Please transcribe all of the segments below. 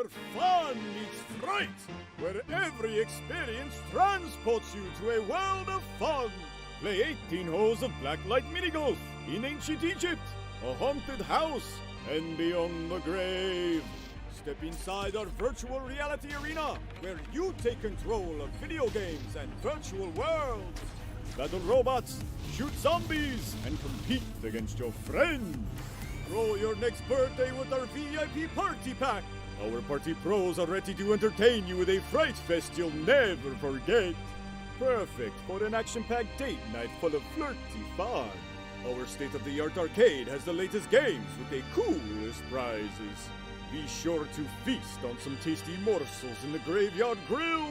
where fun meets fright, where every experience transports you to a world of fun. Play 18 holes of blacklight mini-golf in ancient Egypt, a haunted house, and beyond the grave. Step inside our virtual reality arena, where you take control of video games and virtual worlds. Battle robots, shoot zombies, and compete against your friends. Throw your next birthday with our VIP Party Pack. Our party pros are ready to entertain you with a fright fest you'll never forget. Perfect for an action-packed date night full of flirty fun. Our state-of-the-art arcade has the latest games with the coolest prizes. Be sure to feast on some tasty morsels in the Graveyard Grill.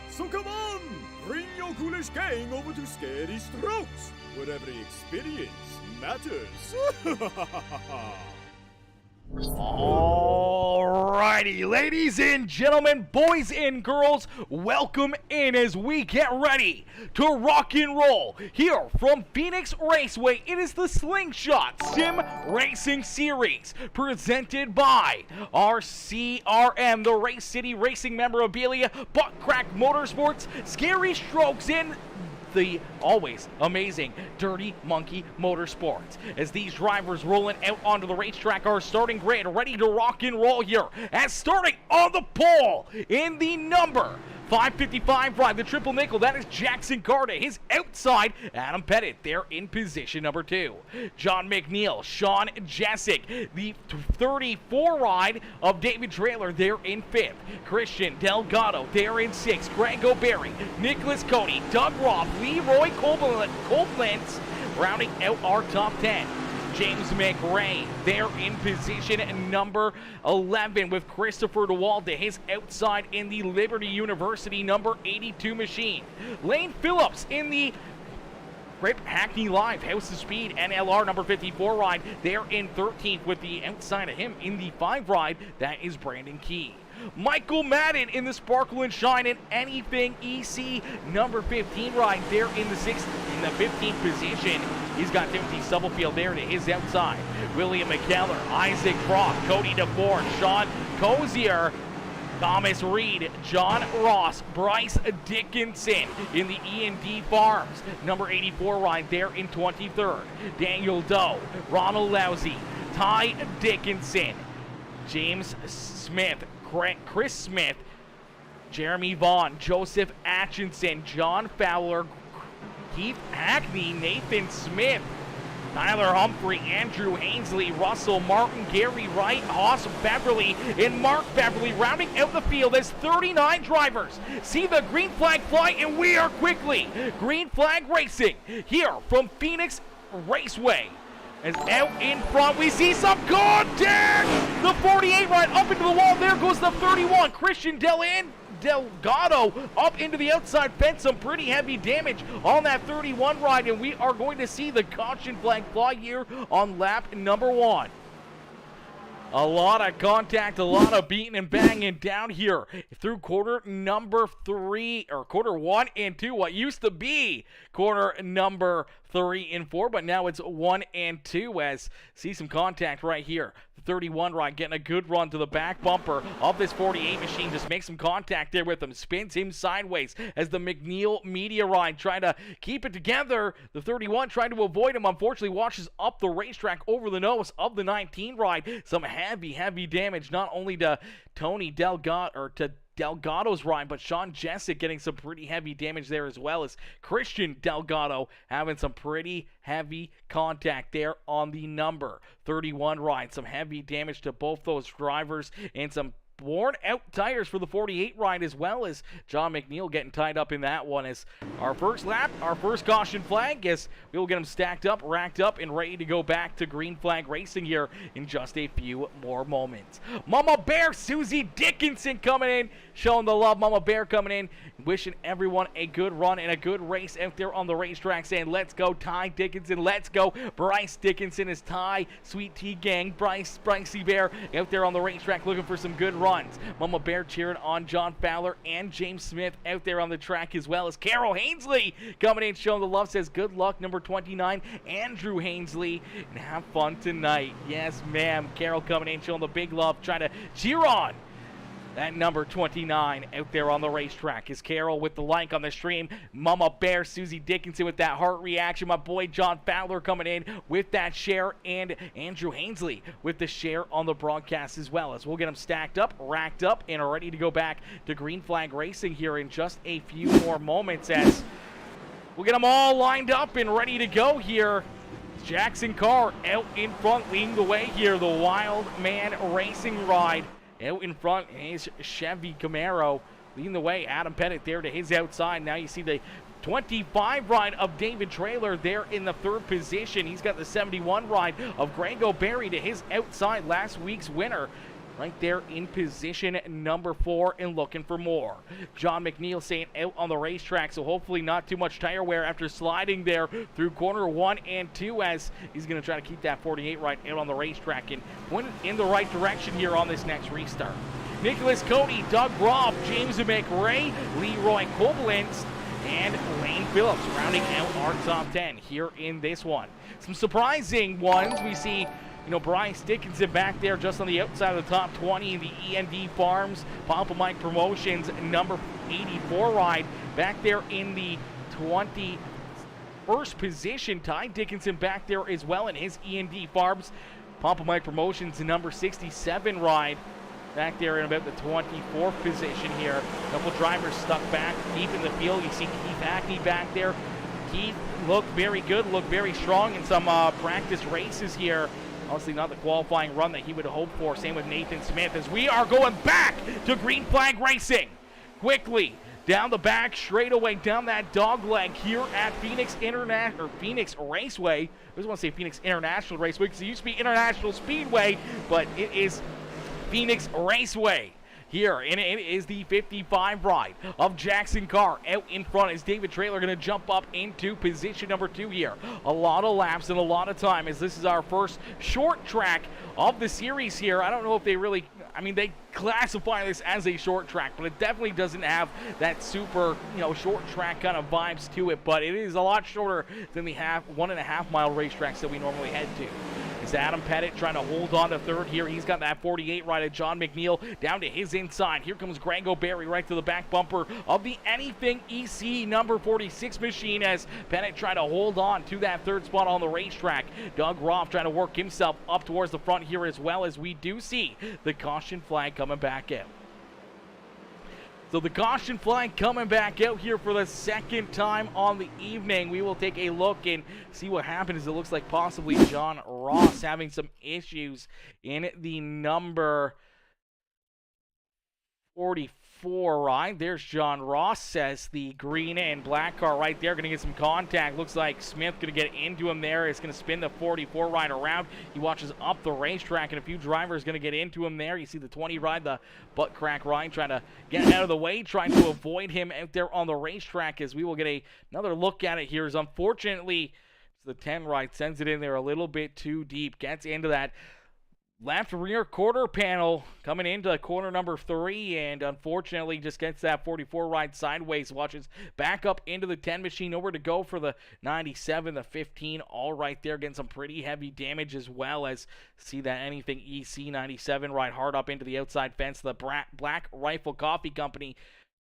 So come on, bring your ghoulish gang over to Scary Strokes, where every experience matters. Alrighty, ladies and gentlemen, boys and girls, welcome in as we get ready to rock and roll here from Phoenix Raceway. It is the Slingshot Sim Racing Series presented by RCRM, the Race City Racing Memorabilia, Butt Crack Motorsports, Scary Strokes, in the always amazing Dirty Monkey Motorsports. As these drivers rolling out onto the racetrack are starting grid, ready to rock and roll here. As starting on the pole in the number 555 ride, the triple nickel, that is Jackson Carter. His outside, Adam Pettit, there in position number 2. John McNeil, Sean Jessic, the 34 ride of David Trailer, there in 5th. Christian Delgado, there in 6th. Greg O'Berry, Nicholas Cody, Doug Robb, Leroy Koblenz, rounding out our top 10. James McRae there in position number 11 with Christopher DeWalda, his outside in the Liberty University number 82 machine. Lane Phillips in the Rip Hackney Live House of Speed NLR number 54 ride there in 13th, with the outside of him in the 5 ride, that is Brandon Key. Michael Madden in the Sparkle and Shine and Anything EC number 15 ride there in the 15th position. He's got Timothy Stubblefield there to his outside. William McKellar, Isaac Brock, Cody DeFord, Sean Cozier, Thomas Reed, John Ross, Bryce Dickinson in the E&D Farms number 84 ride there in 23rd. Daniel Doe, Ronald Lousy, Ty Dickinson, James Smith, Chris Smith, Jeremy Vaughn, Joseph Atchison, John Fowler, Keith Hackney, Nathan Smith, Tyler Humphrey, Andrew Ainsley, Russell Martin, Gary Wright, Hoss Beverly, and Mark Beverly rounding out the field as 39 drivers see the green flag fly, and we are quickly green flag racing here from Phoenix Raceway. As out in front, we see some contact! The 48 ride up into the wall. There goes the 31. Christian Delgado up into the outside fence. Some pretty heavy damage on that 31 ride, and we are going to see the caution flag fly here on lap number 1. A lot of contact, a lot of beating and banging down here through quarter number 3, or quarter 1 and 2. What used to be quarter number 3 and 4, but now it's 1 and 2. As see some contact right here. The 31 ride getting a good run to the back bumper of this 48 machine. Just makes some contact there with him. Spins him sideways as the McNeil media ride trying to keep it together. The 31 trying to avoid him. Unfortunately, washes up the racetrack over the nose of the 19 ride. Some heavy damage, not only to Tony Delgado, or to Delgado's ride, but Sean Jessic getting some pretty heavy damage there, as well as Christian Delgado having some pretty heavy contact there on the number 31 ride. Some heavy damage to both those drivers, and some worn out tires for the 48 ride, as well as John McNeil getting tied up in that one. As our first lap, our first caution flag, as we will get them stacked up, racked up, and ready to go back to green flag racing here in just a few more moments. Mama Bear Susie Dickinson coming in, showing the love. Mama Bear coming in, wishing everyone a good run and a good race out there on the racetrack, saying let's go Ty Dickinson, let's go Bryce Dickinson. As Ty, Sweet Tea Gang, Brycey Bear out there on the racetrack looking for some good runs. Mama Bear cheering on John Fowler and James Smith out there on the track, as well as Carol Hainsley coming in showing the love, says good luck number 29 Andrew Hainsley, and have fun tonight. Yes ma'am. Carol coming in showing the big love, trying to cheer on that number 29 out there on the racetrack. Is Carol with the like on the stream. Mama Bear, Susie Dickinson with that heart reaction. My boy John Fowler coming in with that share. And Andrew Hainsley with the share on the broadcast as well. As we'll get them stacked up, racked up, and are ready to go back to Green Flag Racing here in just a few more moments as we'll get them all lined up and ready to go here. Jackson Carr out in front leading the way here. The Wild Man Racing ride. Out in front is Chevy Camaro leading the way. Adam Pettit there to his outside. Now you see the 25 ride of David Traylor there in the third position. He's got the 71 ride of Grego Berry to his outside, last week's winner. Right there in position number 4 and looking for more. John McNeil saying out on the racetrack, so hopefully not too much tire wear after sliding there through corner 1 and 2 as he's going to try to keep that 48 right out on the racetrack and point it in the right direction here on this next restart. Nicholas Cody, Doug Robb, James McRae, Leroy Koblenz, and Lane Phillips rounding out our top 10 here in this one. Some surprising ones we see. Bryce Dickinson back there just on the outside of the top 20 in the END Farms, Papa Mike Promotions, number 84 ride. Back there in the 21st position. Ty Dickinson back there as well in his END Farms, Papa Mike Promotions, number 67 ride. Back there in about the 24th position here. A couple drivers stuck back deep in the field. You see Keith Hackney back there. Keith looked very good, looked very strong in some practice races here. Honestly, not the qualifying run that he would hope for. Same with Nathan Smith as we are going back to Green Flag Racing. Quickly, down the back, straight away, down that dog leg here at Phoenix Raceway. I always want to say Phoenix International Raceway because it used to be International Speedway, but it is Phoenix Raceway. Here, and it is the 55 ride of Jackson Carr. Out in front is David Traylor going to jump up into position number 2 here. A lot of laps and a lot of time as this is our first short track of the series here. I don't know if they really, they classify this as a short track, but it definitely doesn't have that super, short track kind of vibes to it, but it is a lot shorter than the 1.5 mile racetracks that we normally head to. It's Adam Pettit trying to hold on to third here. He's got that 48 right at John McNeil down to his inside. Here comes Grego Berry right to the back bumper of the Anything EC number 46 machine as Pettit trying to hold on to that third spot on the racetrack. Doug Roth trying to work himself up towards the front here as well as we do see the caution flag coming back out. So the caution flag coming back out here for the second time on the evening. We will take a look and see what happens. It looks like possibly John Ross having some issues in the number 44 ride. There's John Ross, says the green and black car right there. Going to get some contact. Looks like Smith going to get into him there. It's going to spin the 44 ride around. He watches up the racetrack, and a few drivers going to get into him there. You see the 20 ride, the butt crack ride, trying to get out of the way, trying to avoid him out there on the racetrack as we will get another look at it here. As unfortunately, the 10 ride sends it in there a little bit too deep. Gets into that left rear quarter panel coming into corner number 3 and unfortunately just gets that 44 ride sideways. Watches back up into the 10 machine over to go for the 97, the 15 all right there, getting some pretty heavy damage as well as see that Anything EC 97 ride hard up into the outside fence. The Black Rifle Coffee Company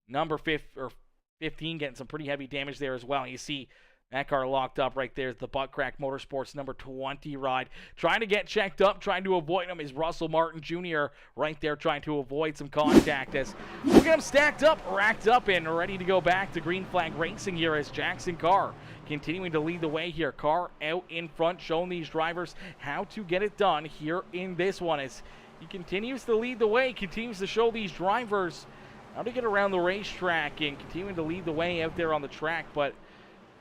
number 15 getting some pretty heavy damage there as well. You see that car locked up right there. The Butt Crack Motorsports number 20 ride. Trying to get checked up, trying to avoid him is Russell Martin Jr. right there trying to avoid some contact as we'll get him stacked up, racked up, and ready to go back to Green Flag Racing here as Jackson Carr continuing to lead the way here. Carr out in front, showing these drivers how to get it done here in this one as he continues to lead the way, continues to show these drivers how to get around the racetrack and continuing to lead the way out there on the track, but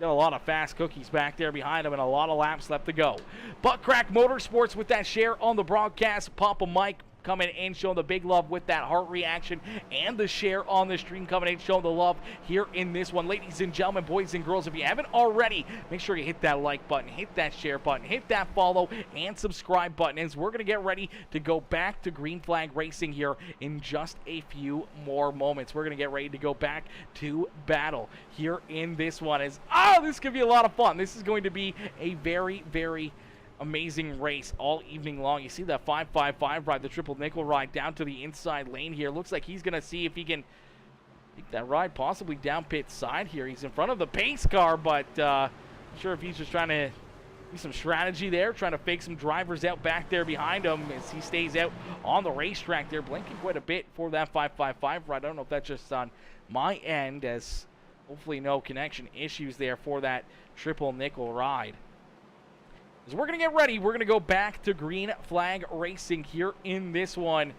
got a lot of fast cookies back there behind him and a lot of laps left to go. Butt Crack Motorsports with that share on the broadcast. Papa Mike coming in, showing the big love with that heart reaction and the share on the stream coming in, showing the love here in this one. Ladies and gentlemen, boys and girls, if you haven't already, make sure you hit that like button, hit that share button, hit that follow and subscribe button as we're going to get ready to go back to Green Flag Racing here in just a few more moments. We're going to get ready to go back to battle here in this one. This could be a lot of fun. This is going to be a very, very amazing race all evening long. You see that 555 ride, the triple nickel ride down to the inside lane here. Looks like he's going to see if he can take that ride possibly down pit side here. He's in front of the pace car, but not sure if he's just trying to do some strategy there, trying to fake some drivers out back there behind him as he stays out on the racetrack there, blinking quite a bit for that 555 ride. I don't know if that's just on my end, as hopefully no connection issues there for that triple nickel ride. As we're going to get ready, we're going to go back to green flag racing here in this one.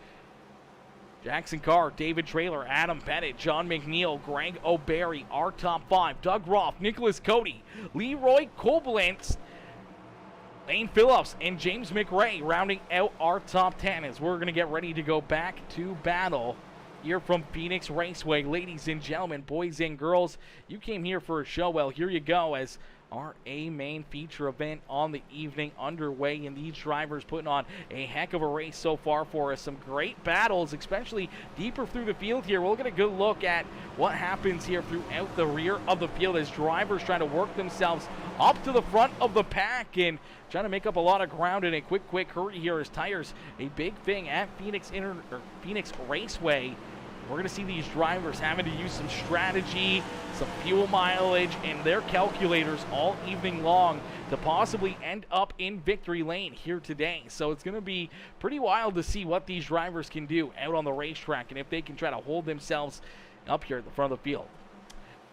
Jackson Carr, David Traylor, Adam Pettit, John McNeil, Greg O'Barry, our top 5. Doug Roth, Nicholas Cody, Leroy Koblenz, Lane Phillips, and James McRae rounding out our top 10 as we're going to get ready to go back to battle here from Phoenix Raceway. Ladies and gentlemen, boys and girls, you came here for a show. Well, here you go as our main feature event on the evening underway, and these drivers putting on a heck of a race so far for us. Some great battles, especially deeper through the field here. We'll get a good look at what happens here throughout the rear of the field as drivers trying to work themselves up to the front of the pack and trying to make up a lot of ground in a quick hurry here as tires a big thing at Phoenix Raceway. We're going to see these drivers having to use some strategy, some fuel mileage, and their calculators all evening long to possibly end up in victory lane here today. So it's going to be pretty wild to see what these drivers can do out on the racetrack and if they can try to hold themselves up here at the front of the field.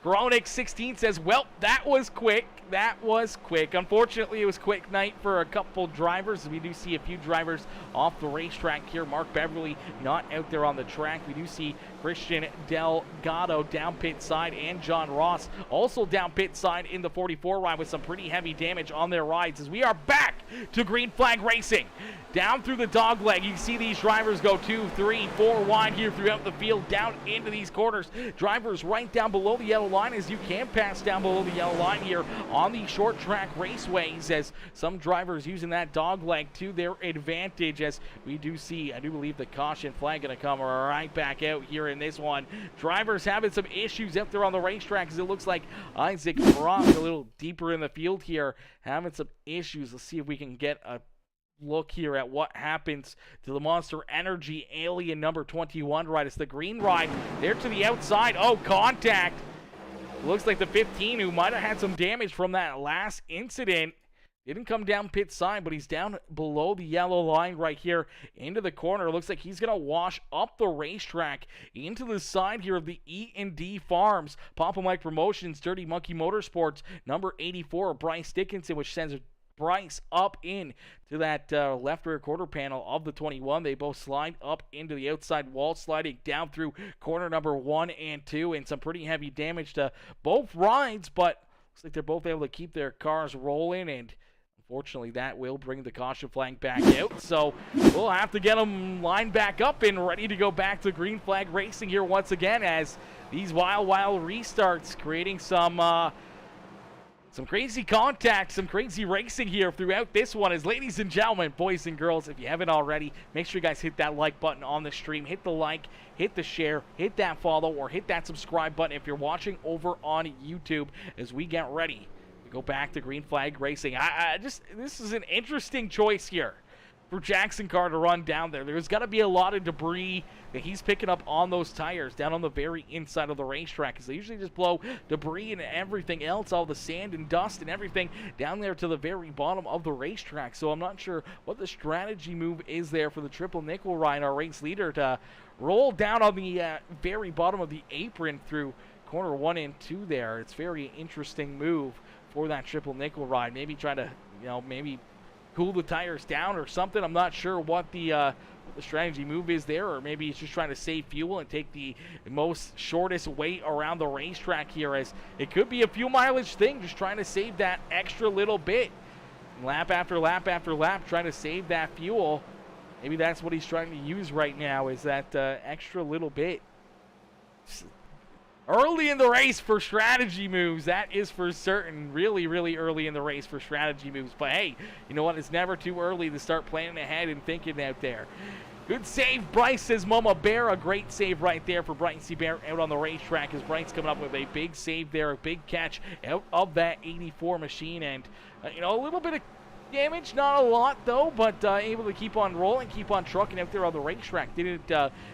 Gronik 16 says, well, that was quick. That was quick. Unfortunately, it was quick night for a couple drivers. We do see a few drivers off the racetrack here. Mark Beverly not out there on the track. We do see Christian Delgado down pit side and John Ross also down pit side in the 44 ride with some pretty heavy damage on their rides as we are back to green flag racing. Down through the dog leg, you see these drivers go 2, 3, 4 wide here throughout the field, down into these corners. Drivers right down below the yellow line as you can pass down below the yellow line here on the short track raceways as some drivers using that dog leg to their advantage as we do see, I do believe the caution flag going to come right back out here in this one. Drivers having some issues up there on the racetrack as it looks like Isaac Brock a little deeper in the field here having some issues. Let's see if we can get a look here at what happens to the Monster Energy Alien number 21 ride. It's the green ride there to the outside. Oh, contact. Looks like the 15 who might have had some damage from that last incident didn't come down pit side, but he's down below the yellow line right here into the corner. Looks like he's going to wash up the racetrack into the side here of the E&D Farms. Papa Mike Promotions, Dirty Monkey Motorsports, number 84, Bryce Dickinson, which sends Bryce up in to that left rear quarter panel of the 21. They both slide up into the outside wall, sliding down through corner number 1 and 2, and some pretty heavy damage to both rides, but looks like they're both able to keep their cars rolling, and unfortunately that will bring the caution flag back out. So we'll have to get them lined back up and ready to go back to green flag racing here once again as these wild restarts creating some crazy contact, some crazy racing here throughout this one. As ladies and gentlemen, boys and girls, if you haven't already, make sure you guys hit that like button on the stream. Hit the like, hit the share, hit that follow, or hit that subscribe button if you're watching over on YouTube as we get ready to go back to green flag racing. This is an interesting choice here for Jackson Carr to run down there. There's got to be a lot of debris that he's picking up on those tires down on the very inside of the racetrack, because they usually just blow debris and everything else, all the sand and dust and everything down there to the very bottom of the racetrack. So I'm not sure what the strategy move is there for the triple nickel ride, our race leader, to roll down on the very bottom of the apron through corner 1 and 2 there. It's a very interesting move for that triple nickel ride. Maybe try to, maybe cool the tires down or something. I'm not sure what the strategy move is there, or maybe he's just trying to save fuel and take the most shortest way around the racetrack here, as it could be a fuel mileage thing, just trying to save that extra little bit. Lap after lap after lap, trying to save that fuel. Maybe that's what he's trying to use right now, is that extra little bit. Early in the race for strategy moves, that is for certain. Really early in the race for strategy moves. But hey, you know what? It's never too early to start planning ahead and thinking out there. Good save, Bryce, says Mama Bear. A great save right there for Brycey Bear out on the racetrack, as Bryce coming up with a big save there, a big catch out of that 84 machine. And, a little bit of damage, not a lot though, but able to keep on rolling, keep on trucking out there on the racetrack. Didn't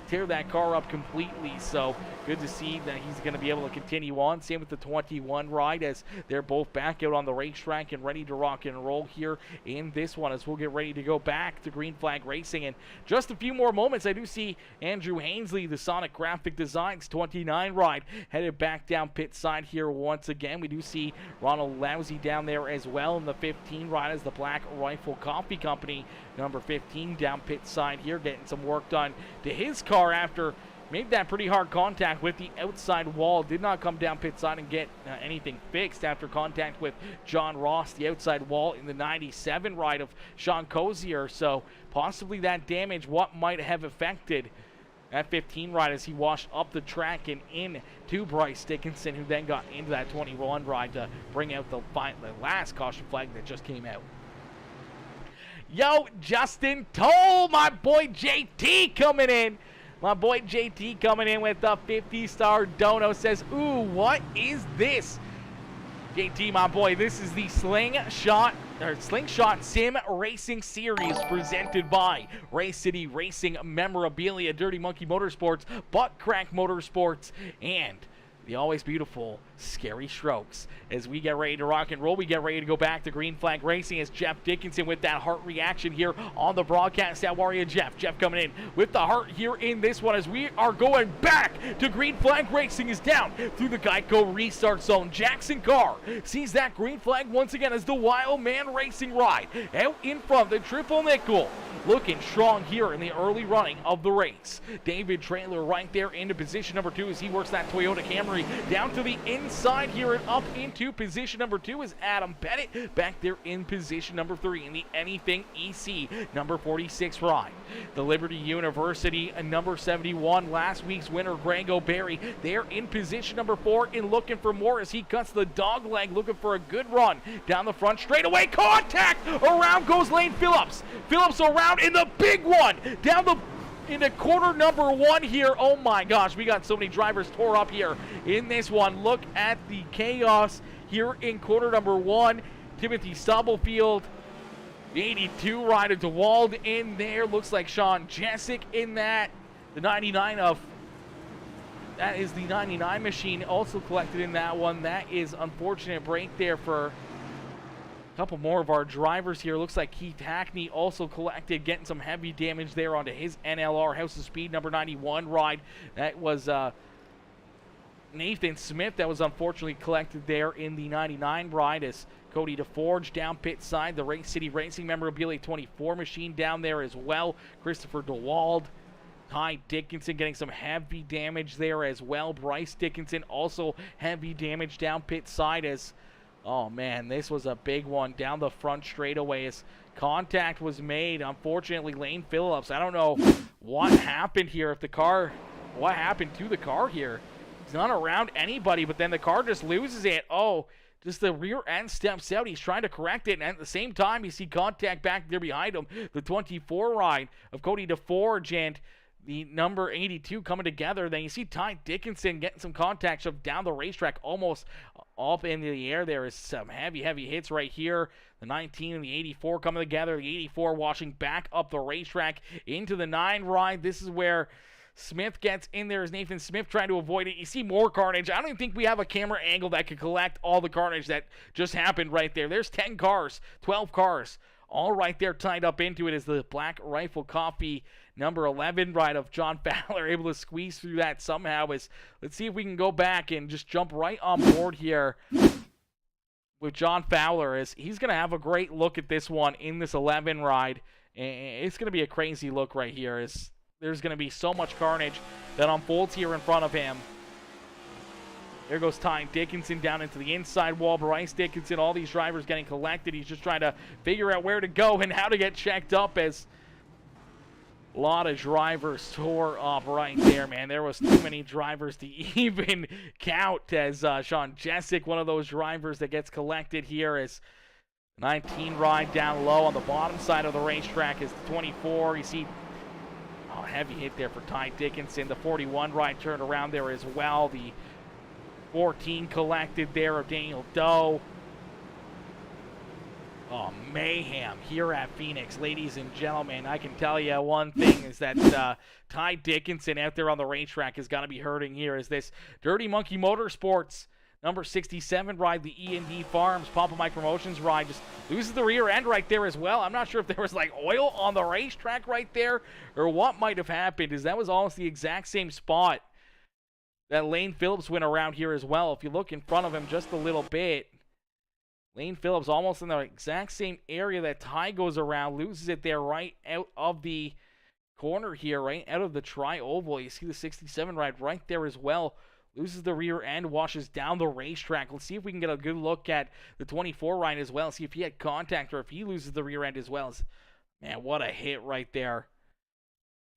tear that car up completely, so good to see that he's going to be able to continue on. Same with the 21 ride, as they're both back out on the racetrack and ready to rock and roll here in this one, as we'll get ready to go back to Green Flag Racing. In just a few more moments, I do see Andrew Hainsley, the Sonic Graphic Designs 29 ride, headed back down pit side here once again. We do see Ronald Lousy down there as well in the 15 ride, as the Black Rifle Coffee Company, number 15, down pit side here, getting some work done to his car after made that pretty hard contact with the outside wall. Did not come down pit side and get anything fixed after contact with John Ross, the outside wall in the 97 ride of Sean Cozier. So possibly that damage, what might have affected that 15 ride, as he washed up the track and in to Bryce Dickinson, who then got into that 21 ride to bring out the last caution flag that just came out. Yo, Justin Toll, my boy JT coming in. My boy JT coming in with a 50-star dono, says, ooh, what is this? JT, my boy, this is the Slingshot Sim Racing Series presented by Race City Racing Memorabilia, Dirty Monkey Motorsports, Butt Crack Motorsports, and the always beautiful Scary Strokes. As we get ready to rock and roll, we get ready to go back to Green Flag Racing, as Jeff Dickinson with that heart reaction here on the broadcast. How are you, Jeff? Jeff coming in with the heart here in this one, as we are going back to Green Flag Racing, is down through the Geico restart zone. Jackson Carr sees that green flag once again as the Wild Man Racing ride out in front. The triple nickel looking strong here in the early running of the race. David Trailer right there into position number 2 as he works that Toyota Camry down to the inside here, and up into position number 2 is Adam Pettit back there in position number 3 in the Anything EC number 46 ride. The Liberty University number 71, last week's winner Greg O'Berry, there in position number 4 and looking for more as he cuts the dog leg, looking for a good run down the front straightaway. Contact! Around goes Lane Phillips. Phillips around in the big one down the into corner number 1 here. Oh my gosh, we got so many drivers tore up here in this one. Look at the chaos here in corner number 1. Timothy Stubblefield, the 82 rider, DeWald in there. Looks like Sean Jessic in that. The 99 of, that is the 99 machine also collected in that one. That is unfortunate break there for couple more of our drivers here. Looks like Keith Hackney also collected, getting some heavy damage there onto his NLR House of Speed number 91 ride. That was Nathan Smith that was unfortunately collected there in the 99 ride, as Cody DeForge down pit side. The Race City Racing Memorabilia 24 machine down there as well. Christopher DeWald. Ty Dickinson getting some heavy damage there as well. Bryce Dickinson also heavy damage down pit side, as oh man, this was a big one down the front straightaway as contact was made. Unfortunately, Lane Phillips, I don't know what happened here. What happened to the car here? He's not around anybody, but then the car just loses it. Oh, just the rear end steps out. He's trying to correct it, and at the same time, you see contact back there behind him. The 24 ride of Cody DeForge and the number 82 coming together. Then you see Ty Dickinson getting some contact shoved down the racetrack, almost up into the air. There is some heavy hits right here. The 19 and the 84 coming together. The 84 washing back up the racetrack into the 9 ride. This is where Smith gets in there as Nathan Smith trying to avoid it. You see more carnage. I don't even think we have a camera angle that could collect all the carnage that just happened right there. There's 10 cars, 12 cars, all right there tied up into it, as the Black Rifle Coffee number 11 ride of John Fowler able to squeeze through that somehow. Let's see if we can go back and just jump right on board here with John Fowler, as he's going to have a great look at this one in this 11 ride. And it's going to be a crazy look right here, as there's going to be so much carnage that unfolds here in front of him. There goes Ty Dickinson down into the inside wall. Bryce Dickinson, all these drivers getting collected. He's just trying to figure out where to go and how to get checked up, as a lot of drivers tore up right there, man. There was too many drivers to even count, as Sean Jessic, one of those drivers that gets collected here, as 19 ride down low on the bottom side of the racetrack is the 24. You see heavy hit there for Ty Dickinson. The 41 ride turned around there as well. The 14 collected there of Daniel Doe. Oh, mayhem here at Phoenix. Ladies and gentlemen, I can tell you one thing is that Ty Dickinson out there on the racetrack is going to be hurting here as this Dirty Monkey Motorsports number 67 ride, the E&D Farms Papa Mike Promotions ride, just loses the rear end right there as well. I'm not sure if there was like oil on the racetrack right there or what might have happened, as that was almost the exact same spot that Lane Phillips went around here as well. If you look in front of him just a little bit, Lane Phillips almost in the exact same area that Ty goes around, loses it there right out of the corner here, right out of the tri-oval. You see the 67 ride right there as well. Loses the rear end, washes down the racetrack. Let's see if we can get a good look at the 24 ride as well. See if he had contact or if he loses the rear end as well. Man, what a hit right there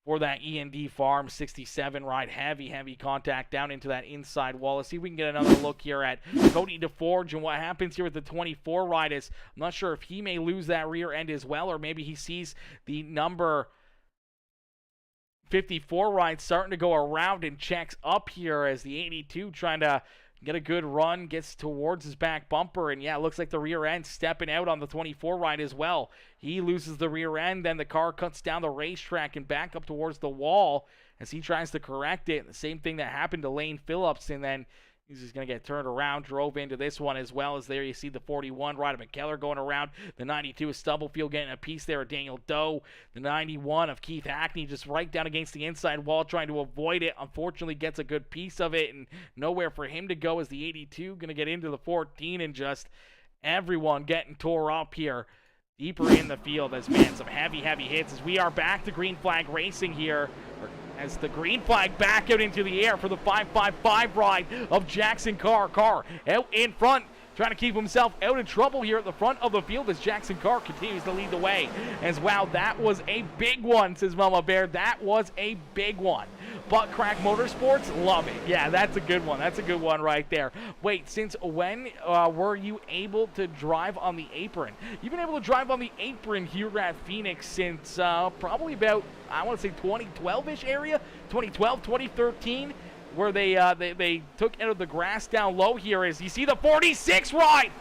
for that E&D Farm 67 ride. Heavy contact down into that inside wall. Let's see if we can get another look here at Cody DeForge and what happens here with the 24 ride is I'm not sure if he may lose that rear end as well, or maybe he sees the number 54 ride starting to go around and checks up here as the 82 trying to get a good run, gets towards his back bumper, and yeah, it looks like the rear end stepping out on the 24 ride as well. He loses the rear end, then the car cuts down the racetrack and back up towards the wall as he tries to correct it. The same thing that happened to Lane Phillips, and then he's just going to get turned around, drove into this one as well. As there you see the 41, Ryder McKellar going around. The 92 is Stubblefield getting a piece there of Daniel Doe. The 91 of Keith Hackney just right down against the inside wall trying to avoid it. Unfortunately gets a good piece of it and nowhere for him to go as the 82 going to get into the 14 and just everyone getting tore up here deeper in the field as, man, some heavy hits as we are back to green flag racing here. As the green flag back out into the air for the 555 ride of Jackson Carr. Carr out in front, trying to keep himself out of trouble here at the front of the field as Jackson Carr continues to lead the way. As wow, that was a big one, says Mama Bear. That was a big one. Butt Crack Motorsports, love it. Yeah, that's a good one. That's a good one right there. Wait, since when were you able to drive on the apron? You've been able to drive on the apron here at Phoenix since probably about, I want to say 2012-ish area, 2012, 2013, where they took out of the grass down low here. As you see the 46 ride.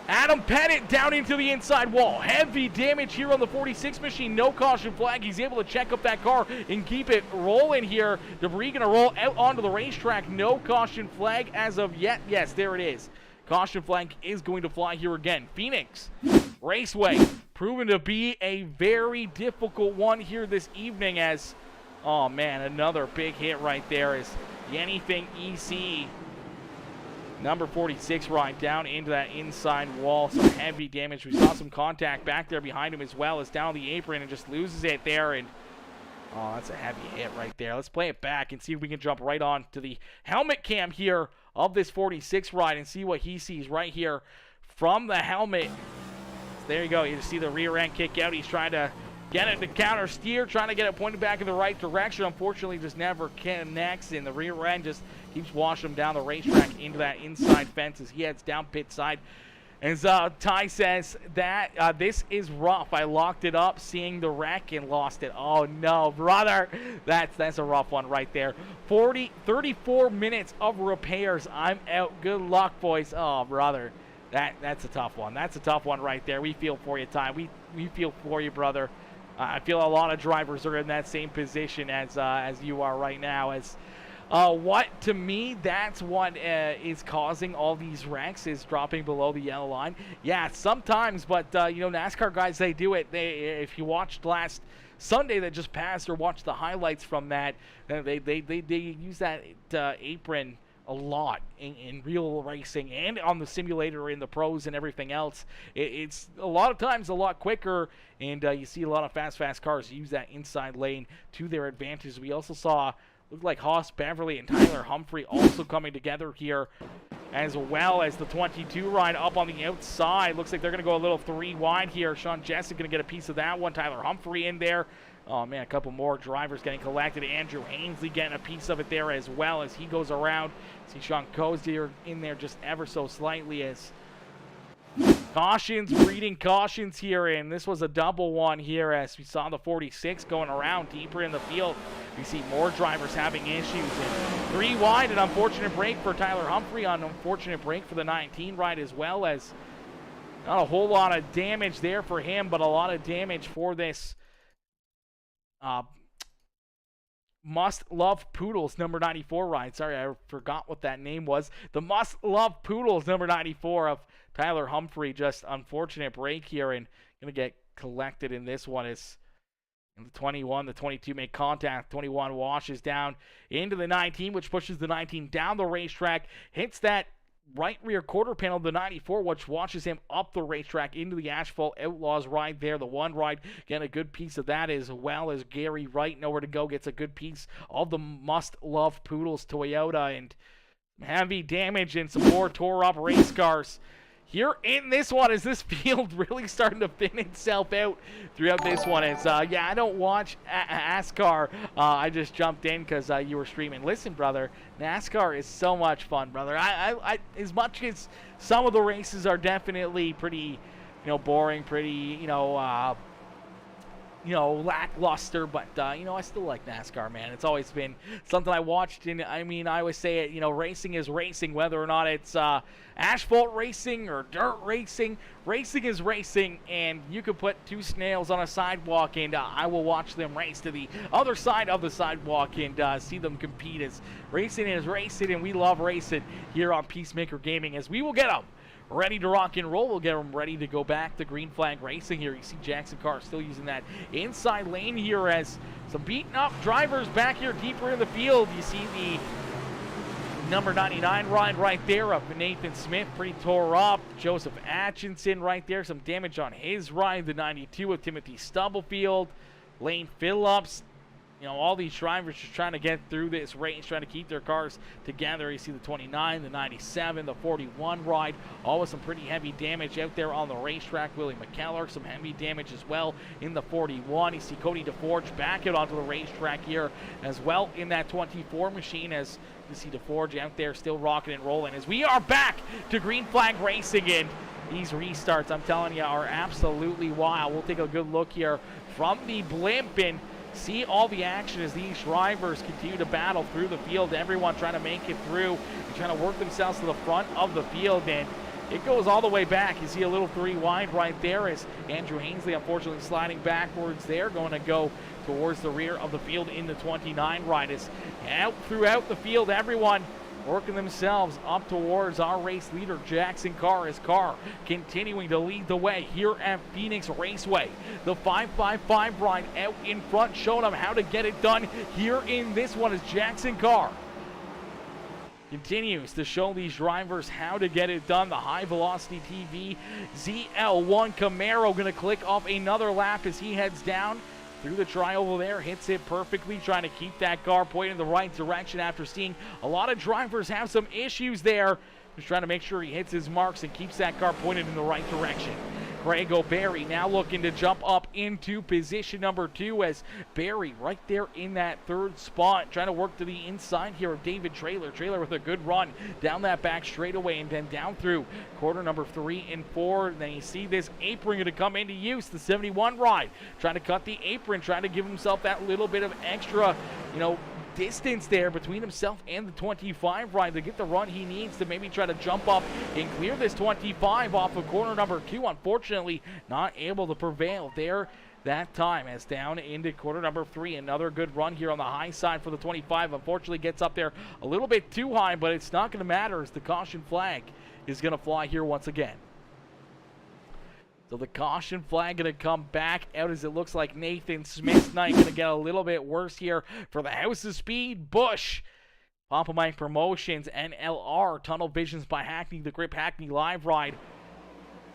Adam Pettit down into the inside wall. Heavy damage here on the 46 machine. No caution flag. He's able to check up that car and keep it rolling here. Debris going to roll out onto the racetrack. No caution flag as of yet. Yes, there it is. Caution flag is going to fly here again. Phoenix Raceway proven to be a very difficult one here this evening as, oh man, another big hit right there is the Anything EC number 46 ride down into that inside wall. Some heavy damage. We saw some contact back there behind him as well as down the apron and just loses it there. And oh, that's a heavy hit right there. Let's play it back and see if we can jump right on to the helmet cam here of this 46 ride and see what he sees right here from the helmet. So there you go. You just see the rear end kick out. He's trying to get it to counter steer, trying to get it pointed back in the right direction. Unfortunately, just never connects, and the rear end just keeps washing him down the racetrack into that inside fence as he heads down pit side. As Ty says that this is rough. I locked it up, seeing the wreck, and lost it. Oh no, brother, that's a rough one right there. 34 minutes of repairs. I'm out. Good luck, boys. Oh, brother, that's a tough one. That's a tough one right there. We feel for you, Ty. We feel for you, brother. I feel a lot of drivers are in that same position as you are right now. As what to me, that's what is causing all these wrecks, is dropping below the yellow line. Yeah, sometimes, but you know, NASCAR guys, they do it. If you watched last Sunday that just passed or watched the highlights from that, they use that apron a lot in real racing and on the simulator in the pros and everything else. It's a lot of times a lot quicker, and you see a lot of fast cars use that inside lane to their advantage. We also saw, looked like Haas Beverly and Tyler Humphrey also coming together here, as well as the 22 ride up on the outside. Looks like they're going to go a little 3 wide here. Sean Jessic going to get a piece of that one. Tyler Humphrey in there. Oh, man, a couple more drivers getting collected. Andrew Hainsley getting a piece of it there as well as he goes around. See Sean Cozier in there just ever so slightly as cautions, breeding cautions here. And this was a double one here as we saw the 46 going around deeper in the field. We see more drivers having issues. And 3 wide, an unfortunate break for Tyler Humphrey, an unfortunate break for the 19 ride as well as Not a whole lot of damage there for him, but a lot of damage for this Must Love Poodles number 94 ride. Sorry, I forgot what that name was. The Must Love Poodles number 94 of Tyler Humphrey. Just unfortunate break here, and going to get collected in this one. Is in the 21, the 22 make contact. 21 washes down into the 19, which pushes the 19 down the racetrack. Hits that right rear quarter panel of the 94, which washes him up the racetrack into the Asphalt Outlaws ride there. The one ride, getting a good piece of that, as well as Gary Wright, nowhere to go, gets a good piece of the Must Love Poodles Toyota, and heavy damage and some more tore up race cars here in this one, is this field really starting to thin itself out throughout this one. As yeah, I don't watch NASCAR. I just jumped in because you were streaming. Listen, brother, NASCAR is so much fun, brother. I as much as some of the races are definitely pretty, boring, pretty, lackluster, but, I still like NASCAR, man. It's always been something I watched, and, I always say it, racing is racing, whether or not it's asphalt racing or dirt racing. Racing is racing, and you could put two snails on a sidewalk, and I will watch them race to the other side of the sidewalk and see them compete. As racing is racing, and we love racing here on PeaceMaker Gaming, as we will get them ready to rock and roll. We'll get them ready to go back to green flag racing here. You see Jackson Carr still using that inside lane here, as some beaten up drivers back here deeper in the field. You see the number 99 ride right there of Nathan Smith, pretty tore up. Joseph Atchison right there, some damage on his ride. The 92 of Timothy Stubblefield. Lane Phillips. All these drivers just trying to get through this race, trying to keep their cars together. You see the 29, the 97, the 41 ride, all with some pretty heavy damage out there on the racetrack. Willie McKellar, some heavy damage as well in the 41. You see Cody DeForge back out onto the racetrack here as well in that 24 machine, as you see DeForge out there still rocking and rolling. As we are back to green flag racing, and these restarts, I'm telling you, are absolutely wild. We'll take a good look here from the blimp and see all the action as these drivers continue to battle through the field. Everyone trying to make it through and trying to work themselves to the front of the field, and it goes all the way back. You see a little 3 wide right there, as Andrew Hainsley unfortunately sliding backwards there, going to go towards the rear of the field in the 29 ride. Is out throughout the field, everyone working themselves up towards our race leader, Jackson Carr. His car continuing to lead the way here at Phoenix Raceway. The 555 ride out in front, showing them how to get it done here in this one, as Jackson Carr continues to show these drivers how to get it done. The High Velocity TV ZL1 Camaro going to click off another lap as he heads down through the tri-oval there, hits it perfectly, trying to keep that car pointed in the right direction after seeing a lot of drivers have some issues there. Just trying to make sure he hits his marks and keeps that car pointed in the right direction. Craig O'Barry now looking to jump up into position number 2, as Barry right there in that 3rd spot, trying to work to the inside here of David Traylor. Traylor with a good run down that back straightaway and then down through corner number 3 and 4. And then you see this apron going to come into use, the 71 ride, trying to cut the apron, trying to give himself that little bit of extra, distance there between himself and the 25 ride to get the run he needs to maybe try to jump up and clear this 25 off of corner number 2. Unfortunately, not able to prevail there that time, as down into corner number 3. Another good run here on the high side for the 25. Unfortunately gets up there a little bit too high, but it's not going to matter, as the caution flag is going to fly here once again. So the caution flag going to come back out, as it looks like Nathan Smith's night going to get a little bit worse here for the House of Speed. Busch, Papa Mike Promotions, NLR, Tunnel Visions by Hackney, the Grip Hackney Live Ride.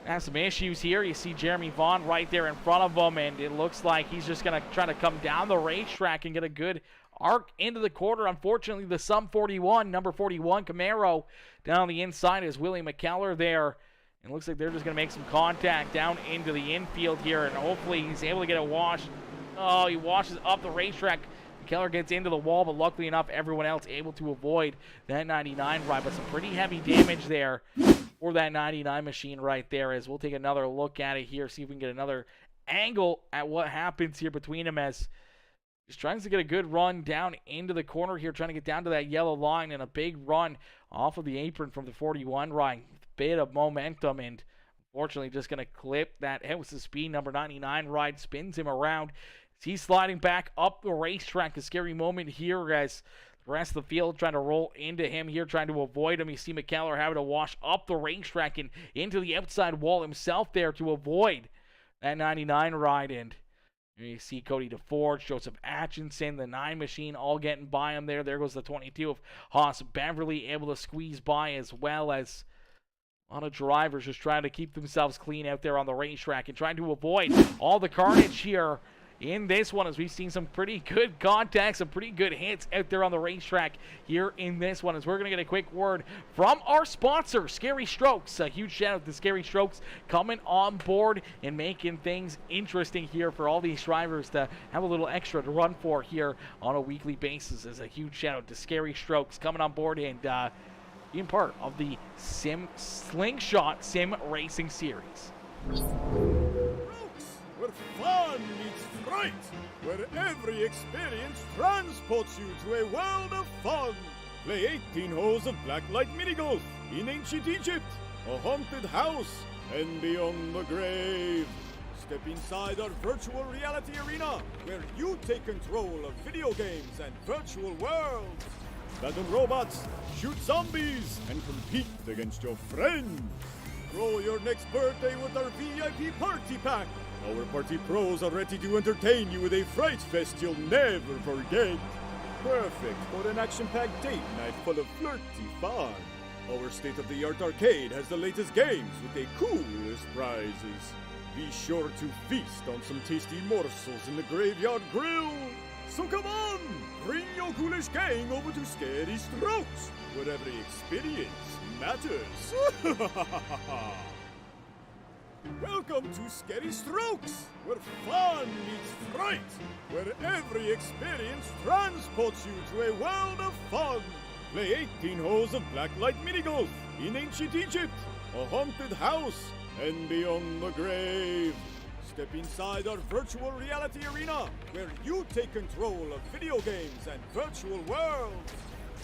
Has some issues here. You see Jeremy Vaughn right there in front of him, and it looks like he's just going to try to come down the racetrack and get a good arc into the quarter. Unfortunately, the Sum 41, number 41 Camaro down the inside is Willie McKellar there. And looks like they're just going to make some contact down into the infield here, and hopefully he's able to get it washed. Oh, he washes up the racetrack. McKellar gets into the wall, but luckily enough, everyone else able to avoid that 99 ride. But some pretty heavy damage there for that 99 machine right there, as we'll take another look at it here, see if we can get another angle at what happens here between them, as he's trying to get a good run down into the corner here, trying to get down to that yellow line, and a big run off of the apron from the 41 ride. Bit of momentum, and Unfortunately, just going to clip that house of speed. Number 99 ride spins him around. He's sliding back up the racetrack. A scary moment here as the rest of the field trying to roll into him here, trying to avoid him. You see McKellar having to wash up the racetrack and into the outside wall himself there to avoid that 99 ride. And you see Cody DeForge, Joseph Atchison, the 9 machine all getting by him there. There goes the 22 of Haas Beverly, able to squeeze by, as well as a lot of drivers just trying to keep themselves clean out there on the racetrack and trying to avoid all the carnage here in this one, as we've seen some pretty good contacts, some pretty good hits out there on the racetrack here in this one. As we're going to get a quick word from our sponsor, Scary Strokes. A huge shout out to Scary Strokes coming on board and making things interesting here for all these drivers to have a little extra to run for here on a weekly basis. As a huge shout out to Scary Strokes coming on board and being part of the Slingshot Sim Racing Series. Where fun meets fright, where every experience transports you to a world of fun. Play 18 holes of blacklight minigolf in ancient Egypt, a haunted house, and beyond the grave. Step inside our virtual reality arena, where you take control of video games and virtual worlds. Battle robots, shoot zombies, and compete against your friends. Throw your next birthday with our VIP party pack. Our party pros are ready to entertain you with a fright fest you'll never forget. Perfect for an action-packed date night full of flirty fun. Our state-of-the-art arcade has the latest games with the coolest prizes. Be sure to feast on some tasty morsels in the Graveyard Grill. So come on, bring your ghoulish gang over to Scary Strokes, where every experience matters. Welcome to Scary Strokes, where fun meets fright, where every experience transports you to a world of fun. Play 18 holes of blacklight minigolf in ancient Egypt, a haunted house, and beyond the grave. Step inside our virtual reality arena, where you take control of video games and virtual worlds.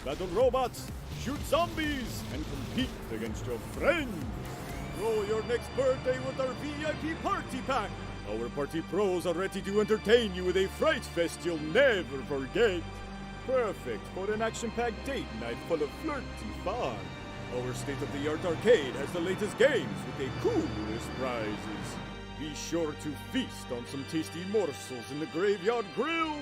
Battle robots, shoot zombies, and compete against your friends. Throw your next birthday with our VIP party pack. Our party pros are ready to entertain you with a fright fest you'll never forget. Perfect for an action-packed date night full of flirty fun. Our state-of-the-art arcade has the latest games with the coolest prizes. Be sure to feast on some tasty morsels in the Graveyard Grill.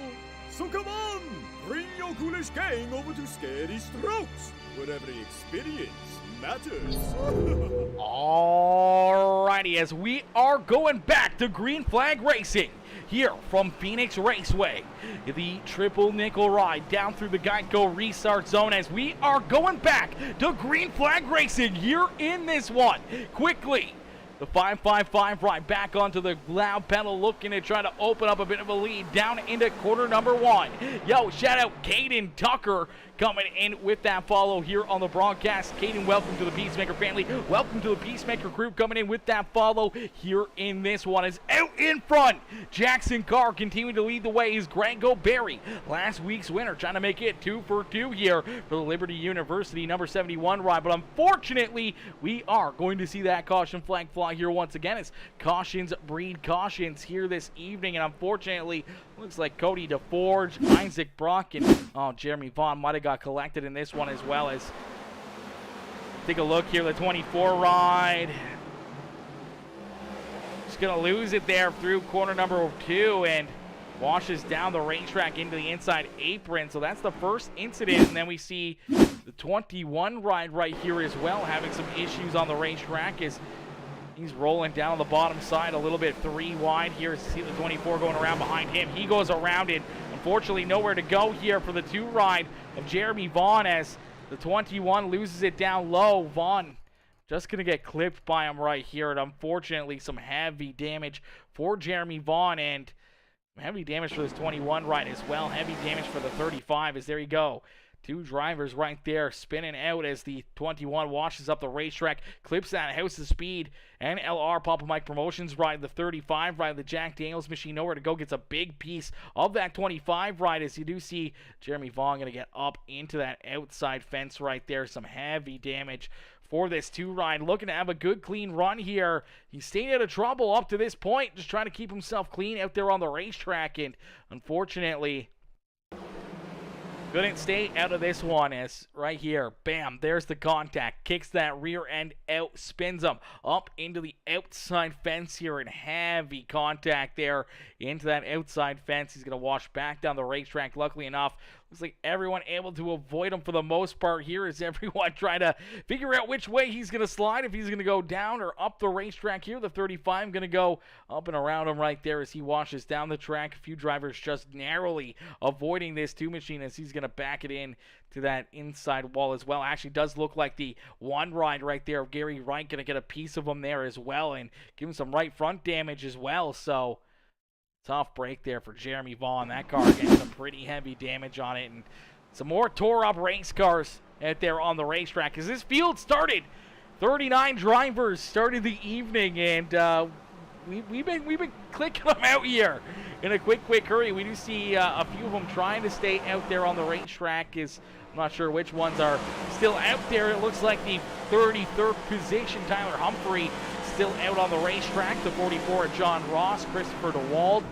So come on, bring your ghoulish gang over to Scary Strokes, where every experience matters. Alrighty, as we are going back to Green Flag Racing here from Phoenix Raceway, the triple nickel ride down through the Geico restart zone, as we are going back to Green Flag Racing here in this one. Quickly, the 555 ride back onto the loud pedal, looking to try to open up a bit of a lead down into quarter number 1. Yo, shout out Caden Tucker coming in with that follow here on the broadcast. Caden, welcome to the Peacemaker family. Welcome to the Peacemaker Crew coming in with that follow here in this one. Is out in front. Jackson Carr continuing to lead the way is Grego Berry, last week's winner, trying to make it 2 for 2 here for the Liberty University number 71 ride. But unfortunately, we are going to see that caution flag fly here once again, as cautions breed cautions here this evening. And unfortunately, looks like Cody DeForge, Isaac Brock, and Jeremy Vaughn might have got collected in this one, as well as take a look here, the 24 ride. Just gonna lose it there through corner number 2 and washes down the racetrack into the inside apron. So that's the first incident. And then we see the 21 ride right here as well, having some issues on the racetrack as he's rolling down the bottom side a little bit 3 wide here. See the 24 going around behind him. He goes around it. Unfortunately, nowhere to go here for the 2 ride of Jeremy Vaughn, as the 21 loses it down low. Vaughn just going to get clipped by him right here. And unfortunately, some heavy damage for Jeremy Vaughn, and heavy damage for this 21 ride as well. Heavy damage for the 35, as there you go. 2 drivers right there spinning out as the 21 washes up the racetrack, clips that house of speed. And LR Papa Mike Promotions ride the 35 ride, the Jack Daniels machine, nowhere to go, gets a big piece of that 25 ride, as you do see Jeremy Vaughn going to get up into that outside fence right there. Some heavy damage for this 2-ride. Looking to have a good, clean run here. He's stayed out of trouble up to this point, just trying to keep himself clean out there on the racetrack, and unfortunately couldn't stay out of this one, as right here, bam, there's the contact. Kicks that rear end out, spins him up into the outside fence here, and heavy contact there into that outside fence. He's going to wash back down the racetrack. Luckily enough, looks like everyone able to avoid him for the most part here, as everyone trying to figure out which way he's going to slide, if he's going to go down or up the racetrack here. The 35 going to go up and around him right there as he washes down the track. A few drivers just narrowly avoiding this 2 machine as he's going to back it in to that inside wall as well. Actually does look like the 1 ride right there of Gary Wright going to get a piece of him there as well, and give him some right front damage as well. So tough break there for Jeremy Vaughn. That car getting some pretty heavy damage on it, and some more tore up race cars out there on the racetrack as this field started. 39 drivers started the evening, and we've been clicking them out here in a quick hurry. We do see a few of them trying to stay out there on the racetrack. I'm not sure which ones are still out there. It looks like the 33rd position, Tyler Humphrey, still out on the racetrack. The 44, John Ross, Christopher DeWald,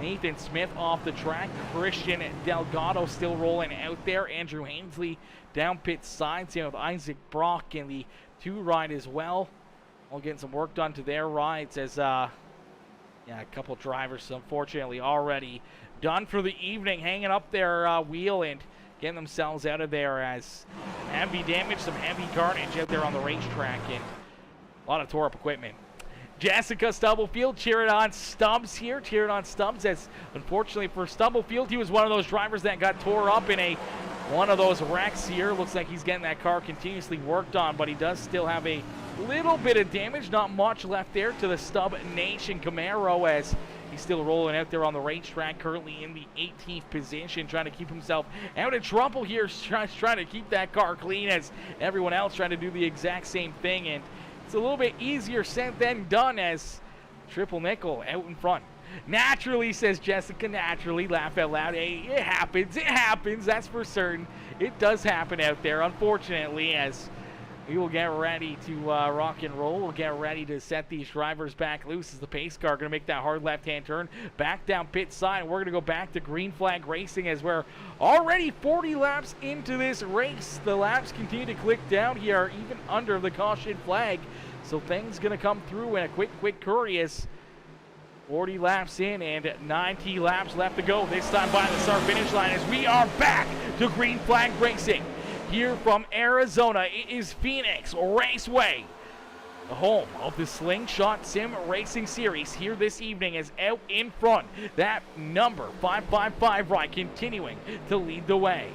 Nathan Smith off the track, Christian Delgado still rolling out there, Andrew Hainsley down pit side, same with Isaac Brock in the 2 ride as well. All getting some work done to their rides as a couple drivers unfortunately already done for the evening, hanging up their wheel and getting themselves out of there, as heavy damage, some heavy carnage out there on the racetrack, and a lot of tore up equipment. Jessica Stubblefield cheering on Stubbs here, as unfortunately for Stubblefield, he was one of those drivers that got tore up in one of those wrecks here. Looks like he's getting that car continuously worked on, but he does still have a little bit of damage, not much left there to the Stubb Nation Camaro, as he's still rolling out there on the racetrack, currently in the 18th position, trying to keep himself out of trouble here, trying to keep that car clean as everyone else trying to do the exact same thing, and it's a little bit easier said than done as Triple Nickel out in front. Naturally, says Jessica, naturally, laugh out loud. Hey, it happens, that's for certain. It does happen out there, unfortunately, as we will get ready to rock and roll. We'll get ready to set these drivers back loose as the pace car going to make that hard left-hand turn back down pit side. We're going to go back to green flag racing as we're already 40 laps into this race. The laps continue to click down here, even under the caution flag. So things going to come through in a quick hurry as 40 laps in and 90 laps left to go. This time by the start finish line as we are back to green flag racing. Here from Arizona, it is Phoenix Raceway, the home of the Slingshot Sim Racing Series. Here this evening is out in front, that number 555 ride continuing to lead the way.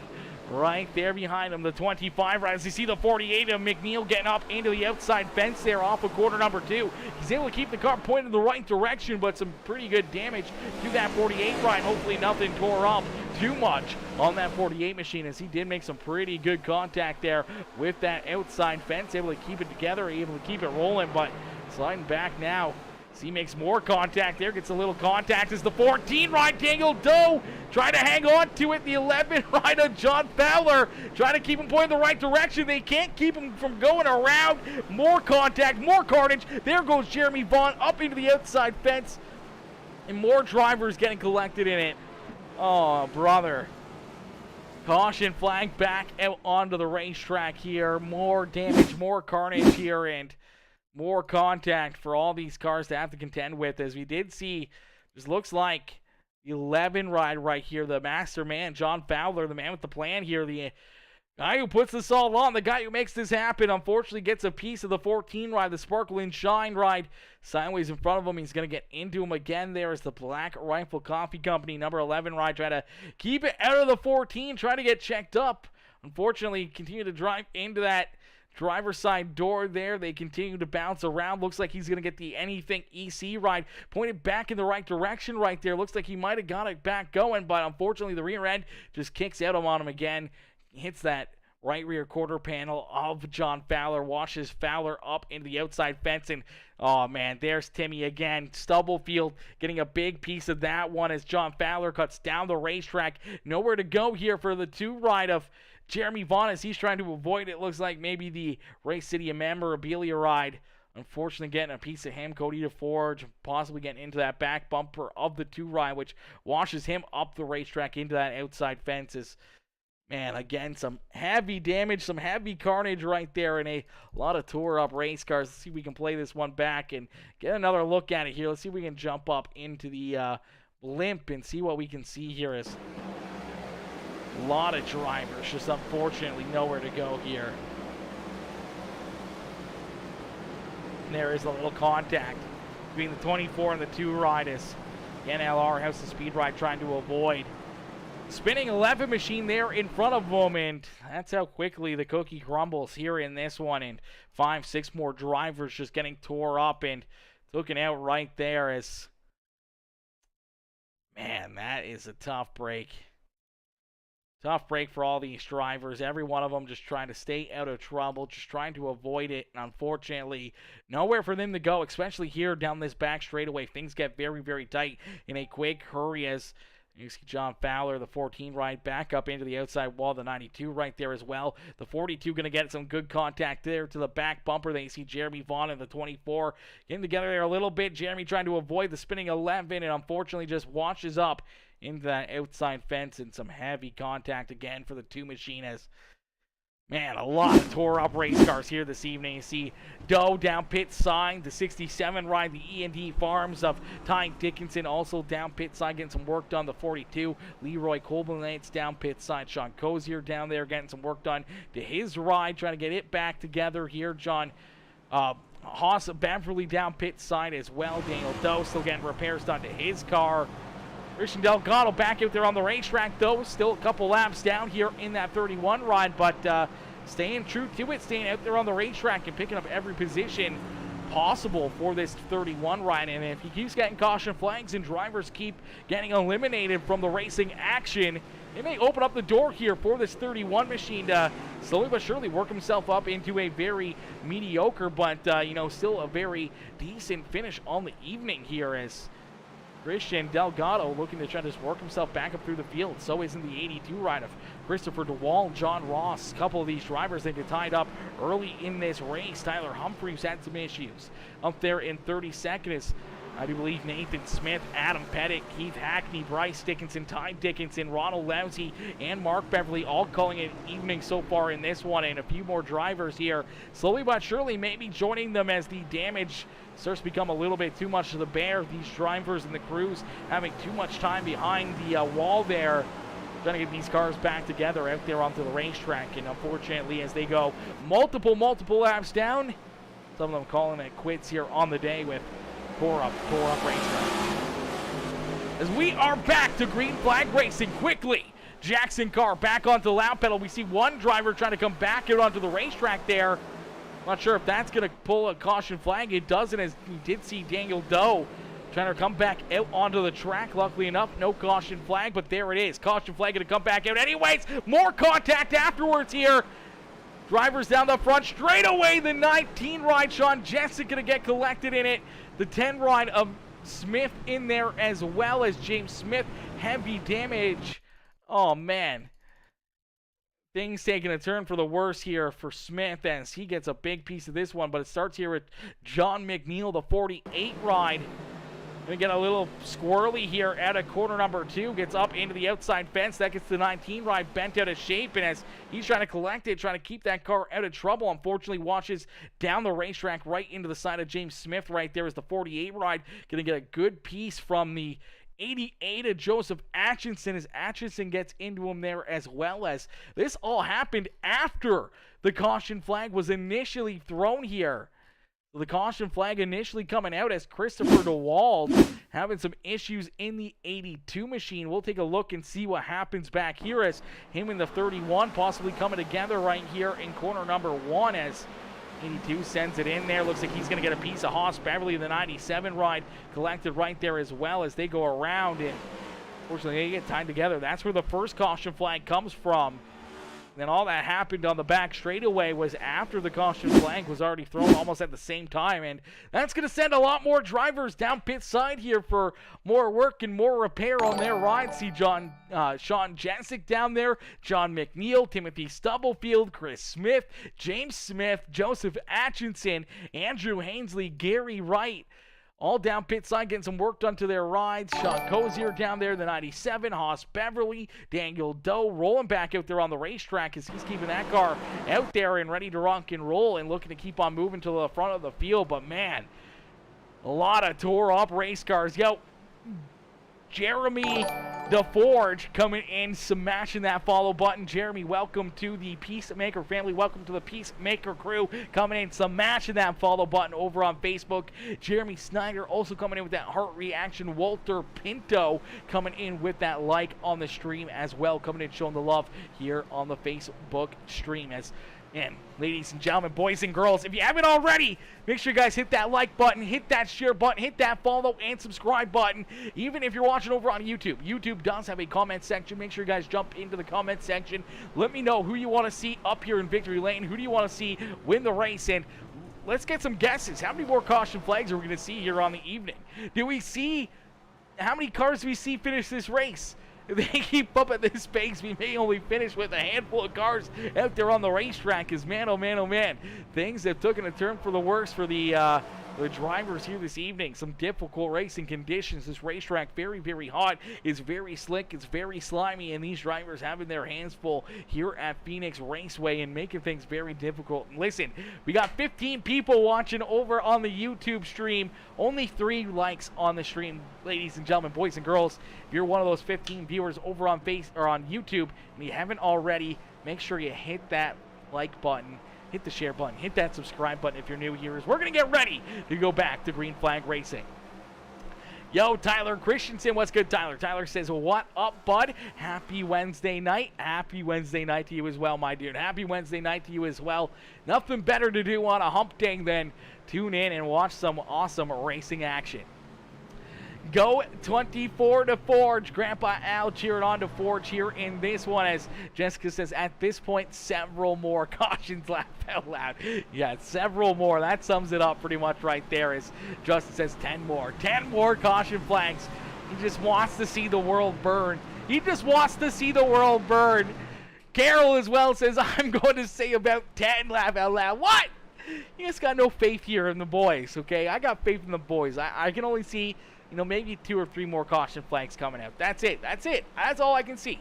Right there behind him, the 25 ride. As you see the 48 of McNeil getting up into the outside fence there off of quarter number 2. He's able to keep the car pointed in the right direction, but some pretty good damage to that 48 ride. Hopefully nothing tore up too much on that 48 machine, as he did make some pretty good contact there with that outside fence, able to keep it together, able to keep it rolling, but sliding back now. So he makes more contact there, gets a little contact as the 14 ride, Daniel Doe trying to hang on to it. The 11 ride of John Fowler trying to keep him pointing the right direction. They can't keep him from going around. More contact, more carnage. There goes Jeremy Vaughn up into the outside fence, and more drivers getting collected in it. Oh, brother. Caution flag back out onto the racetrack here. More damage, more carnage here, and more contact for all these cars to have to contend with, as we did see, this looks like the 11 ride right here, the master man, John Fowler, the man with the plan here, the guy who puts this all on, the guy who makes this happen, unfortunately gets a piece of the 14 ride, the Sparkle and Shine ride, sideways in front of him. He's going to get into him again. There is the Black Rifle Coffee Company, number 11 ride, try to keep it out of the 14, try to get checked up. Unfortunately, continue to drive into that driver's side door there. They continue to bounce around. Looks like he's going to get the Anything EC ride pointed back in the right direction right there. Looks like he might have got it back going, but unfortunately the rear end just kicks out on him again. Hits that right rear quarter panel of John Fowler. Washes Fowler up into the outside fence, and oh man, there's Timmy again. Stubblefield getting a big piece of that one as John Fowler cuts down the racetrack. Nowhere to go here for the 2 ride of Jeremy Vaughn as he's trying to avoid it. Looks like maybe the Race City memorabilia ride. Unfortunately, getting a piece of him, Cody DeForge, possibly getting into that back bumper of the 2 ride, which washes him up the racetrack into that outside fences. Man, again, some heavy damage, some heavy carnage right there, and a lot of tore-up race cars. Let's see if we can play this one back and get another look at it here. Let's see if we can jump up into the blimp and see what we can see here. Is a lot of drivers, just unfortunately nowhere to go here. And there is a little contact between the 24 and the 2 ride as NLR House of Speed Ride trying to avoid. Spinning 11 machine there in front of them, and that's how quickly the cookie crumbles here in this one. And 5-6 more drivers just getting tore up and looking out right there as, man, that is a tough break. Tough break for all these drivers. Every one of them just trying to stay out of trouble, just trying to avoid it. And unfortunately, nowhere for them to go, especially here down this back straightaway. Things get very, very tight in a quick hurry as you see John Fowler, the 14 right back up into the outside wall, the 92 right there as well. The 42 going to get some good contact there to the back bumper. Then you see Jeremy Vaughn and the 24 getting together there a little bit. Jeremy trying to avoid the spinning 11 and unfortunately just washes up into that outside fence and some heavy contact again for the 2 machine as, man, a lot of tore up race cars here this evening. You see Doe down pit side, the 67 ride, the E&D Farms of Ty Dickinson also down pit side getting some work done. The 42, Leroy Colbinates down pit side. Sean Cozier down there getting some work done to his ride, trying to get it back together here. John Haas Beverly down pit side as well. Daniel Doe still getting repairs done to his car. Christian Delgado back out there on the racetrack, though. Still a couple laps down here in that 31 ride, but staying true to it, staying out there on the racetrack and picking up every position possible for this 31 ride. And if he keeps getting caution flags and drivers keep getting eliminated from the racing action, it may open up the door here for this 31 machine to slowly but surely work himself up into a very mediocre, but still a very decent finish on the evening here as Christian Delgado looking to try to just work himself back up through the field. So is in the 82 ride of Christopher DeWall, John Ross. A couple of these drivers they get tied up early in this race. Tyler Humphreys had some issues. Up there in 32nd is, I do believe, Nathan Smith, Adam Pettit, Keith Hackney, Bryce Dickinson, Ty Dickinson, Ronald Lousy, and Mark Beverly all calling it evening so far in this one. And a few more drivers here slowly but surely maybe joining them as the damage starts to become a little bit too much to the bear. These drivers and the crews having too much time behind the wall there, trying to get these cars back together out there onto the racetrack. And unfortunately, as they go multiple laps down, some of them calling it quits here on the day with tore up racetrack. As we are back to green flag racing quickly. Jackson Carr back onto the lap pedal. We see one driver trying to come back out onto the racetrack there. Not sure if that's going to pull a caution flag. It doesn't, as we did see Daniel Doe trying to come back out onto the track. Luckily enough, no caution flag, but there it is. Caution flag going to come back out anyways. More contact afterwards here. Drivers down the front straight away. The 19 ride, Sean Jensen going to get collected in it. The 10 ride of Smith in there as well as James Smith. Heavy damage. Oh, man. Things taking a turn for the worse here for Smith as he gets a big piece of this one, but it starts here with John McNeil, the 48 ride. Gonna get a little squirrely here at a corner number 2, gets up into the outside fence. That gets the 19 ride bent out of shape, and as he's trying to collect it, trying to keep that car out of trouble, unfortunately washes down the racetrack right into the side of James Smith right there as the 48 ride. Gonna get a good piece from the 88 of Joseph Atchison as Atchison gets into him there as well. As this all happened after the caution flag was initially thrown here. The caution flag initially coming out as Christopher DeWald having some issues in the 82 machine. We'll take a look and see what happens back here as him and the 31 possibly coming together right here in corner number 1 as 82 sends it in there. Looks like he's going to get a piece of Haas Beverly. The 97 ride collected right there as well as they go around. And unfortunately, they get tied together. That's where the first caution flag comes from. And all that happened on the back straightaway was after the caution flag was already thrown almost at the same time. And that's going to send a lot more drivers down pit side here for more work and more repair on their ride. See Sean Jessic down there, John McNeil, Timothy Stubblefield, Chris Smith, James Smith, Joseph Atchison, Andrew Hainsley, Gary Wright. All down pit side, getting some work done to their rides. Sean Cozier down there, the 97. Haas Beverly, Daniel Doe rolling back out there on the racetrack as he's keeping that car out there and ready to rock and roll and looking to keep on moving to the front of the field. But, man, a lot of tore-up race cars. Yo, Jeremy DeForge coming in, smashing that follow button. Jeremy, welcome to the PeaceMaker family. Welcome to the PeaceMaker Crew. Coming in, smashing that follow button over on Facebook. Jeremy Snyder also coming in with that heart reaction. Walter Pinto coming in with that like on the stream as well. Coming in, showing the love here on the Facebook stream. And ladies and gentlemen, boys and girls, if you haven't already, make sure you guys hit that like button, hit that share button, hit that follow and subscribe button. Even if you're watching over on YouTube, YouTube does have a comment section. Make sure you guys jump into the comment section. Let me know who you want to see up here in victory lane. Who do you want to see win the race? And let's get some guesses. How many more caution flags are we going to see here on the evening? How many cars do we see finish this race? If they keep up at this pace, we may only finish with a handful of cars out there on the racetrack. Because, man, oh, man, oh, man, things have taken a turn for the worse for the drivers here this evening. Some difficult racing conditions. This racetrack very, very hot. It's very slick. It's very slimy. And these drivers having their hands full here at Phoenix Raceway and making things very difficult. Listen, we got 15 people watching over on the YouTube stream. Only 3 likes on the stream, ladies and gentlemen, boys and girls. If you're one of those 15 viewers over on YouTube and you haven't already, make sure you hit that like button. Hit the share button. Hit that subscribe button if you're new here. We're going to get ready to go back to Green Flag Racing. Yo, Tyler Christensen. What's good, Tyler? Tyler says, what up, bud? Happy Wednesday night. Happy Wednesday night to you as well, my dude. Happy Wednesday night to you as well. Nothing better to do on a hump day than tune in and watch some awesome racing action. Go 24 to Forge. Grandpa Al cheering on to Forge here in this one, as Jessica says, at this point, several more cautions. Laugh out loud. Yeah, several more. That sums it up pretty much right there, as Justin says 10 more. 10 more caution flags. He just wants to see the world burn. He just wants to see the world burn. Carol as well says, I'm going to say about 10. Laugh out loud. What? You just got no faith here in the boys, okay? I got faith in the boys. I can only see, maybe 2 or 3 more caution flags coming out. That's it. That's it. That's all I can see.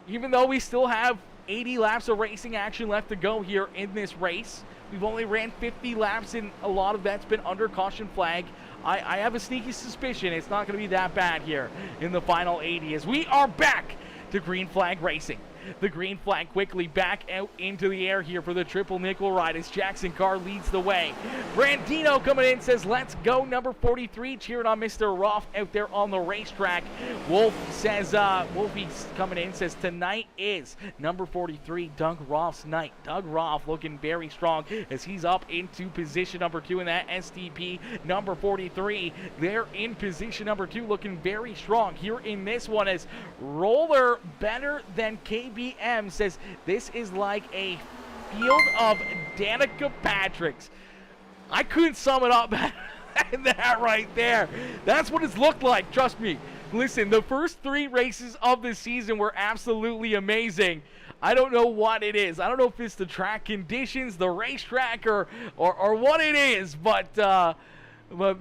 Even though we still have 80 laps of racing action left to go here in this race, we've only ran 50 laps, and a lot of that's been under caution flag. I have a sneaky suspicion it's not going to be that bad here in the final 80 as we are back to Green Flag Racing. The green flag quickly back out into the air here for the triple nickel ride as Jackson Carr leads the way. Brandino coming in says, let's go, number 43, cheering on Mr. Roth out there on the racetrack. Wolf says, Wolfie's coming in, says, tonight is number 43, Doug Roth's night. Doug Roth looking very strong as he's up into position number 2 in that STP. Number 43, they're in position number 2, looking very strong here in this one as Roller better than KBM says this is like a field of Danica Patricks. I couldn't sum it up better than that right there. That's what it's looked like, trust me. Listen, the first 3 races of the season were absolutely amazing. I don't know what it is. I don't know if it's the track conditions, the racetrack, or what it is, but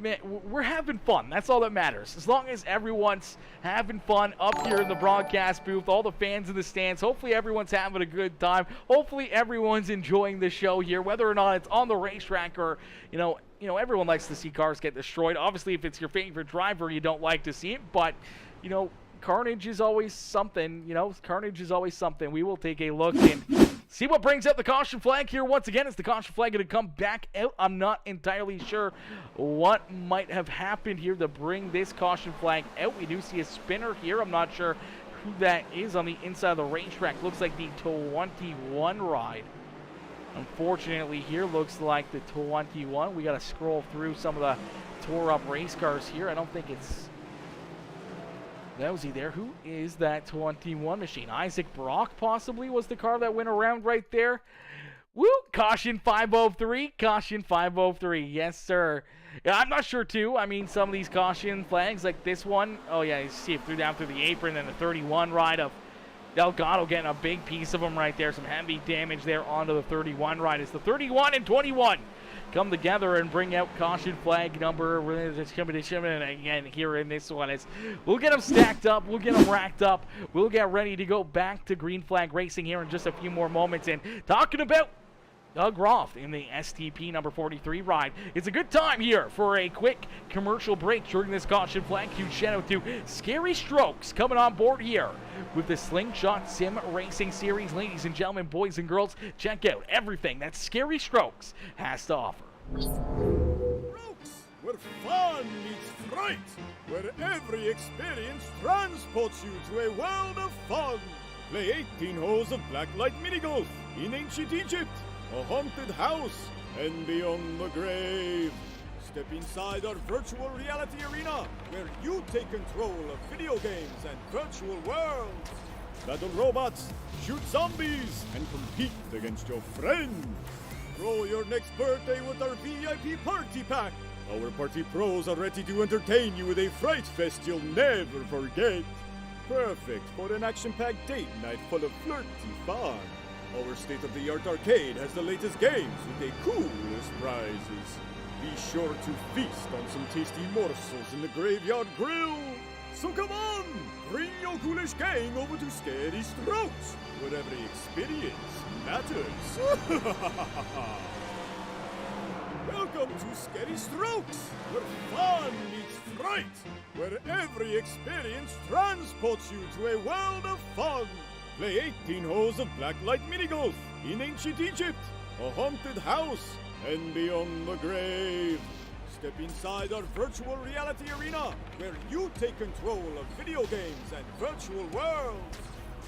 man, we're having fun. That's all that matters. As long as everyone's having fun up here in the broadcast booth, all the fans in the stands, hopefully everyone's having a good time. Hopefully everyone's enjoying the show here, whether or not it's on the racetrack or, everyone likes to see cars get destroyed. Obviously, if it's your favorite driver, you don't like to see it, but, carnage is always something. Carnage is always something. We will take a look and see what brings out the caution flag here. Once again, is the caution flag going to come back out? I'm not entirely sure what might have happened here to bring this caution flag out. We do see a spinner here. I'm not sure who that is on the inside of the racetrack. Looks like the 21 ride. Unfortunately here, looks like the 21. We got to scroll through some of the tore up race cars here. I don't think it's Nosy there. Who is that 21 machine? Isaac Brock possibly was the car that went around right there. Woo! Caution 503. Caution 503. Yes, sir. Yeah, I'm not sure, too. I mean, some of these caution flags, like this one. Oh, yeah, you see it threw down through the apron. And the 31 ride of Delgado getting a big piece of them right there. Some heavy damage there onto the 31 ride. It's the 31 and 21 come together and bring out caution flag number again here in this one. We'll get them stacked up, we'll get them racked up, we'll get ready to go back to green flag racing here in just a few more moments. And talking about Doug Roth in the STP number 43 ride. It's a good time here for a quick commercial break during this caution flag. Huge shout out to Scary Strokes coming on board here with the Slingshot Sim Racing Series. Ladies and gentlemen, boys and girls, check out everything that Scary Strokes has to offer. Strokes, where fun meets fright, where every experience transports you to a world of fun. Play 18 holes of blacklight mini golf in ancient Egypt, a haunted house, and beyond the grave. Step inside our virtual reality arena, where you take control of video games and virtual worlds. Battle robots, shoot zombies, and compete against your friends. Throw your next birthday with our VIP party pack. Our party pros are ready to entertain you with a fright fest you'll never forget. Perfect for an action-packed date night full of flirty fun. Our state-of-the-art arcade has the latest games with the coolest prizes. Be sure to feast on some tasty morsels in the Graveyard Grill. So come on, bring your ghoulish gang over to Scary Strokes, where every experience matters. Welcome to Scary Strokes, where fun meets fright, where every experience transports you to a world of fun. Play 18 holes of blacklight mini golf in ancient Egypt, a haunted house, and beyond the grave. Step inside our virtual reality arena, where you take control of video games and virtual worlds.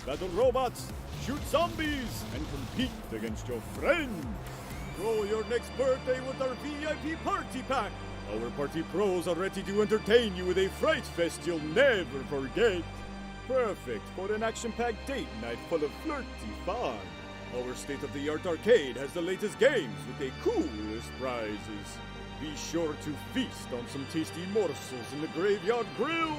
Battle robots, shoot zombies, and compete against your friends. Throw your next birthday with our VIP party pack. Our party pros are ready to entertain you with a fright fest you'll never forget. Perfect for an action-packed date night full of flirty fun. Our state-of-the-art arcade has the latest games with the coolest prizes. Be sure to feast on some tasty morsels in the Graveyard Grill.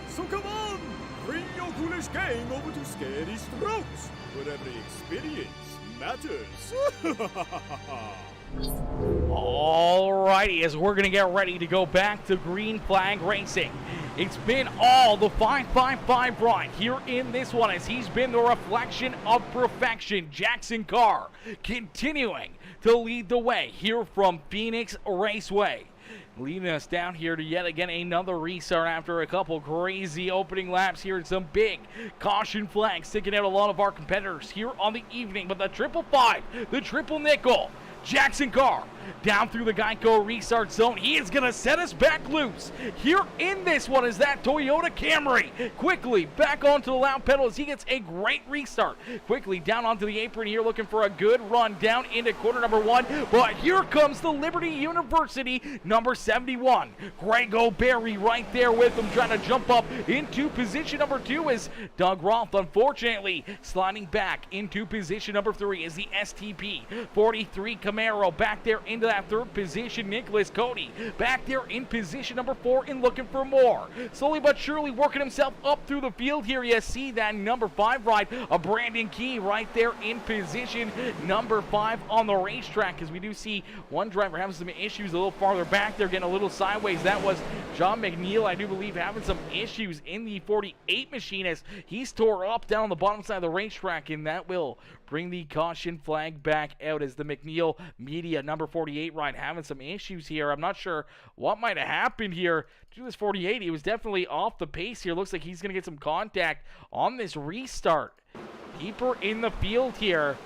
So come on, bring your ghoulish gang over to Scary Strokes, where every experience matters. Alrighty, as we're going to get ready to go back to green flag racing. It's been all the 555 ride here in this one, as he's been the reflection of perfection. Jackson Carr continuing to lead the way here from Phoenix Raceway. Leading us down here to yet again another restart after a couple crazy opening laps here. Some big caution flags sticking out a lot of our competitors here on the evening. But the 555, the triple nickel, Jackson Carr down through the Geico restart zone. He is going to set us back loose. Here in this one is that Toyota Camry. Quickly back onto the loud pedal as he gets a great restart. Quickly down onto the apron here, looking for a good run down into quarter number one. But here comes the Liberty University number 71. Greg O'Berry right there with him, trying to jump up into position number two, as Doug Roth unfortunately sliding back into position number three as the STP 43 Camaro back there into that third position. Nicholas Cody back there in position number four and looking for more. Slowly but surely working himself up through the field here. You see that number 5 ride, a Brandon Key right there in position number 5 on the racetrack, as we do see one driver having some issues a little farther back there, getting a little sideways. That was John McNeil, I do believe, having some issues in the 48 machine as he's tore up down on the bottom side of the racetrack, and that will bring the caution flag back out as the McNeil Media number 48 ride having some issues here. I'm not sure what might have happened here to this 48. He was definitely off the pace here. Looks like he's going to get some contact on this restart. Keeper in the field here.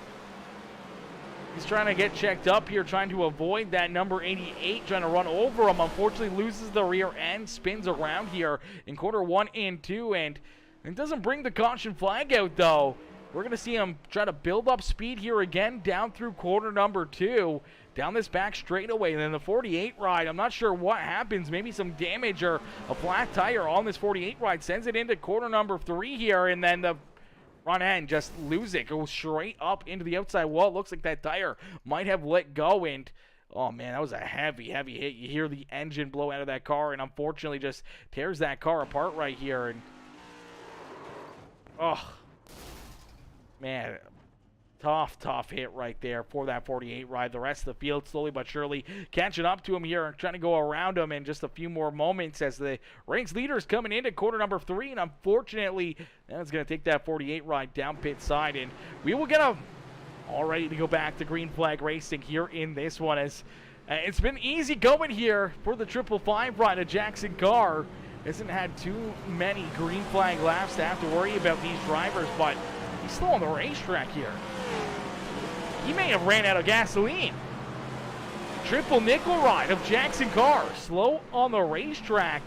He's trying to get checked up here, trying to avoid that number 88, trying to run over him. Unfortunately, loses the rear end, spins around here in quarter 1 and 2, and it doesn't bring the caution flag out, though. We're going to see him try to build up speed here again down through corner number 2. Down this back straightaway, and then the 48 ride. I'm not sure what happens. Maybe some damage or a flat tire on this 48 ride. Sends it into corner number 3 here, and then the front end just loses it. Goes straight up into the outside wall. It looks like that tire might have let go, and oh man, that was a heavy hit. You hear the engine blow out of that car, and unfortunately just tears that car apart right here. And oh man, tough hit right there for that 48 ride. The rest of the field slowly but surely catching up to him here and trying to go around him in just a few more moments as the race leader is coming into corner number 3, and unfortunately that's going to take that 48 ride down pit side, and we will get him all ready to go back to green flag racing here in this one. As it's been easy going here for the 555 ride of Jackson Carr. Hasn't had too many green flag laps to have to worry about these drivers, but he's still on the racetrack here. He may have ran out of gasoline. Triple nickel ride of Jackson Carr, slow on the racetrack.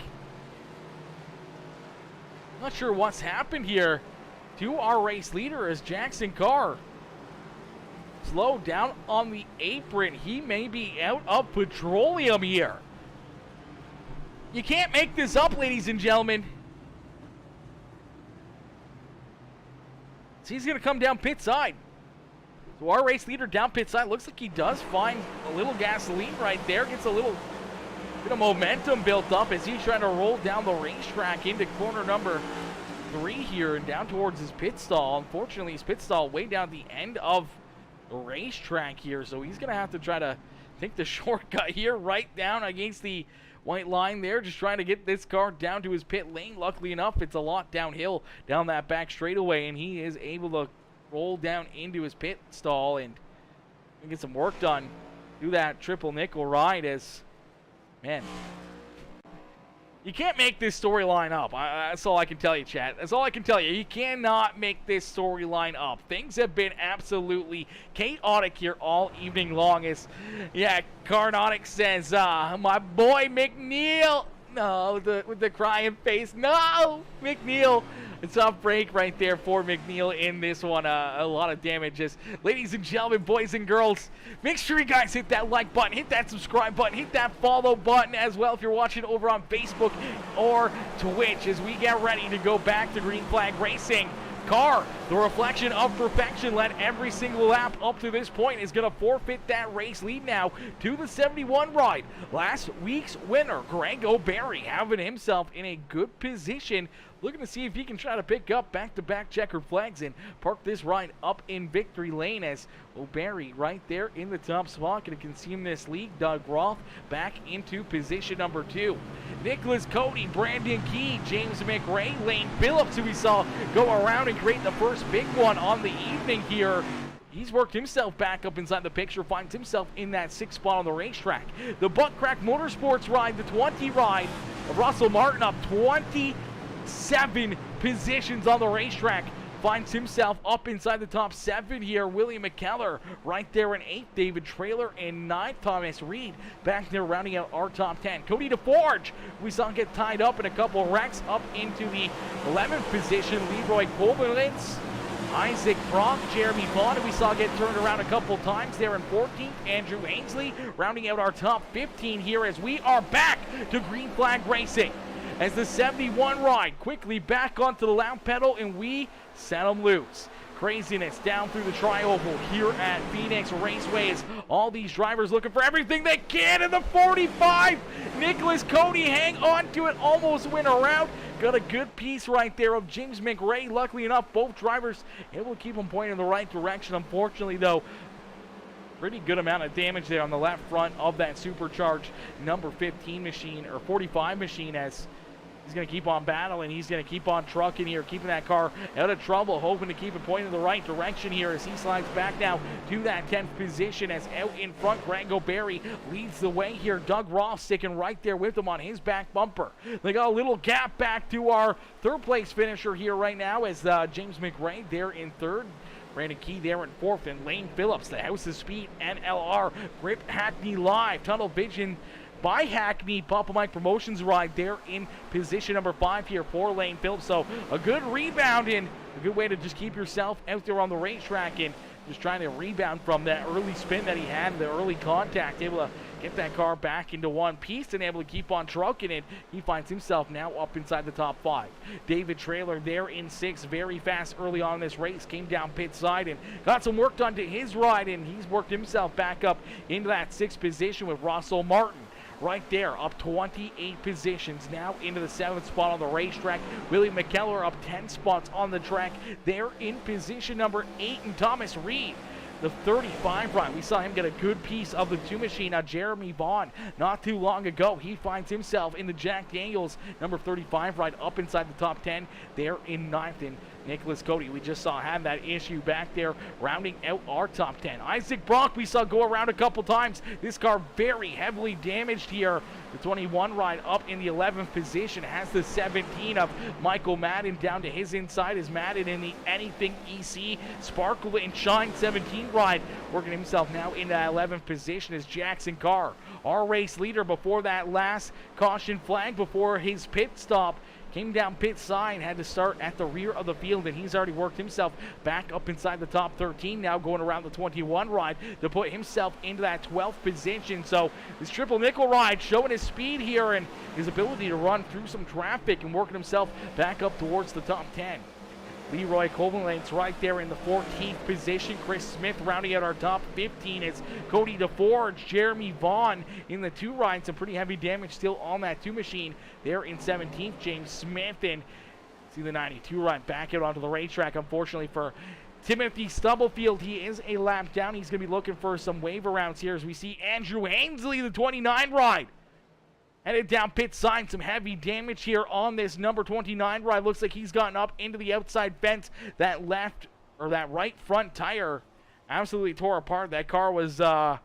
Not sure what's happened here to our race leader as Jackson Carr slow down on the apron. He may be out of petroleum here. You can't make this up, ladies and gentlemen. So he's going to come down pit side. So our race leader down pit side, looks like he does find a little gasoline right there. Gets a little bit of momentum built up as he's trying to roll down the racetrack into corner number 3 here and down towards his pit stall. Unfortunately, his pit stall way down the end of the racetrack here. So he's going to have to try to take the shortcut here right down against the white line there. Just trying to get this car down to his pit lane. Luckily enough, it's a lot downhill down that back straightaway, and he is able to roll down into his pit stall and get some work done. Do that triple nickel ride as, man, you can't make this storyline up. That's all I can tell you, chat. That's all I can tell you. You cannot make this storyline up. Things have been absolutely chaotic here all evening long as, yeah, Carnotic says, my boy McNeil. No, with the crying face. No, McNeil. A tough break right there for McNeil in this one. A lot of damages. Ladies and gentlemen, boys and girls, make sure you guys hit that like button, hit that subscribe button, hit that follow button as well if you're watching over on Facebook or Twitch as we get ready to go back to green flag racing. Carr, the reflection of perfection, led every single lap up to this point, is going to forfeit that race lead now to the 71 ride. Last week's winner, Greg O'Barry, having himself in a good position, looking to see if he can try to pick up back-to-back checkered flags and park this ride up in victory lane as O'Barry right there in the top spot. Going to consume this lead. Doug Roth back into position number 2. Nicholas Cody, Brandon Key, James McRae, Lane Phillips, who we saw go around and create the first big one on the evening here. He's worked himself back up inside the picture, finds himself in that 6th spot on the racetrack. The Butt Crack Motorsports ride, the 20 ride of Russell Martin, up 27 positions on the racetrack. Finds himself up inside the top 7 here. William McKellar right there in 8th. David Trailer in 9th. Thomas Reed back there rounding out our top 10. Cody DeForge, we saw get tied up in a couple of wrecks up into the 11th position. Leroy Kolbenitz, Isaac Brock, Jeremy Vaughn, we saw get turned around a couple times there in 14th. Andrew Ainsley rounding out our top 15 here as we are back to green flag racing. As the 71 ride quickly back onto the lap pedal and we set them loose. Craziness down through the tri-oval here at Phoenix Raceway as all these drivers looking for everything they can in the 45. Nicholas Cody hang on to it, almost win around. Got a good piece right there of James McRae. Luckily enough, both drivers able to keep them pointing in the right direction. Unfortunately though, pretty good amount of damage there on the left front of that supercharged number 15 machine or 45 machine as he's going to keep on battling. He's going to keep on trucking here, keeping that car out of trouble, hoping to keep it pointing in the right direction here as he slides back now to that 10th position as out in front, Greg O'Barry leads the way here. Doug Ross sticking right there with him on his back bumper. They got a little gap back to our 3rd place finisher here right now as James McRae there in 3rd. Brandon Key there in 4th, and Lane Phillips, the House of Speed NLR Grip Hackney Live Tunnel Vision by Hackney Papa Mike Promotions ride there in position number 5 here for Lane Phillips. So a good rebound in a good way to just keep yourself out there on the racetrack and just trying to rebound from that early spin that he had, the early contact, able to get that car back into one piece and able to keep on trucking it. He finds himself now up inside the top 5. David Traylor there in 6th, very fast early on in this race, came down pit side and got some work done to his ride, and he's worked himself back up into that 6th position with Russell Martin. Right there, up 28 positions, now into the 7th spot on the racetrack. Willie McKellar up 10 spots on the track. They're in position number 8, and Thomas Reed, the 35 ride. We saw him get a good piece of the 2 machine. Now Jeremy Vaughn, not too long ago, he finds himself in the Jack Daniels number 35 ride up inside the top 10. They're in 9th, and Nicholas Cody, we just saw have that issue back there, rounding out our top 10. Isaac Brock, we saw go around a couple times. This car very heavily damaged here. The 21 ride up in the 11th position has the 17 of Michael Madden down to his inside as Madden in the Anything EC Sparkle and Shine 17 ride, working himself now in that 11th position as Jackson Carr, our race leader before that last caution flag before his pit stop. Came down pit side and had to start at the rear of the field, and he's already worked himself back up inside the top 13, now going around the 21 ride to put himself into that 12th position. So this triple nickel ride showing his speed here and his ability to run through some traffic and working himself back up towards the top 10. Leroy Covenant's right there in the 14th position. Chris Smith rounding out our top 15. It's Cody DeForge, Jeremy Vaughn in the 2 ride. Some pretty heavy damage still on that 2 machine. There in 17th, James Smith, and see the 92 ride back out onto the racetrack. Unfortunately for Timothy Stubblefield, he is a lap down. He's going to be looking for some wave rounds here as we see Andrew Ainsley, the 29 ride, headed down pit side. Some heavy damage here on this number 29 ride. Looks like he's gotten up into the outside fence. That left, or that right front tire absolutely tore apart. That car was not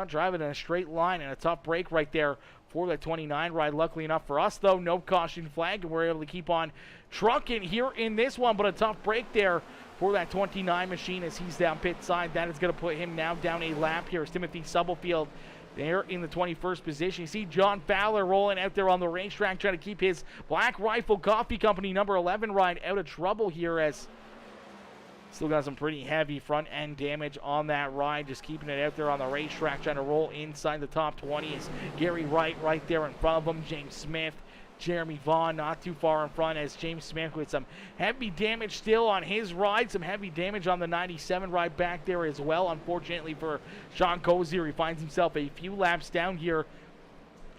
driving in a straight line, and a tough break right there for that 29 ride. Luckily enough for us, though, no caution flag, and we're able to keep on trucking here in this one, but a tough break there for that 29 machine as he's down pit side. That is going to put him now down a lap here as Timothy Stubblefield there in the 21st position. You see John Fowler rolling out there on the racetrack, trying to keep his Black Rifle Coffee Company number 11 ride out of trouble here, as still got some pretty heavy front end damage on that ride. Just keeping it out there on the racetrack, trying to roll inside the top 20 is Gary Wright right there in front of him. James Smith, Jeremy Vaughn not too far in front as James Smith with some heavy damage still on his ride. Some heavy damage on the 97 ride back there as well. Unfortunately for Sean Cozier, he finds himself a few laps down here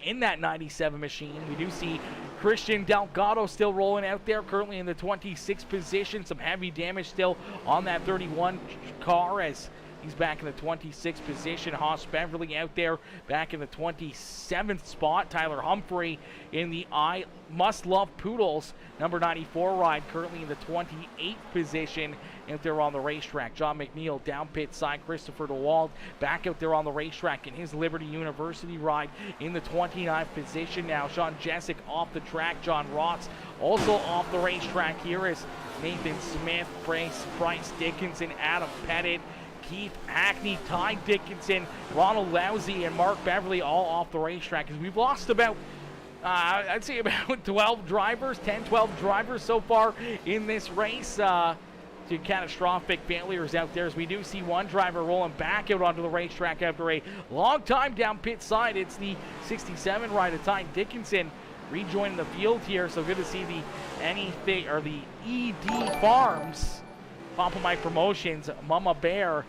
in that 97 machine. We do see Christian Delgado still rolling out there, currently in the 26th position. Some heavy damage still on that 31 car as he's back in the 26th position. Haas Beverly out there back in the 27th spot. Tyler Humphrey in the I Must Love Poodles number 94 ride, currently in the 28th position out there on the racetrack. John McNeil down pit side. Christopher DeWald back out there on the racetrack in his Liberty University ride in the 29th position now. Sean Jessic off the track. John Ross also off the racetrack here as Nathan Smith, Bryce Dickinson, Adam Pettit, Keith Hackney, Ty Dickinson, Ronald Lousy, and Mark Beverly all off the racetrack. Because we've lost about, I'd say about 12 drivers, 10, 12 drivers so far in this race to catastrophic failures out there, as we do see one driver rolling back out onto the racetrack after a long time down pit side. It's the 67 rider, Ty Dickinson, rejoining the field here. So good to see the the ED Farms, Papa Mike Promotions, Mama Bear,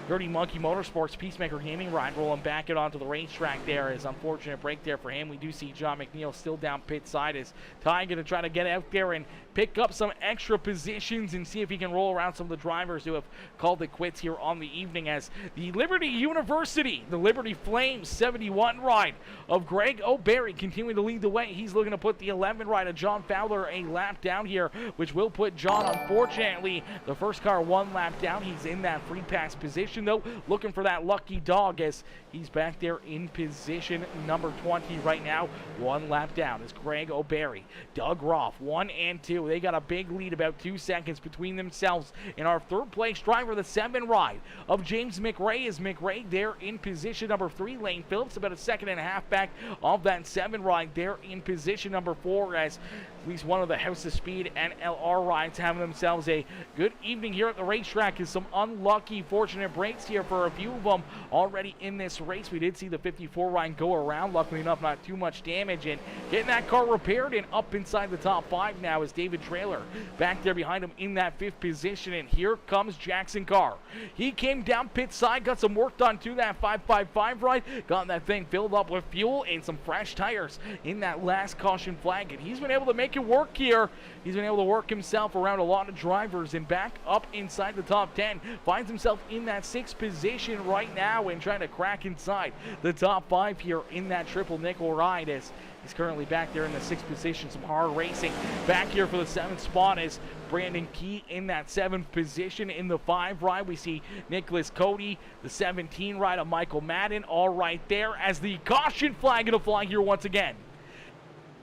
Dirty Monkey Motorsports, Peacemaker Gaming ride rolling back out onto the racetrack there. Is unfortunate break there for him. We do see John McNeil still down pit side. Is Ty going to try to get out there and pick up some extra positions and see if he can roll around some of the drivers who have called it quits here on the evening, as the Liberty University, the Liberty Flames 71 ride of Greg O'Barry continuing to lead the way. He's looking to put the 11 ride of John Fowler a lap down here, which will put John, unfortunately, the first car one lap down. He's in that free pass position though, looking for that lucky dog as he's back there in position number 20 right now. One lap down is Greg O'Barry. Doug Roth 1 and 2 They got a big lead, about 2 seconds between themselves and our third place driver. The 7 ride of James McRae is McRae there in position number 3. Lane Phillips about a second and a half back of that 7 ride there in position number 4, as at least one of the House of Speed and LR rides having themselves a good evening here at the racetrack. Is some unlucky, fortunate breaks here for a few of them already in this race. We did see the 54 ride go around. Luckily enough, not too much damage, and getting that car repaired and up inside the top 5 now is David Trailer back there behind him in that 5th position. And here comes Jackson Carr. He came down pit side, got some work done to that 555 ride, got that thing filled up with fuel and some fresh tires in that last caution flag, and he's been able to make it work here. He's been able to work himself around a lot of drivers and back up inside the top 10. Finds himself in that 6th position right now and trying to crack inside the top 5 here in that triple nickel ride, as he's currently back there in the 6th position. Some hard racing back here for the 7th spot is Brandon Key in that 7th position. In the 5 ride, we see Nicholas Cody, the 17 ride of Michael Madden, all right there, as the caution flag gonna fly here once again.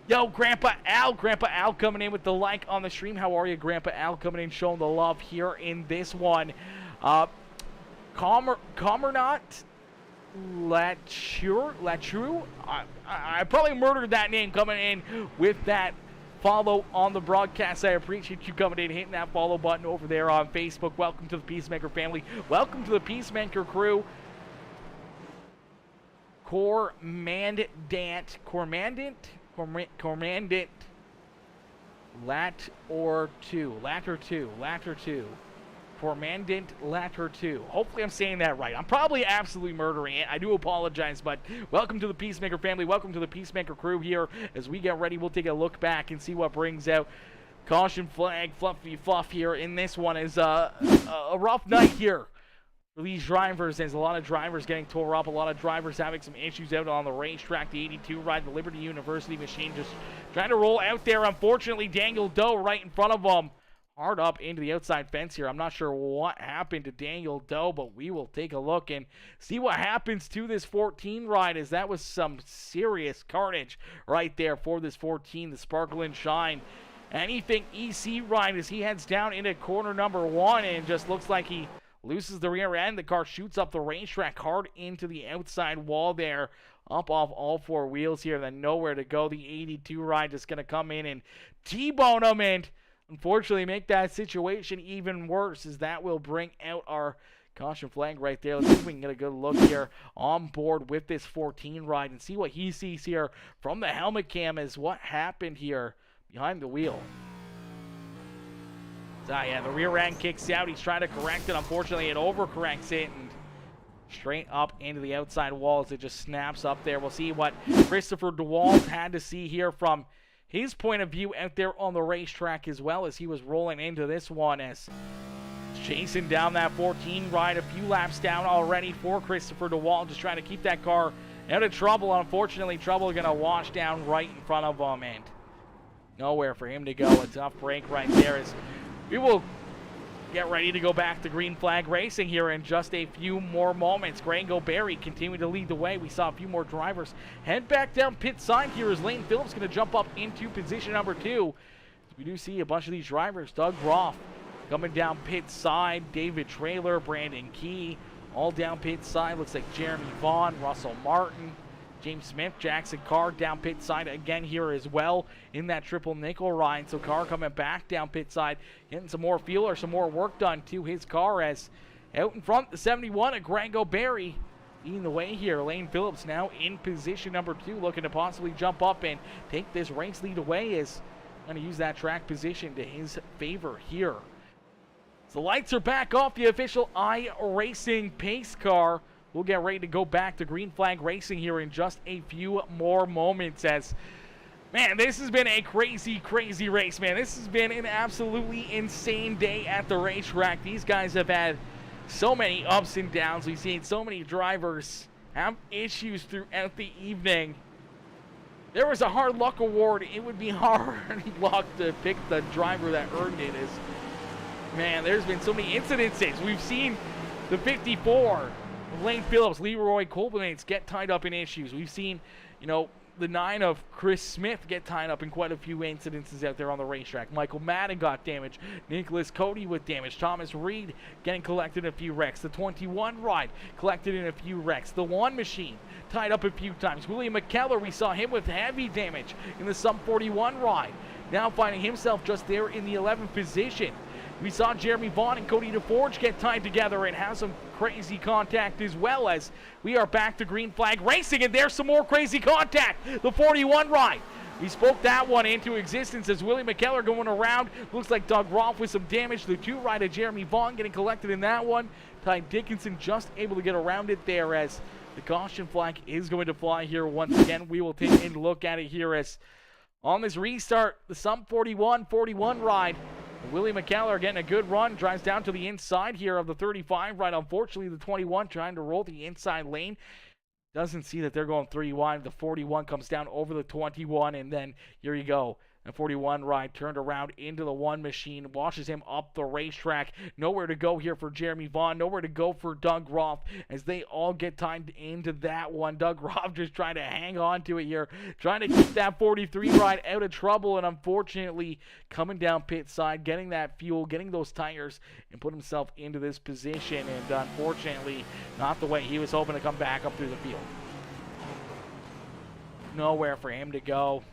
Yo, Grandpa Al coming in with the like on the stream. How are you, Grandpa Al? Coming in, showing the love here in this one. Comernot Latru. I probably murdered that name coming in with that follow on the broadcast. I appreciate you coming in, hitting that follow button over there on Facebook. Welcome to the Peacemaker family. Welcome to the Peacemaker Crew. Cormandant Latter 2. Cormandant Latter 2. Hopefully I'm saying that right. I'm probably absolutely murdering it. I do apologize, but welcome to the Peacemaker family. Welcome to the Peacemaker Crew here. As we get ready, we'll take a look back and see what brings out caution flag, fluffy fluff here. In this one is a rough night here for these drivers. There's a lot of drivers getting tore up, a lot of drivers having some issues out on the racetrack. The 82 ride, the Liberty University machine, just trying to roll out there. Unfortunately, Daniel Doe right in front of them, hard up into the outside fence here. I'm not sure what happened to Daniel Doe, but we will take a look and see what happens to this 14 ride, as that was some serious carnage right there for this 14, the Sparkle and Shine Anything EC ride, as he heads down into corner number 1 and just looks like he loses the rear end. The car shoots up the racetrack hard into the outside wall there, up off all 4 wheels here, then nowhere to go. The 82 ride just going to come in and T-bone him and unfortunately make that situation even worse, as that will bring out our caution flag right there. Let's see if we can get a good look here on board with this 14 ride and see what he sees here from the helmet cam, as what happened here behind the wheel. So yeah, the rear end kicks out. He's trying to correct it. Unfortunately, it overcorrects it and straight up into the outside wall as it just snaps up there. We'll see what Christopher DeWalt had to see here from his point of view out there on the racetrack, as well as he was rolling into this one, as chasing down that 14 ride. A few laps down already for Christopher DeWalt, just trying to keep that car out of trouble. Unfortunately, trouble going to wash down right in front of him and nowhere for him to go. A tough break right there, as we will get ready to go back to green flag racing here in just a few more moments. Grango Berry continuing to lead the way. We saw a few more drivers head back down pit side here, as Lane Phillips going to jump up into position number 2. We do see a bunch of these drivers. Doug Groff coming down pit side. David Trailer, Brandon Key, all down pit side. Looks like Jeremy Vaughn, Russell Martin, James Smith, Jackson Carr down pit side again here as well in that triple nickel ride. So Carr coming back down pit side, getting some more fuel or some more work done to his car, as out in front the 71 of Grango Berry leading the way here. Lane Phillips now in position number 2, looking to possibly jump up and take this race lead away, as going to use that track position to his favor here. So the lights are back off the official iRacing pace car. We'll get ready to go back to green flag racing here in just a few more moments, as, man, this has been a crazy, crazy race, man. This has been an absolutely insane day at the racetrack. These guys have had so many ups and downs. We've seen so many drivers have issues throughout the evening. There was a hard luck award. It would be hard luck to pick the driver that earned it. Man, there's been so many incidences. We've seen the 54 Lane Phillips, Leroy Colbinates get tied up in issues. We've seen, the 9 of Chris Smith get tied up in quite a few incidences out there on the racetrack. Michael Madden got damaged. Nicholas Cody with damage. Thomas Reed getting collected in a few wrecks. The 21 ride collected in a few wrecks. The 1 machine tied up a few times. William McKellar, we saw him with heavy damage in the Sum 41 ride. Now finding himself just there in the 11th position. We saw Jeremy Vaughn and Cody DeForge get tied together and have some crazy contact as well, as we are back to green flag racing, and there's some more crazy contact. The 41 ride. We spoke that one into existence as Willie McKellar going around. Looks like Doug Rolfe with some damage. The 2 ride of Jeremy Vaughn getting collected in that one. Ty Dickinson just able to get around it there, as the caution flag is going to fly here once again. We will take a look at it here as on this restart, the Sum 41 ride. Willie McKellar getting a good run, drives down to the inside here of the 35 right. Unfortunately, the 21 trying to roll the inside lane. Doesn't see that they're going 3 wide. The 41 comes down over the 21, and then here you go. The 41 ride turned around into the 1 machine, washes him up the racetrack. Nowhere to go here for Jeremy Vaughn, nowhere to go for Doug Rolfe as they all get tied into that one. Doug Rolfe just trying to hang on to it here, trying to keep that 43 ride out of trouble, and unfortunately coming down pit side, getting that fuel, getting those tires, and put himself into this position, and unfortunately not the way he was hoping to come back up through the field. Nowhere for him to go.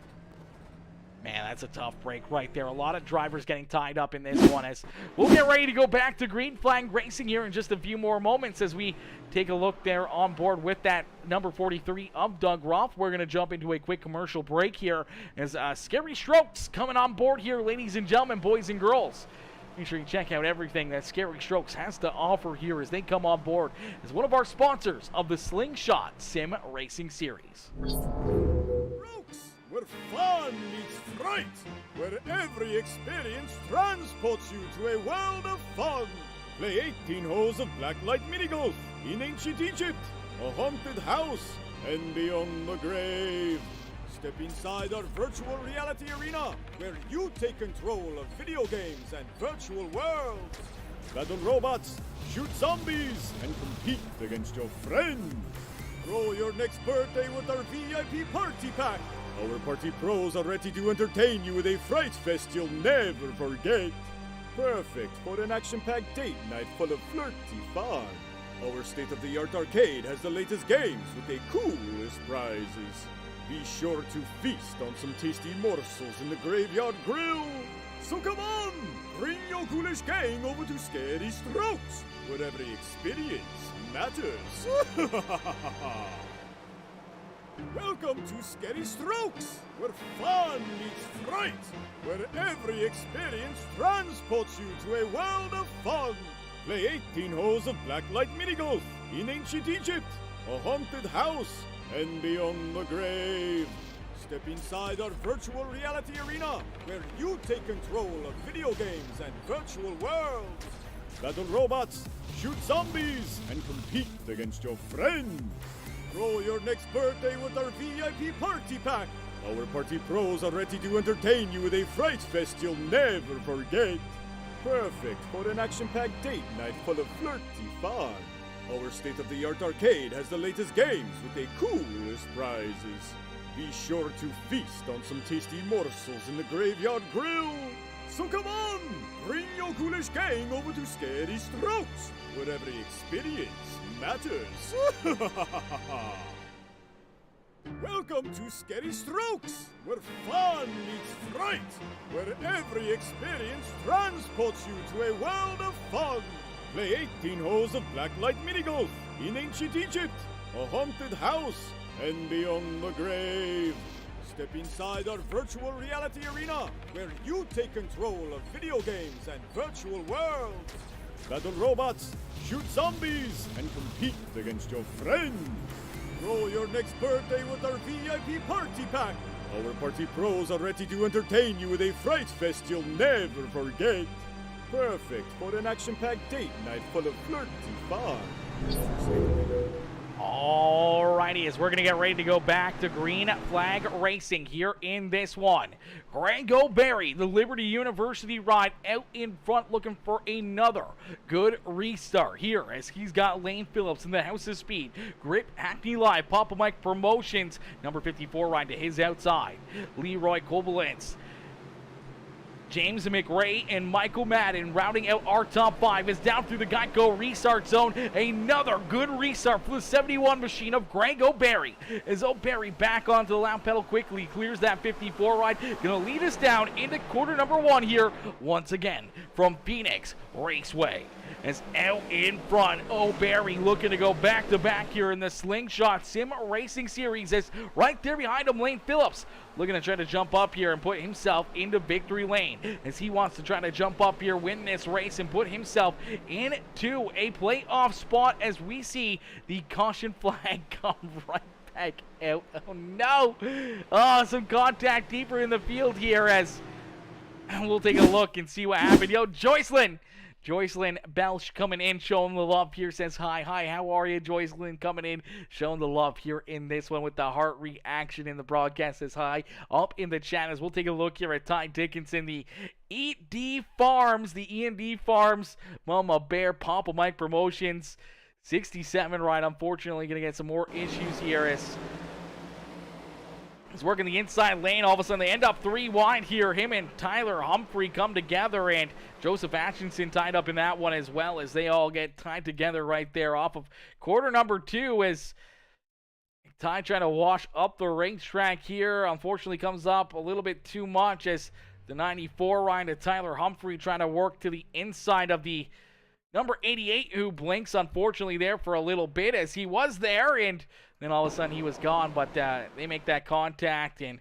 Man, that's a tough break right there. A lot of drivers getting tied up in this one, as we'll get ready to go back to green flag racing here in just a few more moments as we take a look there on board with that number 43 of Doug Rolfe. We're going to jump into a quick commercial break here as Scary Strokes coming on board here, ladies and gentlemen, boys and girls. Make sure you check out everything that Scary Strokes has to offer here as they come on board as one of our sponsors of the Slingshot Sim Racing Series. Where fun meets fright, where every experience transports you to a world of fun. Play 18 holes of blacklight minigolf in ancient Egypt, a haunted house, and beyond the grave. Step inside our virtual reality arena, where you take control of video games and virtual worlds. Battle robots, shoot zombies, and compete against your friends. Throw your next birthday with our VIP party pack. Our party pros are ready to entertain you with a fright fest you'll never forget. Perfect for an action-packed date night full of flirty fun. Our state-of-the-art arcade has the latest games with the coolest prizes. Be sure to feast on some tasty morsels in the Graveyard Grill. So come on, bring your ghoulish gang over to Scary Strokes, where every experience matters. Welcome to Scary Strokes, where fun meets fright, where every experience transports you to a world of fun. Play 18 holes of blacklight minigolf in ancient Egypt, a haunted house, and beyond the grave. Step inside our virtual reality arena, where you take control of video games and virtual worlds. Battle robots, shoot zombies, and compete against your friends. Throw your next birthday with our VIP party pack. Our party pros are ready to entertain you with a fright fest you'll never forget. Perfect for an action-packed date night full of flirty fun. Our state-of-the-art arcade has the latest games with the coolest prizes. Be sure to feast on some tasty morsels in the Graveyard Grill. So come on, bring your ghoulish gang over to Scary Strokes, where every experience matters. Welcome to Scary Strokes, where fun meets fright, where every experience transports you to a world of fun. Play 18 holes of blacklight minigolf in ancient Egypt, a haunted house, and beyond the grave. Step inside our virtual reality arena, where you take control of video games and virtual worlds. Battle robots, shoot zombies, and compete against your friends. Throw your next birthday with our VIP party pack. Our party pros are ready to entertain you with a fright fest you'll never forget. Perfect for an action-packed date night full of flirty fun. Alrighty, as we're going to get ready to go back to green flag racing here in this one. Grego Berry, the Liberty University ride, out in front looking for another good restart here as he's got Lane Phillips in the House of Speed. Grip Hackney Live, Papa Mike Promotions, number 54 ride to his outside. Leroy Kobolentz, James McRae and Michael Madden rounding out our top 5 is down through the Geico restart zone. Another good restart for the 71 machine of Greg O'Berry. As O'Berry back onto the lap pedal quickly, clears that 54 ride. Gonna lead us down into quarter number 1 here once again from Phoenix Raceway. As out in front, O'Berry looking to go back-to-back here in the Slingshot Sim Racing Series. As right there behind him, Lane Phillips looking to try to jump up here and put himself into victory lane as he wants to try to jump up here, win this race, and put himself into a playoff spot as we see the caution flag come right back out. Oh, no. Oh, some contact deeper in the field here as we'll take a look and see what happened. Yo, Joycelyn Belch coming in, showing the love here, says hi. Hi, how are you, Joycelyn? Coming in, showing the love here in this one with the heart reaction in the broadcast, says hi. Up in the chat as we'll take a look here at Ty Dickinson, the E&D Farms, Mama Bear, Papa Mike Promotions, 67 ride. Unfortunately, going to get some more issues here as he's working the inside lane. All of a sudden, they end up 3 wide here. Him and Tyler Humphrey come together, and Joseph Atchison tied up in that one as well as they all get tied together right there off of quarter number 2 as Ty trying to wash up the racetrack here. Unfortunately, comes up a little bit too much as the 94 ride to Tyler Humphrey trying to work to the inside of the number 88 who blinks, unfortunately, there for a little bit as he was there, and then all of a sudden he was gone. But they make that contact, and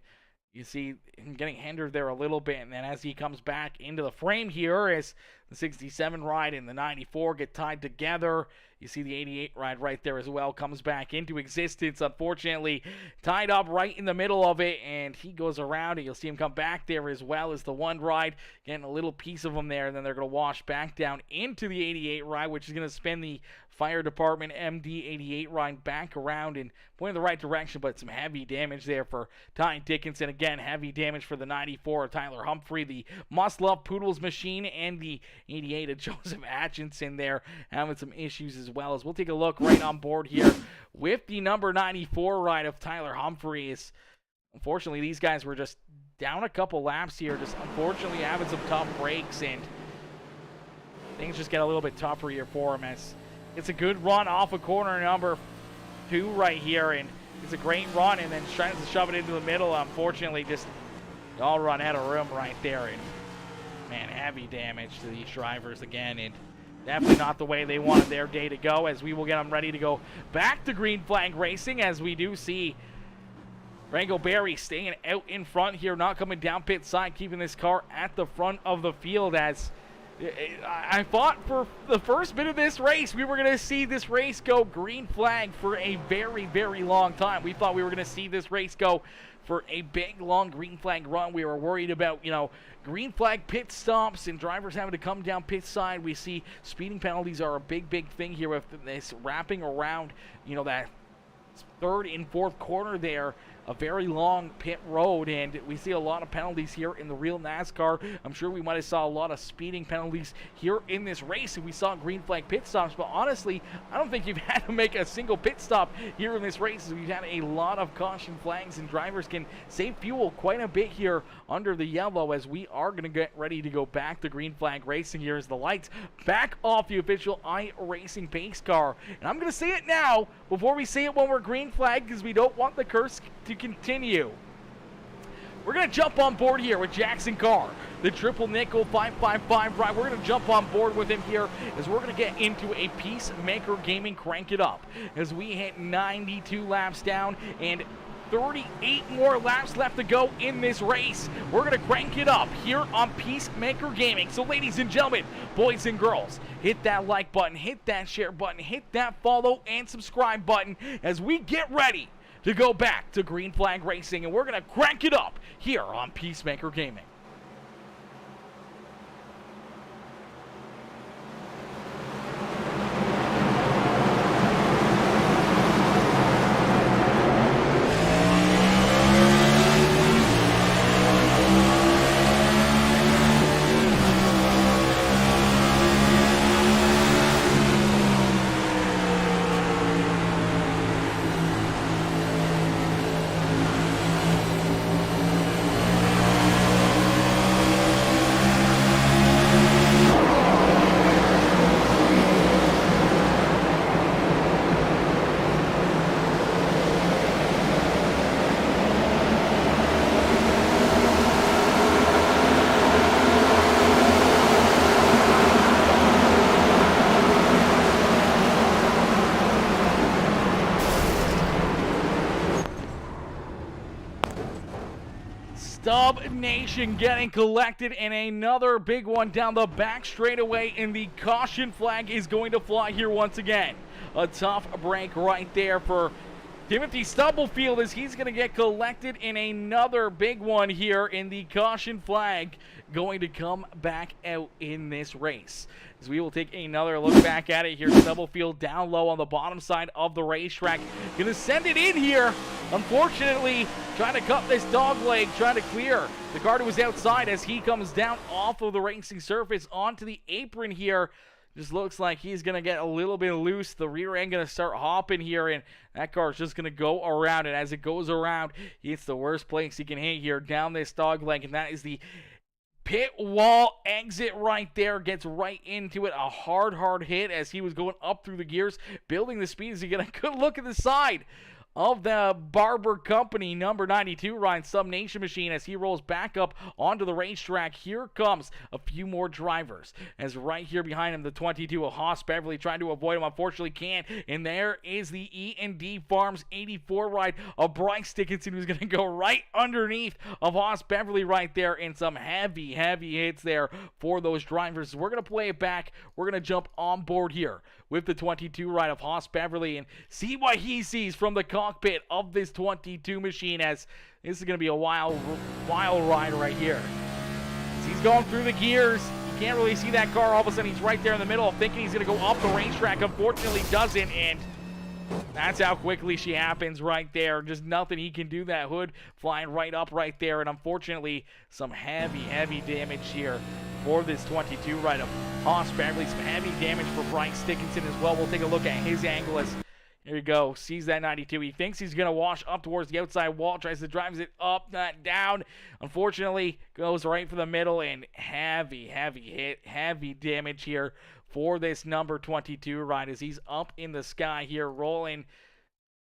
you see him getting hindered there a little bit. And then as he comes back into the frame here, as the 67 ride and the 94 get tied together, you see the 88 ride right there as well comes back into existence. Unfortunately, tied up right in the middle of it, and he goes around, and you'll see him come back there as well as the 1 ride, getting a little piece of him there, and then they're going to wash back down into the 88 ride, which is going to spin the Fire Department MD88 ride back around and point in the right direction, but some heavy damage there for Ty Dickinson. Again, heavy damage for the 94 of Tyler Humphrey, the Must Love Poodles machine, and the 88 of Joseph Atchison there having some issues as well. As we'll take a look right on board here with the number 94 ride of Tyler Humphrey. Unfortunately, these guys were just down a couple laps here, just unfortunately having some tough breaks, and things just get a little bit tougher here for him as it's a good run off of corner number 2 right here, and it's a great run, and then trying to shove it into the middle. Unfortunately, just all run out of room right there, and man, heavy damage to these drivers again, and definitely not the way they wanted their day to go, as we will get them ready to go back to green flag racing, as we do see Rango Berry staying out in front here, not coming down pit side, keeping this car at the front of the field. As I thought for the first bit of this race, we were going to see this race go green flag for a very, very long time. We thought we were going to see this race go for a big, long green flag run. We were worried about, green flag pit stops and drivers having to come down pit side. We see speeding penalties are a big, big thing here with this wrapping around, that 3rd and 4th corner there, a very long pit road, and we see a lot of penalties here in the real NASCAR. I'm sure we might have saw a lot of speeding penalties here in this race if we saw green flag pit stops, but honestly, I don't think you've had to make a single pit stop here in this race. We've had a lot of caution flags, and drivers can save fuel quite a bit here under the yellow, as we are going to get ready to go back to green flag racing here as the lights back off the official iRacing pace car. And I'm going to say it now before we say it when we're green flag, because we don't want the curse to continue. We're going to jump on board here with Jackson Carr, the triple nickel 555 ride. We're going to jump on board with him here as we're going to get into a PeaceMaker Gaming Crank It Up as we hit 92 laps down and 38 more laps left to go in this race. We're going to crank it up here on PeaceMaker Gaming. So ladies and gentlemen, boys and girls, hit that like button, hit that share button, hit that follow and subscribe button as we get ready to go back to green flag racing, and we're going to crank it up here on PeaceMaker Gaming. Stub Nation getting collected, and another big one down the back straightaway, and the caution flag is going to fly here once again. A tough break right there for Timothy Stubblefield as he's going to get collected in another big one here, in the caution flag going to come back out in this race. As we will take another look back at it here. Stubblefield down low on the bottom side of the racetrack. Going to send it in here. Unfortunately, trying to cut this dog leg, trying to clear the car that was outside as he comes down off of the racing surface onto the apron here. Just looks like he's going to get a little bit loose. The rear end going to start hopping here, and that car is just going to go around. And as it goes around, it's the worst place he can hit here down this dog leg, and that is the pit wall exit right there. Gets right into it. A hard hit as he was going up through the gears, building the speed as he get a good look at the side of the Barber Company number 92 Ryan Sub Nation machine as he rolls back up onto the racetrack. Here comes a few more drivers as right here behind him the 22 of Haas Beverly trying to avoid him, unfortunately can't, and there is the E&D Farms 84 ride of Bryce Dickinson, who's going to go right underneath of Haas Beverly right there, and some heavy hits there for those drivers. We're going to play it back. We're going to jump on board here with the 22 ride of Haas Beverly and see what he sees from the cockpit of this 22 machine, as this is going to be a wild ride right here. As he's going through the gears, you can't really see that car. All of a sudden, he's right there in the middle, thinking he's going to go up the racetrack. Unfortunately, doesn't, and that's how quickly she happens right there. Just nothing he can do. That hood flying right up right there, and unfortunately, some heavy damage here for this 22 ride of Haas Beverly. Some heavy damage for Bryce Dickinson as well. We'll take a look at his angle as here you go. Sees that 92. He thinks he's going to wash up towards the outside wall. Tries to drive it up, not down. Unfortunately, goes right for the middle, and heavy hit. Heavy damage here for this number 22 ride as he's up in the sky here, rolling.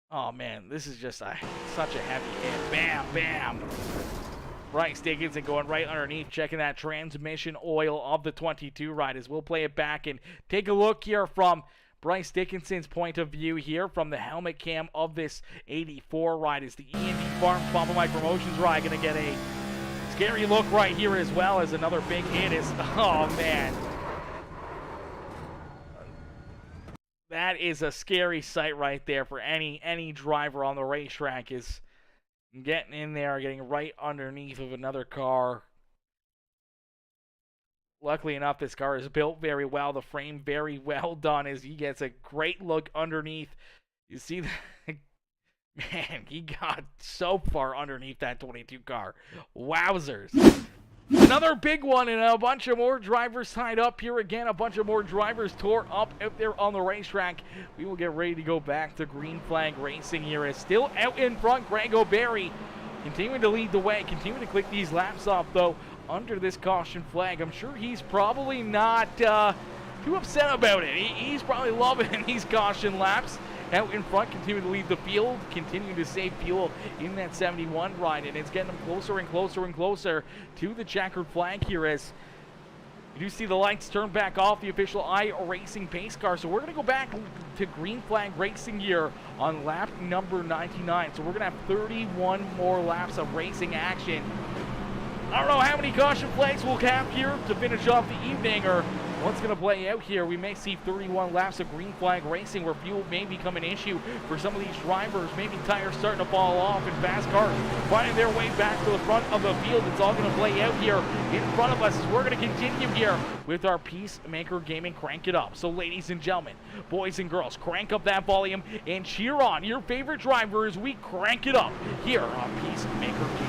Oh, man, this is just such a heavy hit. Bam. Bryce Dickinson going right underneath, checking that transmission oil of the 22 ride as we'll play it back and take a look here from Bryce Dickinson's point of view here from the helmet cam of this 84 ride. Is the E&D Farms Papa Mike Promotions ride going to get a scary look right here, as well as another big hit is, oh man. That is a scary sight right there for any driver on the racetrack, is getting in there, getting right underneath of another car. Luckily enough, this car is built very well. The frame very well done as he gets a great look underneath. You see that? Man, he got so far underneath that 22 car. Wowzers. Another big one, and a bunch of more drivers tied up here again. A bunch of more drivers tore up out there on the racetrack. We will get ready to go back to green flag racing here. Is still out in front, Greg O'Berry continuing to lead the way, continuing to click these laps off, though, under this caution flag. I'm sure he's probably not too upset about it. He's probably loving these caution laps. Out in front, continuing to lead the field, continuing to save fuel in that 71 ride, and it's getting them closer and closer to the checkered flag here as you do see the lights turn back off the official iRacing pace car. So we're going to go back to green flag racing here on lap number 99. So we're going to have 31 more laps of racing action. I don't know how many caution flags we'll have here to finish off the evening, or what's going to play out here. We may see 31 laps of green flag racing where fuel may become an issue for some of these drivers. Maybe tires starting to fall off and fast cars finding their way back to the front of the field. It's all going to play out here in front of us as we're going to continue here with our Peacemaker Gaming Crank It Up. So ladies and gentlemen, boys and girls, crank up that volume and cheer on your favorite driver as we crank it up here on Peacemaker Gaming.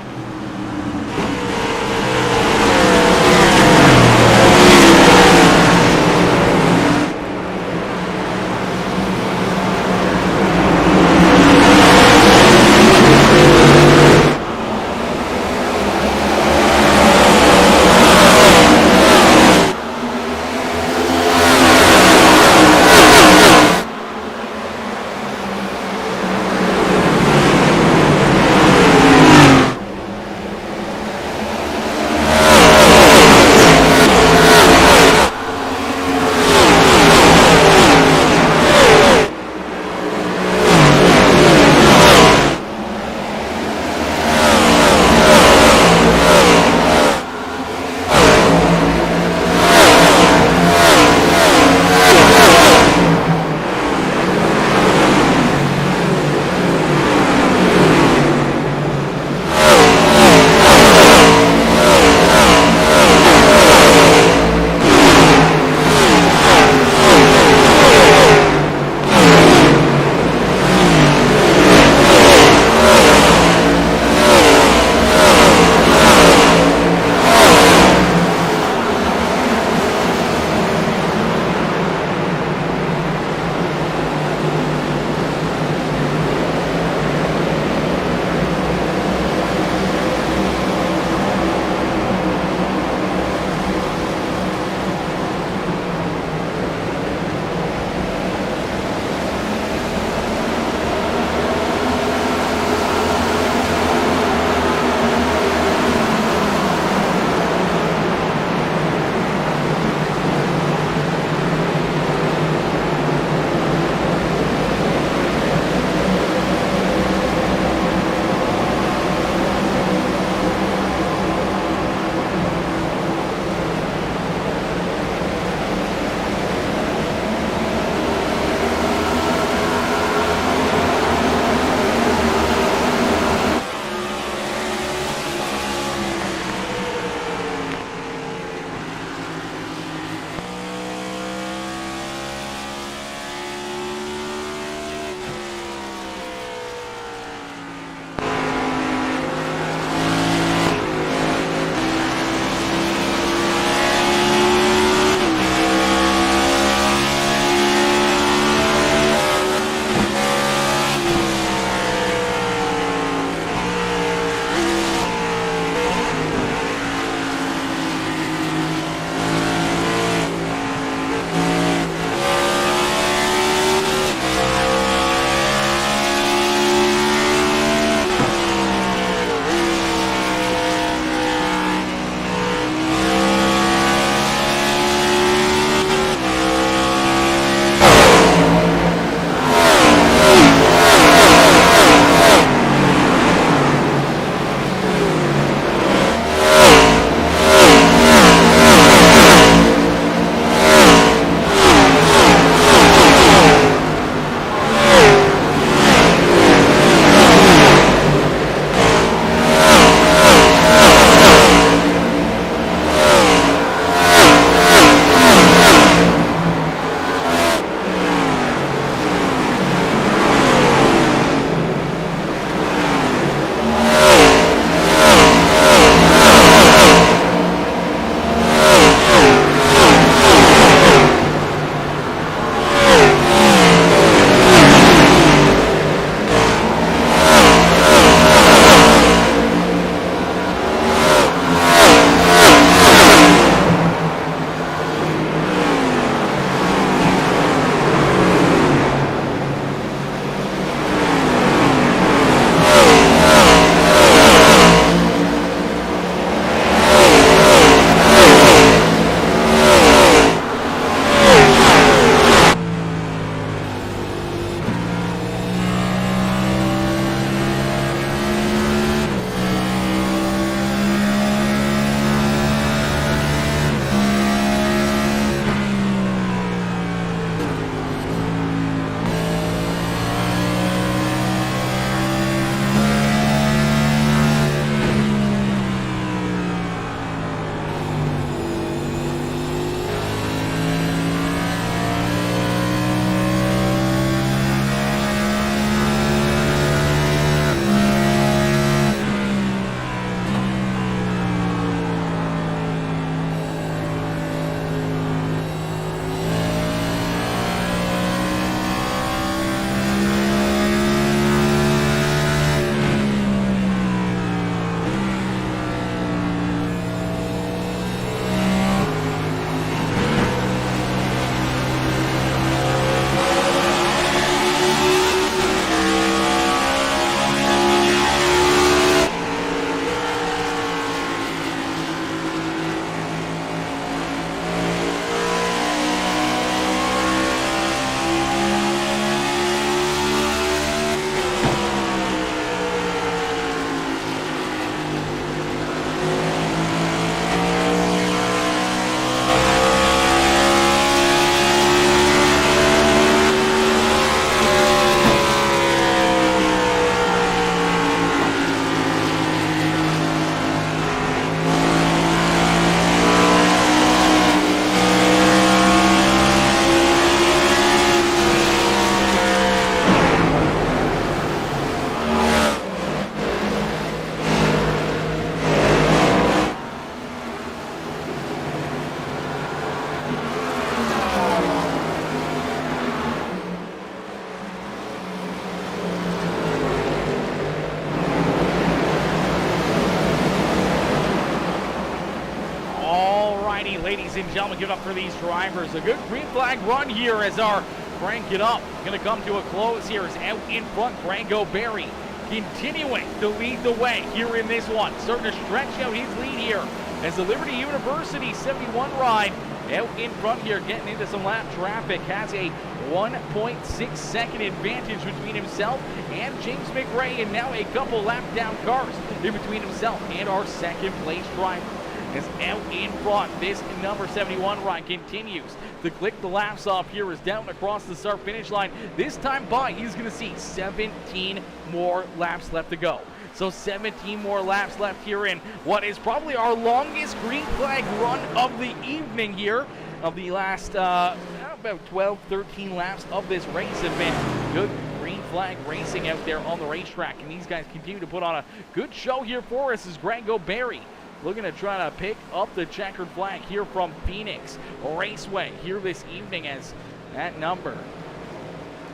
ladies and gentlemen. Give it up for these drivers. A good green flag run here as our crank it up. Going to come to a close here as out in front, Grango Berry continuing to lead the way here in this one. Starting to stretch out his lead here as the Liberty University 71 ride out in front here, getting into some lap traffic, has a 1.6 second advantage between himself and James McRae, and now a couple lap down cars in between himself and our second place driver. As out in front, this number 71 ride continues to click the laps off here as down across the start finish line. This time by, he's going to see 17 more laps left to go. So 17 more laps left here in what is probably our longest green flag run of the evening here. Of the last about 12, 13 laps of this race have been good green flag racing out there on the racetrack. And these guys continue to put on a good show here for us as Grango Berry looking to try to pick up the checkered flag here from Phoenix Raceway here this evening, as that number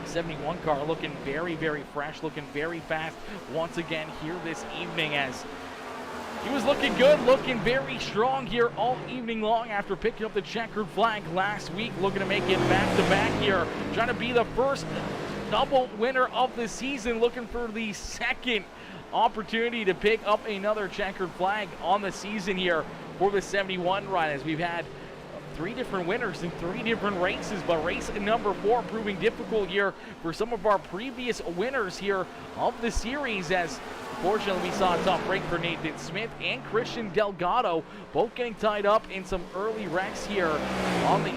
71 car looking very, very fresh, looking very fast once again here this evening, as he was looking good, looking very strong here all evening long after picking up the checkered flag last week, looking to make it back-to-back here, trying to be the first double winner of the season, looking for the second opportunity to pick up another checkered flag on the season here for the 71 ride, as we've had 3 different winners in 3 different races, but race number 4 proving difficult here for some of our previous winners here of the series, as unfortunately we saw a tough break for Nathan Smith and Christian Delgado, both getting tied up in some early wrecks here on the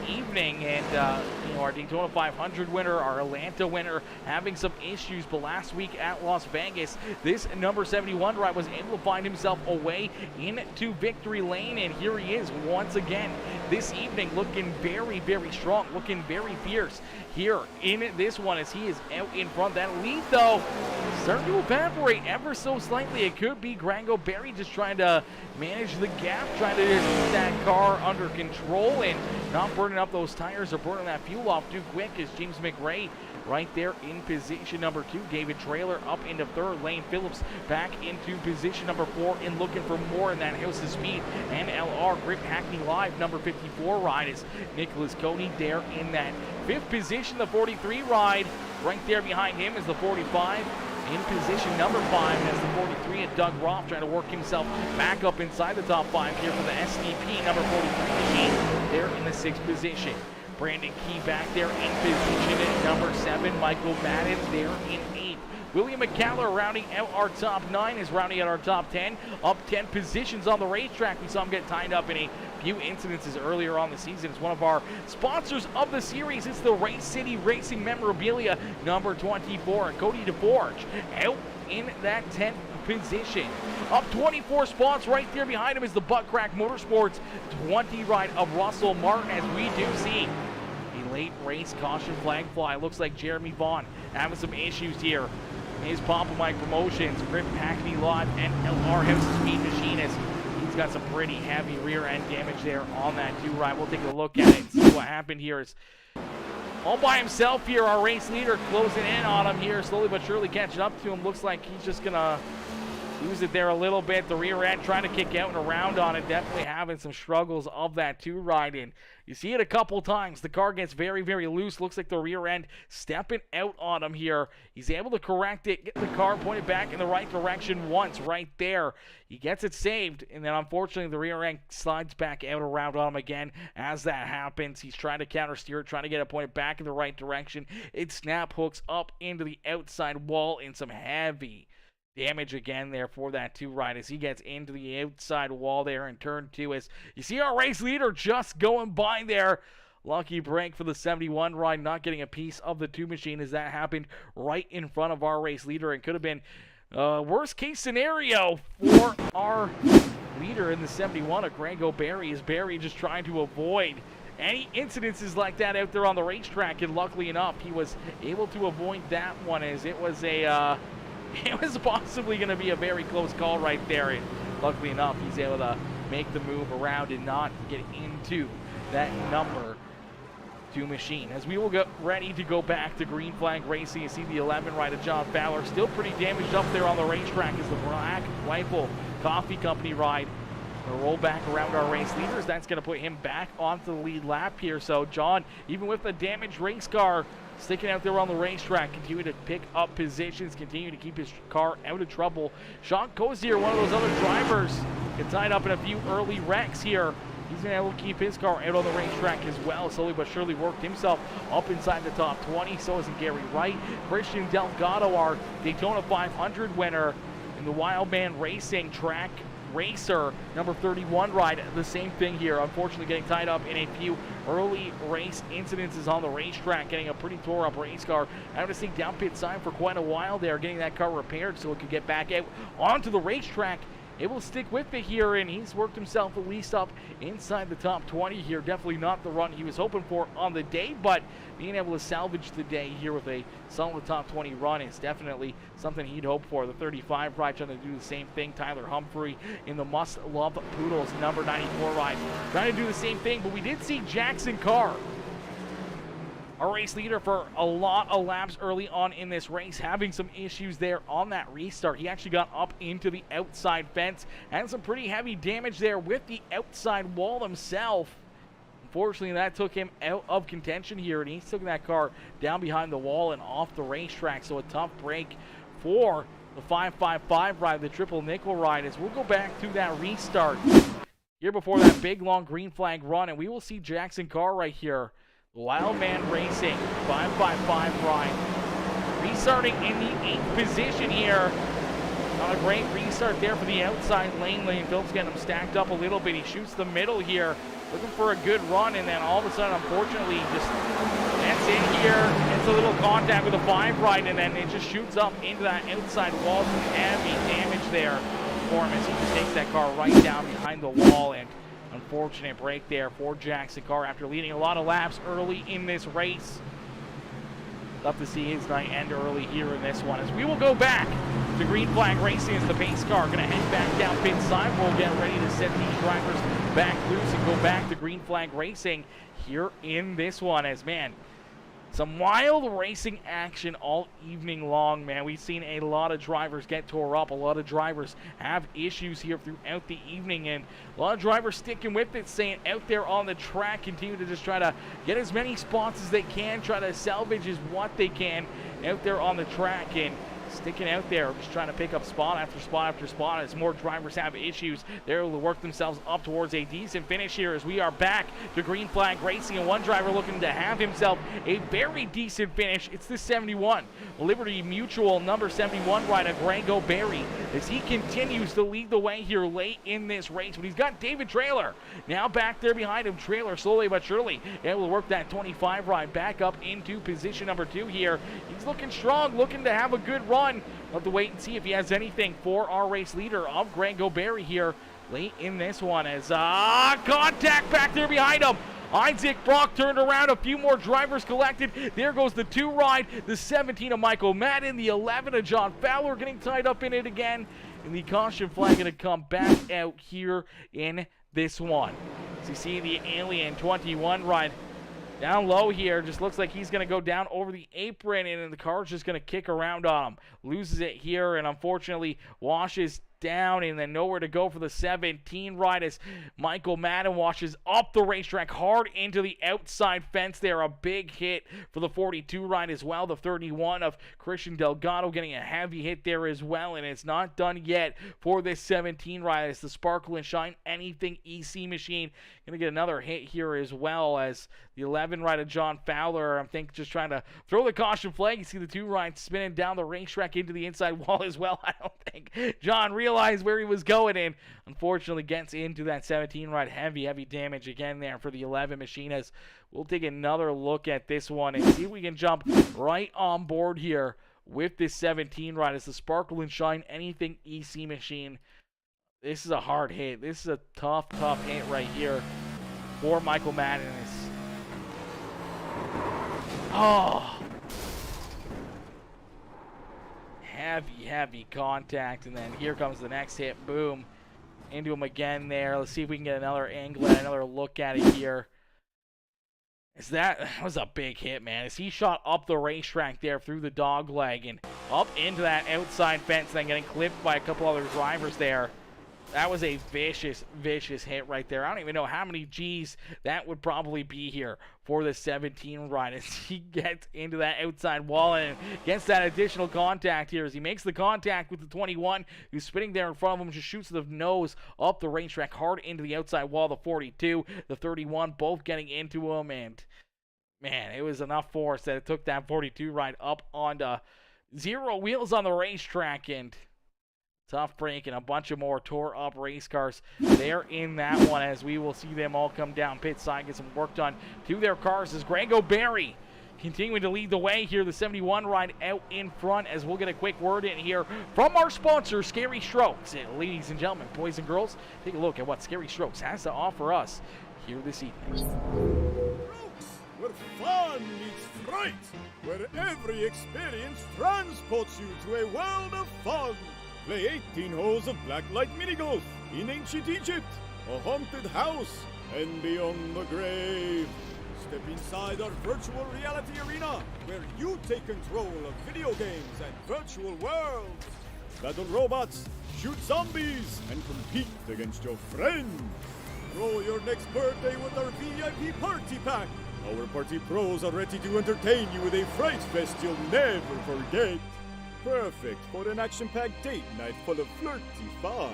evening, and our Daytona 500 winner, our Atlanta winner, having some issues, but last week at Las Vegas, this number 71 ride was able to find himself away into victory lane, and here he is once again this evening, looking very, very strong, looking very fierce here in this one, as he is out in front. That lead, though, starting to evaporate ever so slightly. It could be Grango Berry just trying to manage the gap, trying to just keep that car under control and not burning up those tires or burning that fuel off too quick, as James McRae right there in position number 2. David Trailer up into 3rd. Lane Phillips back into position number 4 and looking for more in that House of Speed and LR Grip Hackney Live number 54 ride, is Nicholas Cody there in that 5th position. The 43 ride right there behind him is the 45. In position number 5 as the 43 and Doug Roth trying to work himself back up inside the top 5 here for the SDP number 43 machine there in the 6th position. Brandon Key back there in position at number 7. Michael Madden there in 8th. William McCallum rounding out our top 9, is rounding out our top 10. Up 10 positions on the racetrack. We saw him get tied up in a few incidences earlier on the season. It's one of our sponsors of the series. It's the Race City Racing Memorabilia number 24. Cody DeForge out in that 10th position. Up 24 spots right there behind him is the Butt Crack Motorsports 20 ride of Russell Martin, as we do see a late race caution flag fly. Looks like Jeremy Vaughn having some issues here. His Papa Mike Promotions, Grip Hackney Lot, and LR House Speed Machinist. He's got some pretty heavy rear end damage there on that 2 ride. We'll take a look at it and see what happened here. Is all by himself here, our race leader closing in on him here, slowly but surely catching up to him. Looks like he's just gonna use it there a little bit. The rear end trying to kick out and around on it, definitely having some struggles of that 2 ride in. You see it a couple times. The car gets very, very loose. Looks like the rear end stepping out on him here. He's able to correct it, get the car pointed back in the right direction once right there. He gets it saved, and then unfortunately the rear end slides back out around on him again. As that happens, he's trying to counter steer it, trying to get it pointed back in the right direction. It snap hooks up into the outside wall in some heavy damage again there for that 2 ride as he gets into the outside wall there in turn 2, as you see our race leader just going by there. Lucky break for the 71 ride, not getting a piece of the 2 machine, as that happened right in front of our race leader, and could have been worst case scenario for our leader in the 71 of Grango Berry, as Berry just trying to avoid any incidences like that out there on the racetrack, and luckily enough he was able to avoid that one, as it was possibly going to be a very close call right there, and luckily enough he's able to make the move around and not get into that number 2 machine. As we will get ready to go back to green flag racing, you see the 11 ride of John Fowler still pretty damaged up there on the racetrack, as the Black Rifle Coffee Company ride We'll roll back around our race leaders. That's going to put him back onto the lead lap here. So John, even with the damaged race car, sticking out there on the racetrack, continue to pick up positions, continue to keep his car out of trouble. Sean Cozier, one of those other drivers, get tied up in a few early wrecks here. He's going to be able to keep his car out on the racetrack as well. Slowly but surely worked himself up inside the top 20. So isn't Gary Wright. Christian Delgado, our Daytona 500 winner in the Wildman Racing track racer, number 31 ride. The same thing here. Unfortunately getting tied up in a few early race incidences on the racetrack, getting a pretty tore up race car. Having to see down pit sign for quite a while there, getting that car repaired so it could get back out onto the racetrack. Able to stick with it here, and he's worked himself at least up inside the top 20 here. Definitely not the run he was hoping for on the day, but being able to salvage the day here with a solid top 20 run is definitely something he'd hope for. The 35 ride trying to do the same thing. Tyler Humphrey in the Must Love Poodles number 94 ride trying to do the same thing, but we did see Jackson Carr, our race leader for a lot of laps early on in this race, having some issues there on that restart. He actually got up into the outside fence, had some pretty heavy damage there with the outside wall himself. Unfortunately, that took him out of contention here, and he's taking that car down behind the wall and off the racetrack. So a tough break for the 555 ride, the triple nickel ride, as we'll go back to that restart here before that big long green flag run, and we will see Jackson Carr right here. Wildman Racing 555 ride, restarting in the 8th position here. Not a great restart there for the outside lane. Lane Phillips getting him stacked up a little bit. He shoots the middle here, looking for a good run, and then all of a sudden, unfortunately, just gets in here, gets a little contact with a 5 ride, and then it just shoots up into that outside wall. Some heavy damage there for him as he just takes that car right down behind the wall. And unfortunate break there for Jackson Carr after leading a lot of laps early in this race. Love to see his night end early here in this one, as we will go back to green flag racing as the pace car going to head back down pit side. We'll get ready to set these drivers back loose and go back to green flag racing here in this one, as man, some wild racing action all evening long, man. We've seen a lot of drivers get tore up. A lot of drivers have issues here throughout the evening, and a lot of drivers sticking with it, staying out there on the track, continue to just try to get as many spots as they can, try to salvage as what they can out there on the track, and sticking out there, just trying to pick up spot after spot after spot as more drivers have issues. They're able to work themselves up towards a decent finish here as we are back to green flag racing, and one driver looking to have himself a very decent finish. It's the 71 Liberty Mutual number 71 rider Grango Berry, as he continues to lead the way here late in this race. But he's got David Trailer now back there behind him. Trailer slowly but surely able to work that 25 ride back up into position number 2 here. He's looking strong, looking to have a good run. We'll have to wait and see if he has anything for our race leader of Grango Berry here late in this one, as contact back there behind him. Isaac Brock turned around, a few more drivers collected. There goes the 2 ride, the 17 of Michael Madden, the 11 of John Fowler getting tied up in it again, and the caution flag going to come back out here in this one. So you see the Alien 21 ride down low here, just looks like he's going to go down over the apron, and the car's just going to kick around on him. Loses it here, and unfortunately washes down, and then nowhere to go for the 17 ride as Michael Madden washes up the racetrack hard into the outside fence there. A big hit for the 42 ride as well. The 31 of Christian Delgado getting a heavy hit there as well, and it's not done yet for this 17 ride as the Sparkle and Shine Anything EC machine going to get another hit here, as well as the 11 ride of John Fowler, I think, just trying to throw the caution flag. You see the 2 rides spinning down the racetrack into the inside wall as well. I don't think John realized where he was going, and unfortunately gets into that 17 ride. Heavy damage again there for the 11 machine, as we'll take another look at this one and see if we can jump right on board here with this 17 ride as the Sparkle and Shine Anything EC machine. This is a hard hit. This is a tough hit right here for Michael Madden. Heavy contact, and then here comes the next hit. Boom, into him again there. Let's see if we can get another angle and another look at it here. That was a big hit, man, as he shot up the racetrack there through the dog leg and up into that outside fence, then getting clipped by a couple other drivers there. That was a vicious, vicious hit right there. I don't even know how many G's that would probably be here for the 17 ride as he gets into that outside wall and gets that additional contact here as he makes the contact with the 21 who's spinning there in front of him, just shoots the nose up the racetrack hard into the outside wall. The 42, the 31, both getting into him, and man, it was enough force that it took that 42 ride up onto 0 wheels on the racetrack, and tough break and a bunch of more tore up race cars there in that one as we will see them all come down pit side, get some work done to their cars as Greg O'Barry continuing to lead the way here. The 71 ride out in front as we'll get a quick word in here from our sponsor, Scary Strokes. And ladies and gentlemen, boys and girls, take a look at what Scary Strokes has to offer us here this evening. Strokes, where fun meets fright, where every experience transports you to a world of fun. Play 18 holes of blacklight minigolf in ancient Egypt, a haunted house, and beyond the grave. Step inside our virtual reality arena, where you take control of video games and virtual worlds. Battle robots, shoot zombies, and compete against your friends. Throw your next birthday with our VIP party pack. Our party pros are ready to entertain you with a fright fest you'll never forget. Perfect for an action-packed date night full of flirty fun.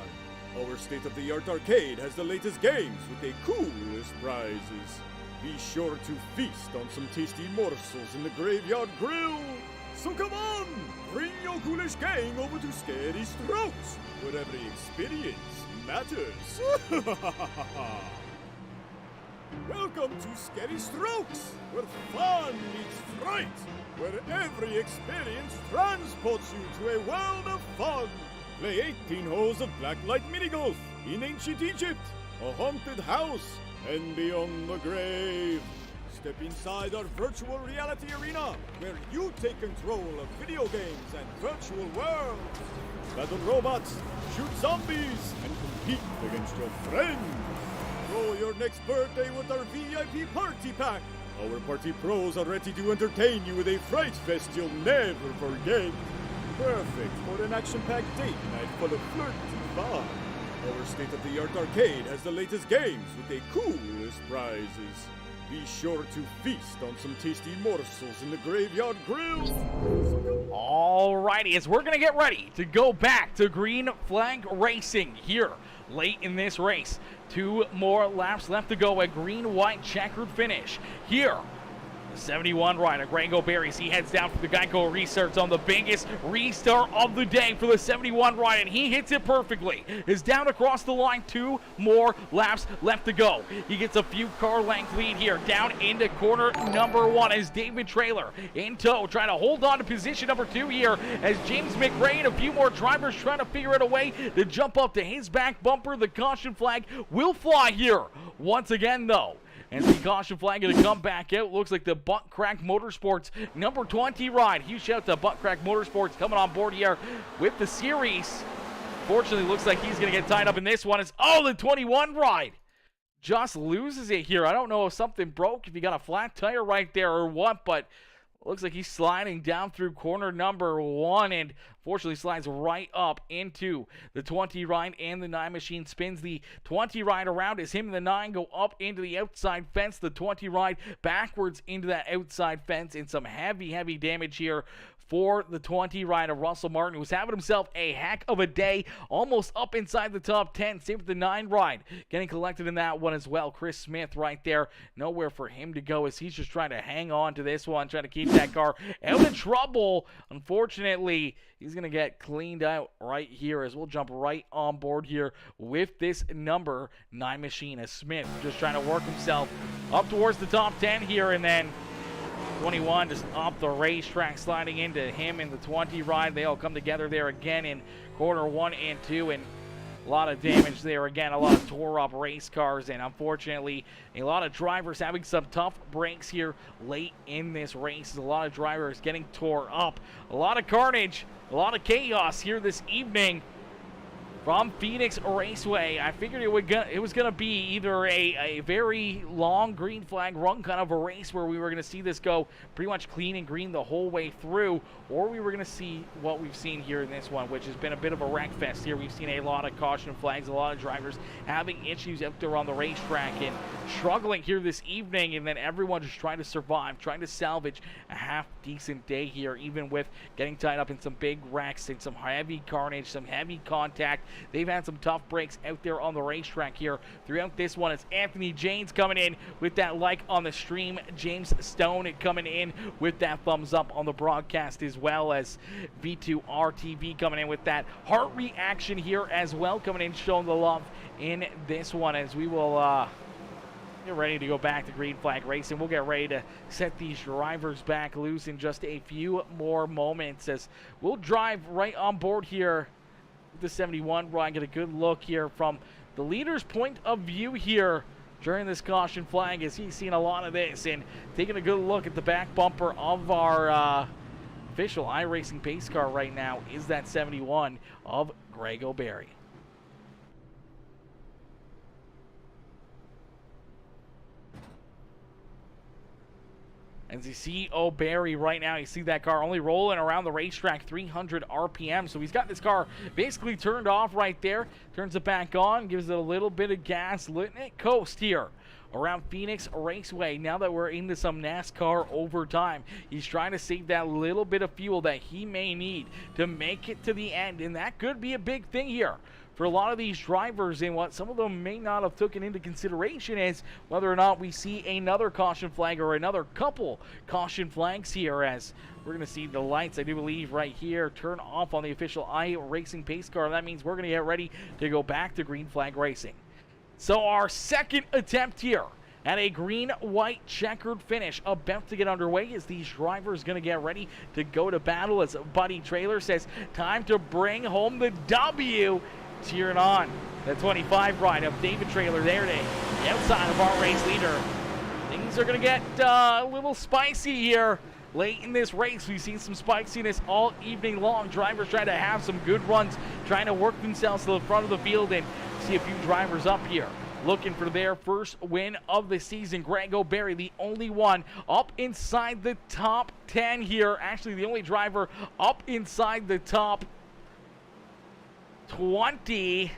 Our state-of-the-art arcade has the latest games with the coolest prizes. Be sure to feast on some tasty morsels in the Graveyard Grill. So come on, bring your ghoulish gang over to Scary Strokes, where every experience matters. Welcome to Scary Strokes, where fun meets fright, where every experience transports you to a world of fun. Play 18 holes of blacklight minigolf in ancient Egypt, a haunted house, and beyond the grave. Step inside our virtual reality arena, where you take control of video games and virtual worlds. Battle robots, shoot zombies, and compete against your friends. Throw your next birthday with our VIP party pack. Our party pros are ready to entertain you with a fright fest you'll never forget. Perfect for an action-packed date night full of flirty fun. Our state-of-the-art arcade has the latest games with the coolest prizes. Be sure to feast on some tasty morsels in the Graveyard Grill. Alrighty, as we're going to get ready to go back to green flag racing here late in this race. 2 more laps left to go, a green-white checkered finish here. The 71 rider, Greg O'Barry, he heads down for the Geico restarts on the biggest restart of the day for the 71 rider, and he hits it perfectly. Is down across the line, 2 more laps left to go. He gets a few car length lead here, down into corner number 1 as David Traylor in tow, trying to hold on to position number 2 here as James McRae and a few more drivers trying to figure out a way to jump up to his back bumper. The caution flag will fly here once again, though. And the caution flag going to come back out. Looks like the Butt Crack Motorsports number 20 ride. Huge shout out to Butt Crack Motorsports coming on board here with the series. Fortunately, looks like he's going to get tied up in this one. It's, the 21 ride just loses it here. I don't know if something broke, if he got a flat tire right there or what, but looks like he's sliding down through corner number 1 and fortunately slides right up into the 20 ride, and the 9 machine spins the 20 ride around as him and the 9 go up into the outside fence. The 20 ride backwards into that outside fence, and some heavy damage here for the 20 rider Russell Martin, who's having himself a heck of a day, almost up inside the top 10. Same with the 9 ride, getting collected in that one as well. Chris Smith right there, nowhere for him to go as he's just trying to hang on to this one, trying to keep that car out of trouble. Unfortunately, he's going to get cleaned out right here as we'll jump right on board here with this number 9 machine as Smith just trying to work himself up towards the top 10 here, and then 21 just off the racetrack, sliding into him in the 20 ride. They all come together there again in corner 1 and 2, and a lot of damage there again, a lot of tore up race cars, and unfortunately a lot of drivers having some tough breaks here late in this race. A lot of drivers getting tore up, a lot of carnage, a lot of chaos here this evening from Phoenix Raceway. I figured it was gonna be either a very long green flag run kind of a race where we were gonna see this go pretty much clean and green the whole way through, or we were gonna see what we've seen here in this one, which has been a bit of a wreck fest here. We've seen a lot of caution flags, a lot of drivers having issues out there on the racetrack and struggling here this evening, and then everyone just trying to survive, trying to salvage a half decent day here, even with getting tied up in some big wrecks and some heavy carnage, some heavy contact. They've had some tough breaks out there on the racetrack here throughout this one. It's Anthony James coming in with that like on the stream. James Stone coming in with that thumbs up on the broadcast, as well as V2RTV coming in with that heart reaction here as well, coming in showing the love in this one, as we will get ready to go back to green flag racing. We'll get ready to set these drivers back loose in just a few more moments, as we'll drive right on board here the 71 ride, get a good look here from the leader's point of view here during this caution flag, as he's seen a lot of this, and taking a good look at the back bumper of our official iRacing pace car right now is that 71 of Greg O'Berry. As you see O'Berry right now, you see that car only rolling around the racetrack 300 RPM. So he's got this car basically turned off right there. Turns it back on, gives it a little bit of gas, letting it coast here around Phoenix Raceway. Now that we're into some NASCAR overtime, he's trying to save that little bit of fuel that he may need to make it to the end. And that could be a big thing here for a lot of these drivers, and what some of them may not have taken into consideration is whether or not we see another caution flag or another couple caution flags here, as we're going to see the lights, I do believe, right here turn off on the official iRacing pace car. That means we're going to get ready to go back to green flag racing. So our second attempt here at a green-white checkered finish about to get underway, as these drivers going to get ready to go to battle, as Buddy Trailer says time to bring home the W. Cheering on the 25 ride of David Trailer there today, outside of our race leader. Things are going to get a little spicy here late in this race. We've seen some spiciness all evening long. Drivers trying to have some good runs, trying to work themselves to the front of the field, and see a few drivers up here looking for their first win of the season. Greg O'Berry, the only one up inside the top 10 here. Actually, the only driver up inside the top 20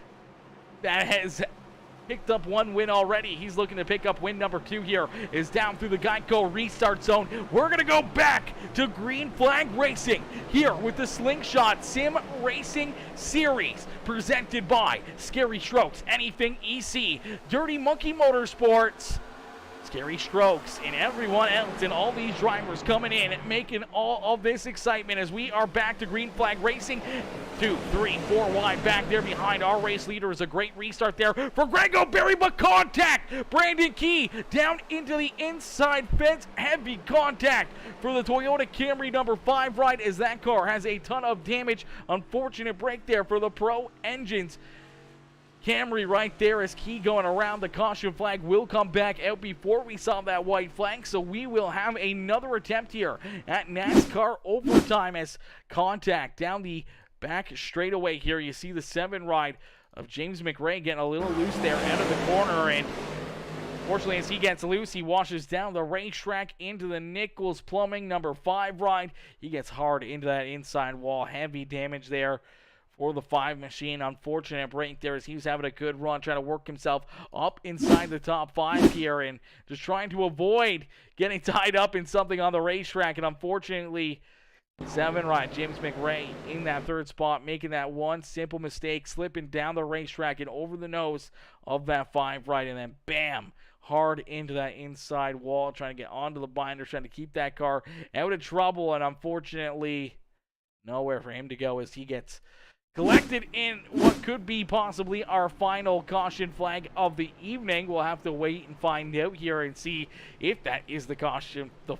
that has picked up one win already. He's looking to pick up win number 2 here. Is down through the Geico restart zone. We're going to go back to green flag racing here with the Slingshot Sim Racing Series, presented by Scary Strokes, Anything EC, Dirty Monkey Motorsports, Scary Strokes, and everyone else, and all these drivers coming in, making all of this excitement as we are back to green flag racing. 2, 3, 4 wide back there behind our race leader is a great restart there for Greg O'Berry, but contact! Brandon Key down into the inside fence. Heavy contact for the Toyota Camry number 5 ride, as that car has a ton of damage. Unfortunate break there for the Pro Engines Camry right there, as Key going around. The caution flag will come back out before we saw that white flag, so we will have another attempt here at NASCAR overtime, as contact down the back straightaway here. You see the 7 ride of James McRae getting a little loose there out of the corner, and fortunately, as he gets loose, he washes down the racetrack into the Nichols Plumbing number 5 ride. He gets hard into that inside wall. Heavy damage there for the 5 machine. Unfortunate break there, as he was having a good run, trying to work himself up inside the top 5 here, and just trying to avoid getting tied up in something on the racetrack. And unfortunately, 7 ride James McRae in that 3rd spot, making that one simple mistake, slipping down the racetrack and over the nose of that 5 ride, and then bam, hard into that inside wall, trying to get onto the binder, trying to keep that car out of trouble. And unfortunately, nowhere for him to go, as he gets collected in what could be possibly our final caution flag of the evening. We'll have to wait and find out here and see if that is the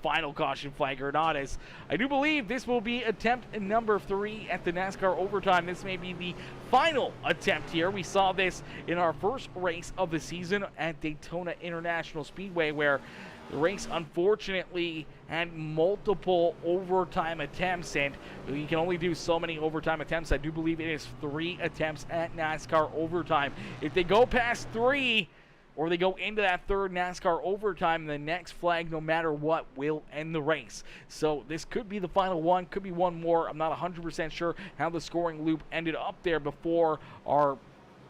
final caution flag or not, as I do believe this will be attempt number 3 at the NASCAR overtime. This may be the final attempt here. We saw this in our first race of the season at Daytona International Speedway, where The race, unfortunately, had multiple overtime attempts, and you can only do so many overtime attempts. I do believe it is 3 attempts at NASCAR overtime. If they go past 3, or they go into that third NASCAR overtime, the next flag, no matter what, will end the race. So this could be the final one, could be one more. I'm not 100% sure how the scoring loop ended up there before our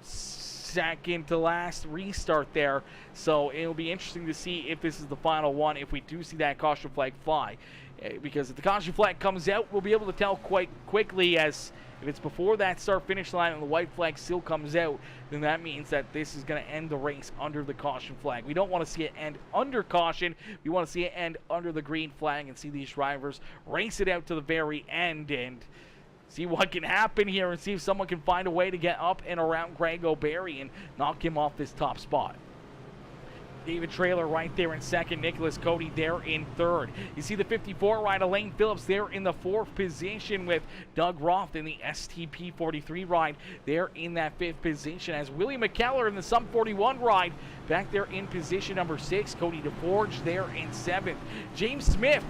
second to last restart there. So it'll be interesting to see if this is the final one, if we do see that caution flag fly. Because if the caution flag comes out, we'll be able to tell quite quickly, as if it's before that start-finish line and the white flag still comes out, then that means that this is going to end the race under the caution flag. We don't want to see it end under caution. We want to see it end under the green flag and see these drivers race it out to the very end and see what can happen here and see if someone can find a way to get up and around Greg O'Berry and knock him off this top spot. David Traylor right there in second. Nicholas Cody there in third. You see the 54 ride, Elaine Phillips there in the 4th position with Doug Roth in the STP 43 ride there in that 5th position, as Willie McKellar in the Sum 41 ride back there in position number 6. Cody DeForge there in 7th. James Smith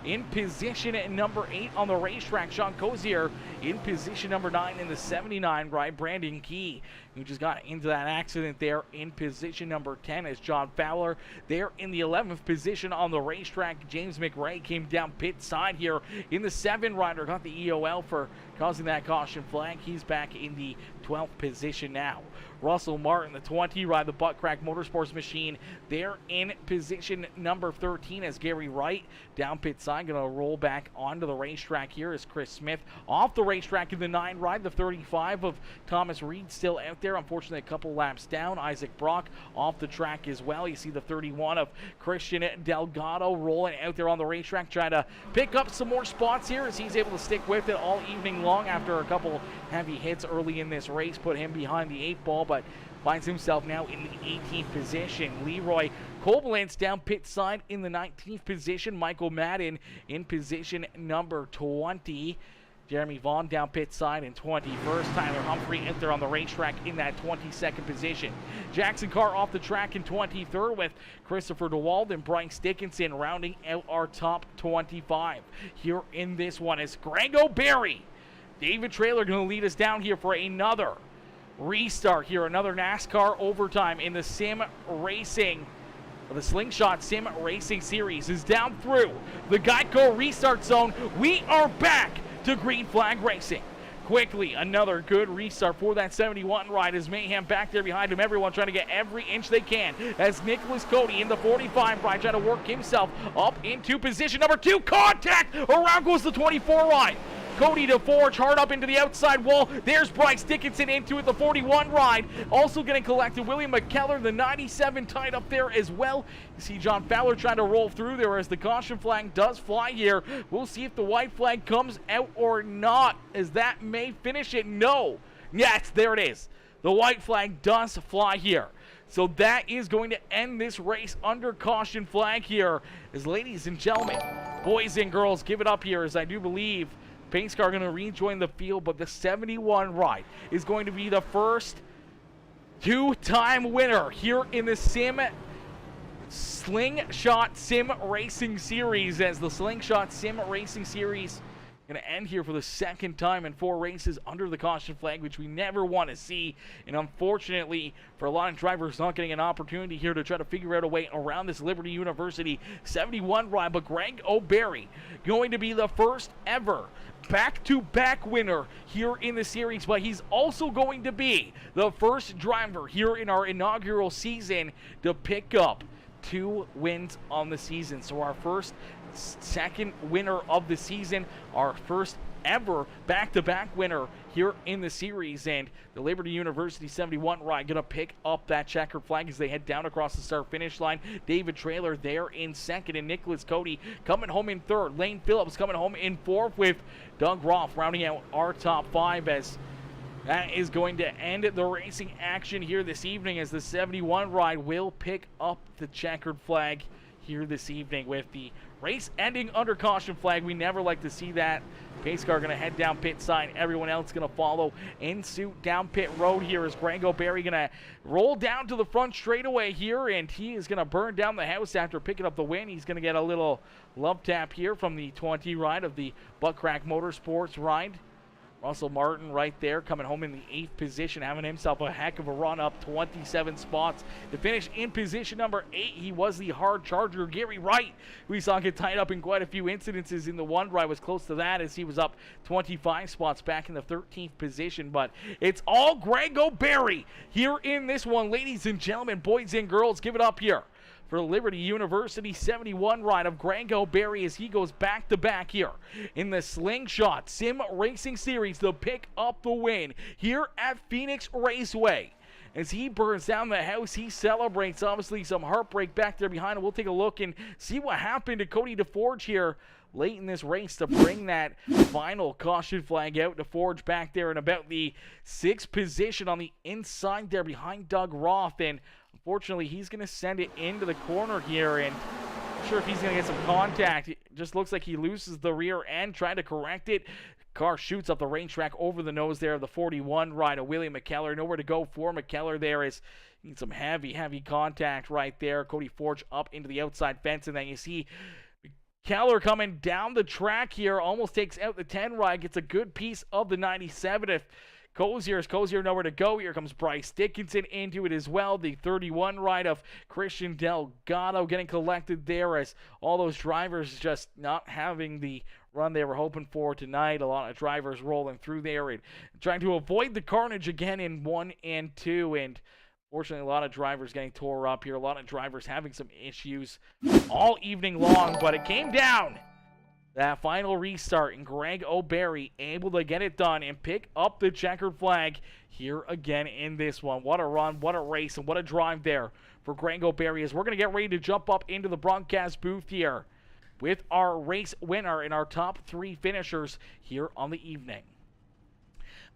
in position at number 8 on the racetrack. Sean Cozier in position number 9 in the 79 ride. Brandon Key, who just got into that accident there, in position number 10 as John Fowler there in the 11th position on the racetrack. James McRae came down pit side here in the 7 rider, got the EOL for causing that caution flag. He's back in the 12th position now. Russell Martin, the 20 ride, the Butt Crack Motorsports machine there in position number 13 as Gary Wright down pit side, going to roll back onto the racetrack here as Chris Smith off the racetrack in the 9 ride. The 35 of Thomas Reed still out there, unfortunately a couple laps down. Isaac Brock off the track as well. You see the 31 of Christian Delgado rolling out there on the racetrack, trying to pick up some more spots here as he's able to stick with it all evening long after a couple heavy hits early in this race, put him behind the 8 ball, but finds himself now in the 18th position. Leroy Koblenz down pit side in the 19th position. Michael Madden in position number 20. Jeremy Vaughn down pit side in 21st. Tyler Humphrey out there on the racetrack in that 22nd position. Jackson Carr off the track in 23rd with Christopher DeWald and Bryce Dickinson rounding out our top 25. Here in this one is Greg O'Berry. David Traylor going to lead us down here for another restart here, another NASCAR overtime in the Sim Racing, the Slingshot Sim Racing Series is down through the Geico restart zone. We are back to green flag racing. Quickly, another good restart for that 71 ride as Mayhem back there behind him. Everyone trying to get every inch they can as Nicholas Cody in the 45 ride trying to work himself up into position number 2. Contact! Around goes the 24 ride. Cody DeForge hard up into the outside wall. There's Bryce Dickinson into it, the 41 ride. Also getting collected. William McKellar, the 97 tied up there as well. You see John Fowler trying to roll through there as the caution flag does fly here. We'll see if the white flag comes out or not, as that may finish it. No. Yes, there it is. The white flag does fly here. So that is going to end this race under caution flag here. As ladies and gentlemen, boys and girls, give it up here, as I do believe Pace Car going to rejoin the field, but the 71 ride is going to be the first 2-time winner here in the Slingshot Sim Racing Series, as the Slingshot Sim Racing Series going to end here for the second time in 4 races under the caution flag, which we never want to see. And unfortunately, for a lot of drivers not getting an opportunity here to try to figure out a way around this Liberty University 71 ride. But Greg O'Berry going to be the first ever back-to-back winner here in the series, but he's also going to be the first driver here in our inaugural season to pick up 2 wins on the season. So our second winner of the season, our first ever back-to-back winner here in the series, and the Liberty University 71 ride gonna pick up that checkered flag as they head down across the start-finish line. David Traylor there in second, and Nicholas Cody coming home in third. Lane Phillips coming home in fourth, with Doug Roth rounding out our top 5, as that is going to end the racing action here this evening, as the 71 ride will pick up the checkered flag here this evening, with the Race ending under caution flag. We never like to see that. Pace car going to head down pit side. Everyone else going to follow in suit down pit road here as Grango Berry going to roll down to the front straightaway here, and he is going to burn down the house after picking up the win. He's going to get a little love tap here from the 20 ride of the Butt Crack Motorsports ride. Russell Martin right there coming home in the 8th position, having himself a heck of a run up 27 spots to finish in position number 8. He was the hard charger. Gary Wright, we saw get tied up in quite a few incidences in the one ride, was close to that as he was up 25 spots back in the 13th position. But it's all Grango Berry here in this one. Ladies and gentlemen, boys and girls, give it up here for Liberty University 71 ride of Grango Berry as he goes back-to-back here in the Slingshot Sim Racing Series to pick up the win here at Phoenix Raceway. As he burns down the house, he celebrates. Obviously, some heartbreak back there behind him. We'll take a look and see what happened to Cody DeForge here late in this race to bring that final caution flag out. DeForge back there in about the 6th position on the inside there behind Doug Roth, and unfortunately, he's going to send it into the corner here, and I'm not sure if he's going to get some contact. It just looks like he loses the rear end, trying to correct it. Car shoots up the racetrack over the nose there of the 41 ride of William McKellar. Nowhere to go for McKellar there as he needs some heavy contact right there. Cody Forge up into the outside fence, and then you see McKellar coming down the track here, almost takes out the 10 ride, gets a good piece of the 97. If Cozier nowhere to go. Here comes Bryce Dickinson into it as well. The 31 ride of Christian Delgado getting collected there as all those drivers just not having the run they were hoping for tonight. A lot of drivers rolling through there and trying to avoid the carnage again in 1 and 2. And fortunately, a lot of drivers getting tore up here. A lot of drivers having some issues all evening long, but it came down that final restart, and Grango Berry able to get it done and pick up the checkered flag here again in this one. What a run, what a race, and what a drive there for Grango Berry as we're going to get ready to jump up into the broadcast booth here with our race winner and our top 3 finishers here on the evening.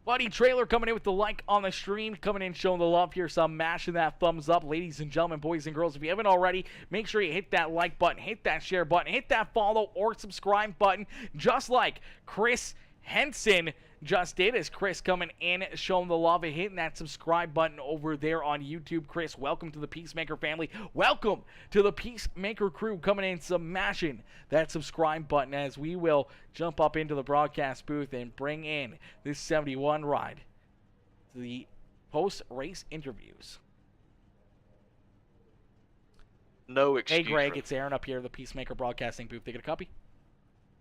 Buddy Trailer coming in with the like on the stream, coming in showing the love here, some mashing that thumbs up. Ladies and gentlemen, boys and girls, if you haven't already, make sure you hit that like button, hit that share button, hit that follow or subscribe button, just like Chris Henson just did, as Chris coming in showing the love and hitting that subscribe button over there on YouTube. Chris, welcome to the Peacemaker family. Welcome to the Peacemaker Crew, coming in smashing that subscribe button as we will jump up into the broadcast booth and bring in this 71 ride to the post-race interviews. No excuse. Hey Greg, it's Aaron up here, the Peacemaker Broadcasting booth. Taking a copy?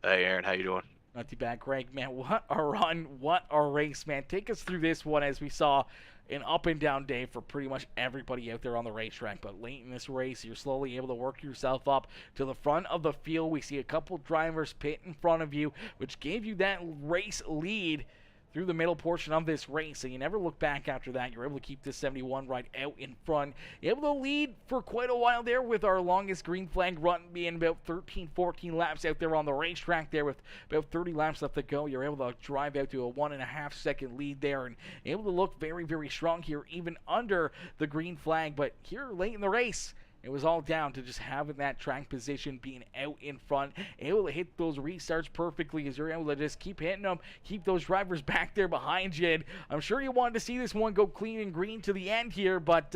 Hey Aaron, how you doing? Not too bad, Greg. Man, what a run, what a race, man. Take us through this one as we saw an up and down day for pretty much everybody out there on the racetrack. But late in this race, you're slowly able to work yourself up to the front of the field. We see a couple drivers pit in front of you, which gave you that race lead through the middle portion of this race, and you never look back after that. You're able to keep this 71 right out in front. You're able to lead for quite a while there with our longest green flag run being about 13-14 laps out there on the racetrack there with about 30 laps left to go. You're able to drive out to a 1.5 second lead there and able to look very, very strong here even under the green flag. But here late in the race, it was all down to just having that track position, being out in front, able to hit those restarts perfectly as you're able to just keep hitting them, keep those drivers back there behind you. And I'm sure you wanted to see this one go clean and green to the end here, but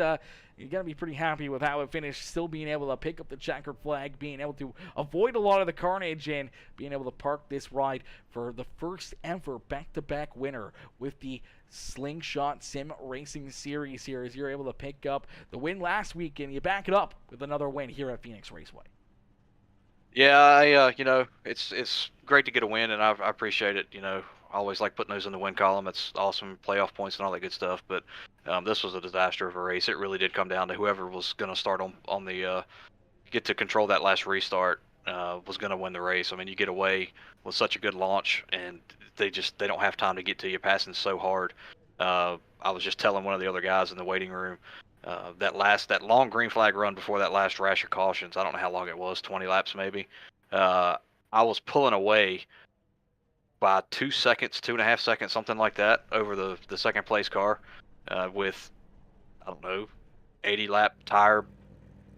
you got to be pretty happy with how it finished, still being able to pick up the checkered flag, being able to avoid a lot of the carnage, and being able to park this ride for the first ever back-to-back winner with the Slingshot Sim Racing Series here, as you're able to pick up the win last week and you back it up with another win here at Phoenix Raceway. Yeah, I it's great to get a win, and I appreciate it. I always like putting those in the win column. It's awesome, playoff points and all that good stuff. But this was a disaster of a race. It really did come down to whoever was going to start on the get to control that last restart was going to win the race. I mean, you get away with such a good launch, and they don't have time to get to you, passing so hard. I was just telling one of the other guys in the waiting room that long green flag run before that last rash of cautions. I don't know how long it was, 20 laps maybe. I was pulling away by 2 seconds, 2.5 seconds, something like that, over the second place car with, I don't know, 80 lap tire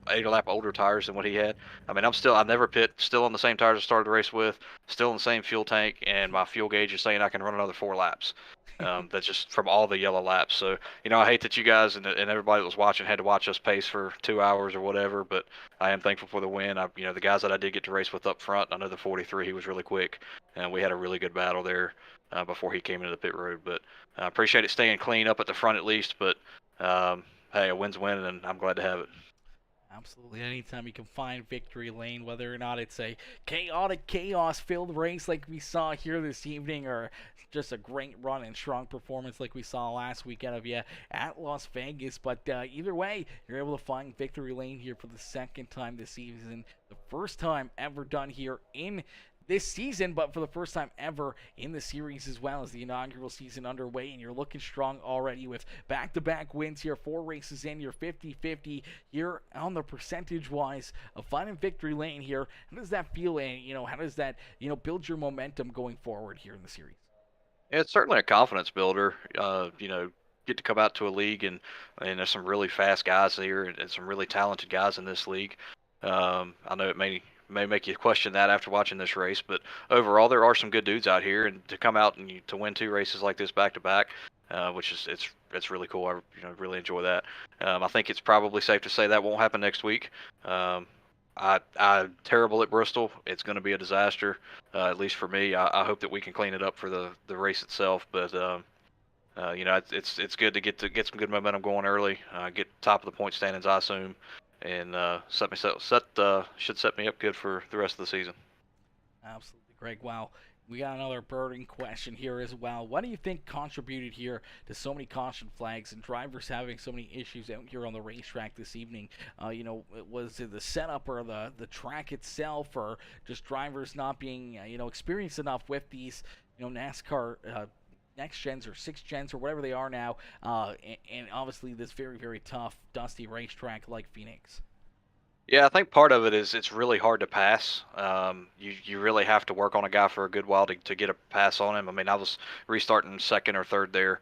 8 lap older tires than what he had. I mean, I never pit, still on the same tires I started the race with, still in the same fuel tank, and my fuel gauge is saying I can run another 4 laps. That's just from all the yellow laps. So, I hate that you guys and everybody that was watching had to watch us pace for 2 hours or whatever, but I am thankful for the win. The guys that I did get to race with up front, I know the 43, he was really quick, and we had a really good battle there before he came into the pit road. But I appreciate it staying clean up at the front at least, but hey, a win's a win, and I'm glad to have it. Absolutely. Anytime you can find victory lane, whether or not it's a chaotic, chaos-filled race like we saw here this evening, or just a great run and strong performance like we saw last week out of you at Las Vegas. But either way, you're able to find victory lane here for the second time this season. The first time ever done here in this season, but for the first time ever in the series as well, as the inaugural season underway, and you're looking strong already with back-to-back wins here, 4 races in, you're 50-50 here on the percentage-wise of finding victory lane here. How does that feel, and how does that build your momentum going forward here in the series? It's certainly a confidence builder. Get to come out to a league, and there's some really fast guys here, and some really talented guys in this league. I know it may make you question that after watching this race, but overall there are some good dudes out here, and to come out and to win 2 races like this back to back, which is it's really cool. I really enjoy that. I think it's probably safe to say that won't happen next week. I'm terrible at Bristol. It's going to be a disaster, at least for me. I hope that we can clean it up for the race itself, but it's good to get some good momentum going early, get top of the point standings, I assume, and should set me up good for the rest of the season. Absolutely, Greg. Wow. We got another burning question here as well. What do you think contributed here to so many caution flags and drivers having so many issues out here on the racetrack this evening? Was it the setup or the track itself, or just drivers not being experienced enough with these NASCAR next gens or 6th gens or whatever they are now, and obviously this very, very tough, dusty racetrack like Phoenix? Yeah, I think part of it is it's really hard to pass. You really have to work on a guy for a good while to get a pass on him. I mean, I was restarting 2nd or 3rd there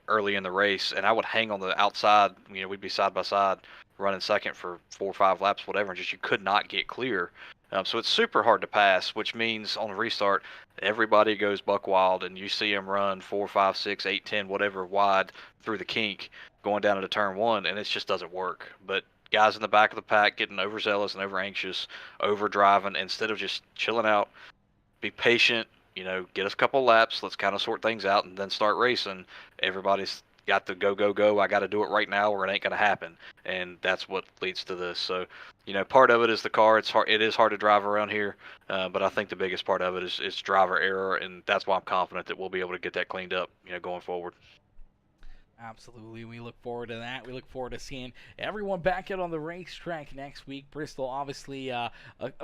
early in the race, and I would hang on the outside. We'd be side by side running 2nd for 4 or 5 laps, whatever, and just you could not get clear. So it's super hard to pass, which means on the restart, everybody goes buck wild, and you see them run 4, 5, 6, 8, 10, whatever wide through the kink going down into turn 1, and it just doesn't work. But guys in the back of the pack getting overzealous and over anxious, over driving, instead of just chilling out, be patient, get us a couple laps, let's kind of sort things out, and then start racing. Everybody's got the go, I got to do it right now or it ain't going to happen, and that's what leads to this. So part of it is the car. It is hard to drive around here, but I think the biggest part of it is driver error, and that's why I'm confident that we'll be able to get that cleaned up going forward. Absolutely. We look forward to that. We look forward to seeing everyone back out on the racetrack next week. Bristol, obviously, a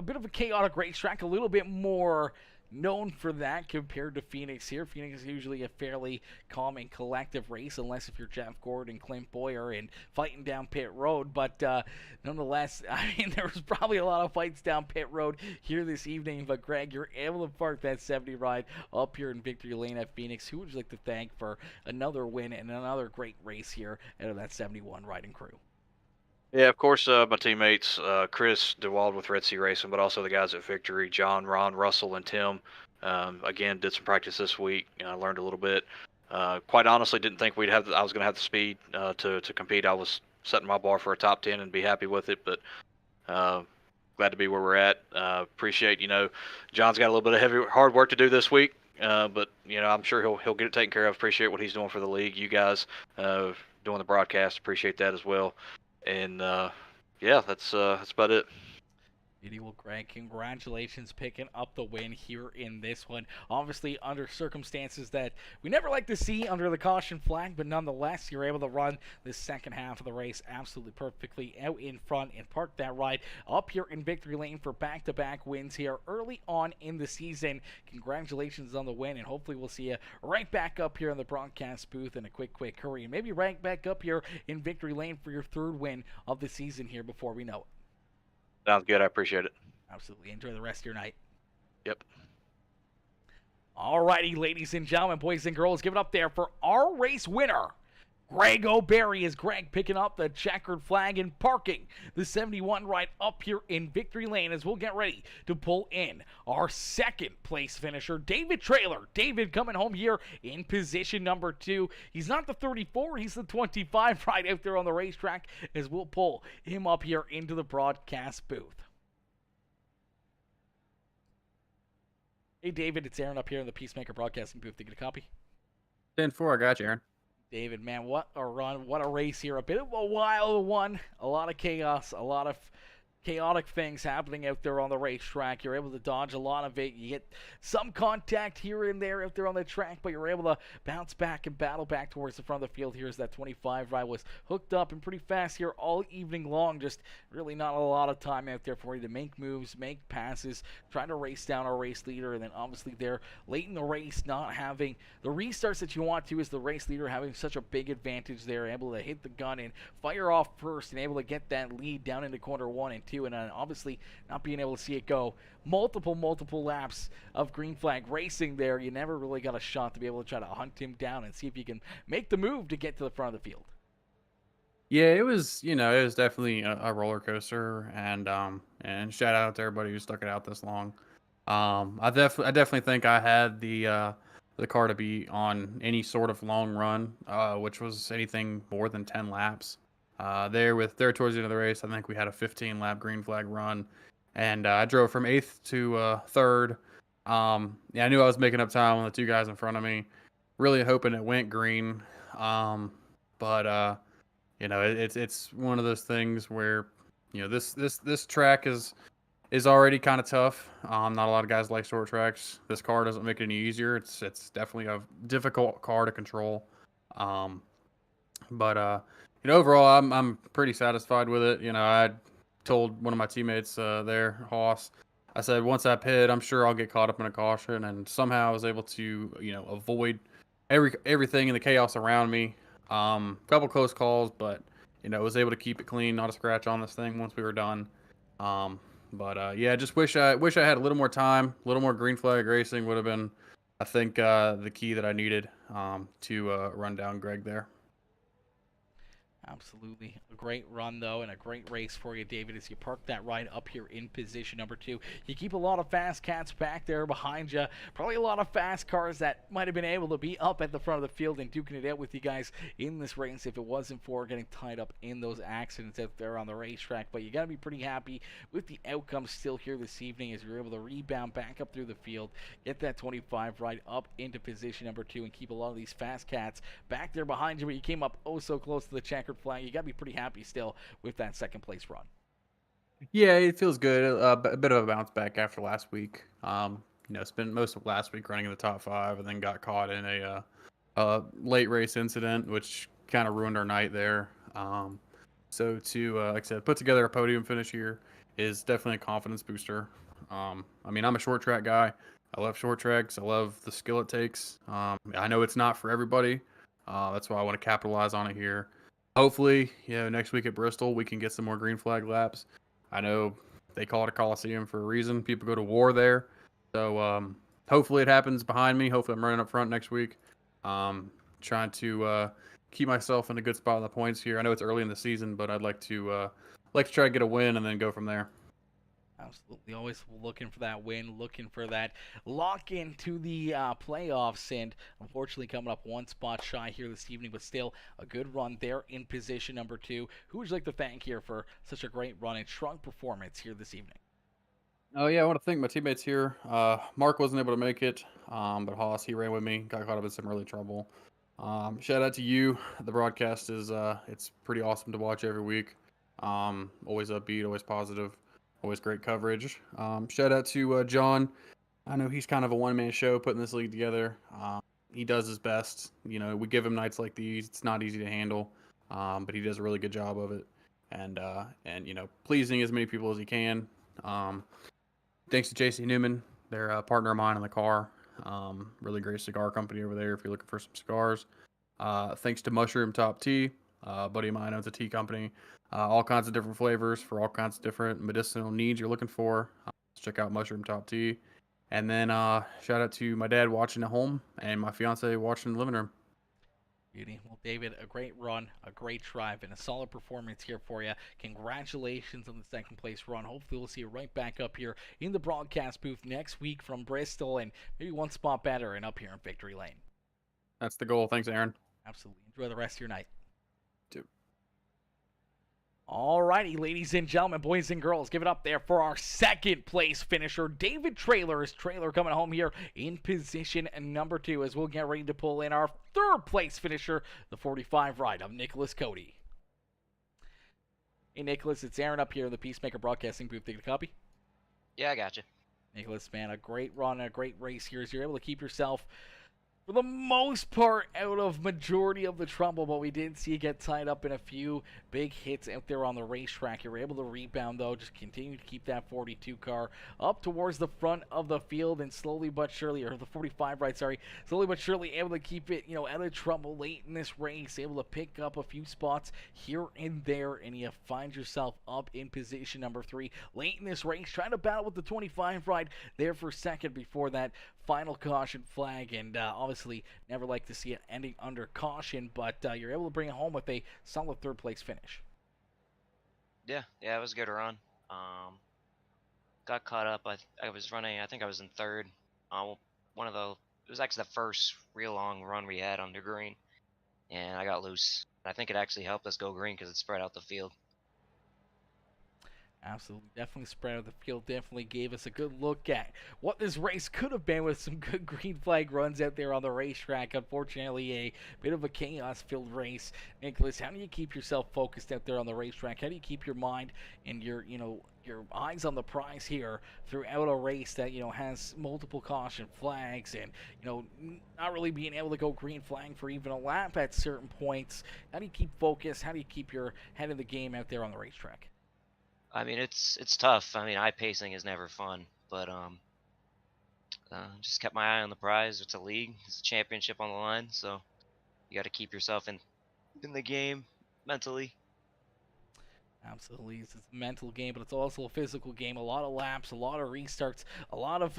bit of a chaotic racetrack, a little bit more known for that compared to Phoenix here. Phoenix is usually a fairly calm and collective race, unless if you're Jeff Gordon, Clint Boyer, and fighting down pit road. But nonetheless, I mean, there was probably a lot of fights down pit road here this evening. But Greg, you're able to park that 70 ride up here in victory lane at Phoenix. Who would you like to thank for another win and another great race here out of that 71 riding crew? Yeah, of course, my teammates, Chris DeWald with Red Sea Racing, but also the guys at Victory, John, Ron, Russell, and Tim. Again, did some practice this week. I learned a little bit. Quite honestly, didn't think I was going to have the speed to compete. I was setting my bar for a top 10 and be happy with it, but glad to be where we're at. Appreciate, John's got a little bit of hard work to do this week, but I'm sure he'll get it taken care of. Appreciate what he's doing for the league. You guys doing the broadcast, appreciate that as well. And yeah, that's about it. Well, Greg, congratulations picking up the win here in this one. Obviously, under circumstances that we never like to see under the caution flag, but nonetheless, you're able to run the second half of the race absolutely perfectly out in front and park that ride up here in victory lane for back-to-back wins here early on in the season. Congratulations on the win, and hopefully we'll see you right back up here in the broadcast booth in a quick hurry, and maybe right back up here in victory lane for your 3rd win of the season here before we know it. Sounds good. I appreciate it. Absolutely. Enjoy the rest of your night. Yep. All righty, ladies and gentlemen, boys and girls, give it up there for our race winner, Greg O'Berry is Greg picking up the checkered flag and parking the 71 right up here in victory lane as we'll get ready to pull in our second place finisher, David Traylor. David coming home here in position number 2. He's not the 34, he's the 25 right out there on the racetrack as we'll pull him up here into the broadcast booth. Hey David, it's Aaron up here in the PeaceMaker broadcasting booth. Did you get a copy? 10-4, I got you, Aaron. David, man, what a run, what a race here. A bit of a wild one, a lot of chaos, a lot of chaotic things happening out there on the racetrack. You're able to dodge a lot of it. You get some contact here and there out there on the track, but you're able to bounce back and battle back towards the front of the field here as that 25 ride was hooked up and pretty fast here all evening long. Just really not a lot of time out there for you to make moves, make passes, try to race down our race leader, and then obviously there late in the race not having the restarts that you want to as the race leader having such a big advantage there, able to hit the gun and fire off first and able to get that lead down into corner 1 and 2. And obviously not being able to see it go multiple laps of green flag racing there, you never really got a shot to be able to try to hunt him down and see if you can make the move to get to the front of the field. Yeah, it was definitely a roller coaster, and shout out to everybody who stuck it out this long. I definitely think I had the car to be on any sort of long run, which was anything more than 10 laps. There towards the end of the race, I think we had a 15-lap green flag run, and I drove from 8th to 3rd. I knew I was making up time on the two guys in front of me, really hoping it went green. But it's one of those things where this track is already kind of tough. Not a lot of guys like short tracks. This car doesn't make it any easier. It's definitely a difficult car to control. Overall, I'm pretty satisfied with it. I told one of my teammates there, Haas, I said, once I pit, I'm sure I'll get caught up in a caution, and somehow I was able to, avoid everything in the chaos around me. Couple close calls, but, was able to keep it clean, not a scratch on this thing once we were done. Just wish I had a little more time, a little more green flag racing would have been, I think, the key that I needed to run down Greg there. Absolutely. A great run, though, and a great race for you, David, as you park that ride up here in position number 2. You keep a lot of fast cats back there behind you. Probably a lot of fast cars that might have been able to be up at the front of the field and duking it out with you guys in this race if it wasn't for getting tied up in those accidents out there on the racetrack. But you got to be pretty happy with the outcome still here this evening as you're able to rebound back up through the field, get that 25 ride up into position number 2, and keep a lot of these fast cats back there behind you, but you came up oh so close to the checkered flag. You got to be pretty happy still with that second place run. Yeah, it feels good. A bit of a bounce back after last week. Spent most of last week running in the top 5, and then got caught in a late race incident, which kind of ruined our night there. So to, like I said, put together a podium finish here is definitely a confidence booster. I'm a short track guy. I love short tracks. I love the skill it takes. I know it's not for everybody. That's why I want to capitalize on it here. Hopefully, next week at Bristol, we can get some more green flag laps. I know they call it a Coliseum for a reason. People go to war there. So hopefully it happens behind me. Hopefully I'm running up front next week. Trying to keep myself in a good spot on the points here. I know it's early in the season, but I'd like to try to get a win and then go from there. Absolutely. Always looking for that win, looking for that lock into the playoffs, and unfortunately coming up one spot shy here this evening, but still a good run there in position number 2. Who would you like to thank here for such a great run and strong performance here this evening? Oh, yeah, I want to thank my teammates here. Mark wasn't able to make it, but Haas, he ran with me, got caught up in some early trouble. Shout out to you. The broadcast is it's pretty awesome to watch every week. Always upbeat, always positive. Always great coverage. Shout out to John. I know he's kind of a one-man show putting this league together. He does his best. We give him nights like these. It's not easy to handle, but he does a really good job of it. And pleasing as many people as he can. Thanks to JC Newman. They're a partner of mine in the car. Really great cigar company over there if you're looking for some cigars. Thanks to Mushroom Top Tea. A buddy of mine owns a tea company. All kinds of different flavors for all kinds of different medicinal needs you're looking for. Check out Mushroom Top Tea. And then shout out to my dad watching at home and my fiance watching in the living room. Beauty. Well, David, a great run, a great drive, and a solid performance here for you. Congratulations on the second place run. Hopefully we'll see you right back up here in the broadcast booth next week from Bristol, and maybe one spot better and up here in Victory Lane. That's the goal. Thanks, Aaron. Absolutely. Enjoy the rest of your night. Too. Alrighty, ladies and gentlemen, boys and girls, give it up there for our second place finisher, David Trailer. Trailer coming home here in position number 2 as we'll get ready to pull in our third place finisher, the 45 ride of Nicholas Cody. Hey, Nicholas, it's Aaron up here in the Peacemaker Broadcasting booth. Take a copy. Yeah, I got you. Nicholas, man, a great run, a great race here as you're able to keep yourself for the most part out of majority of the trouble, but we did see you get tied up in a few big hits out there on the racetrack. You were able to rebound, though, just continue to keep that 42 car up towards the front of the field, and slowly but surely, or the 45 right, sorry, slowly but surely able to keep it, out of trouble late in this race, able to pick up a few spots here and there, and you find yourself up in position number 3 late in this race, trying to battle with the 25 ride there for second before that final caution flag, and obviously never like to see it ending under caution, but you're able to bring it home with a solid third place finish. Yeah, it was a good run. Got caught up. I was running, I think I was in third. It was actually the first real long run we had under green, and I got loose. I think it actually helped us go green because it spread out the field. Absolutely. Definitely spread out the field. Definitely gave us a good look at what this race could have been with some good green flag runs out there on the racetrack. Unfortunately, a bit of a chaos-filled race. Nicholas, how do you keep yourself focused out there on the racetrack? How do you keep your mind and your eyes on the prize here throughout a race that, has multiple caution flags and, not really being able to go green flag for even a lap at certain points? How do you keep focused? How do you keep your head in the game out there on the racetrack? I mean, it's tough. I mean, pacing is never fun, but just kept my eye on the prize. It's a league, it's a championship on the line, so you got to keep yourself in the game mentally. Absolutely. It's a mental game, but it's also a physical game. A lot of laps, a lot of restarts, a lot of,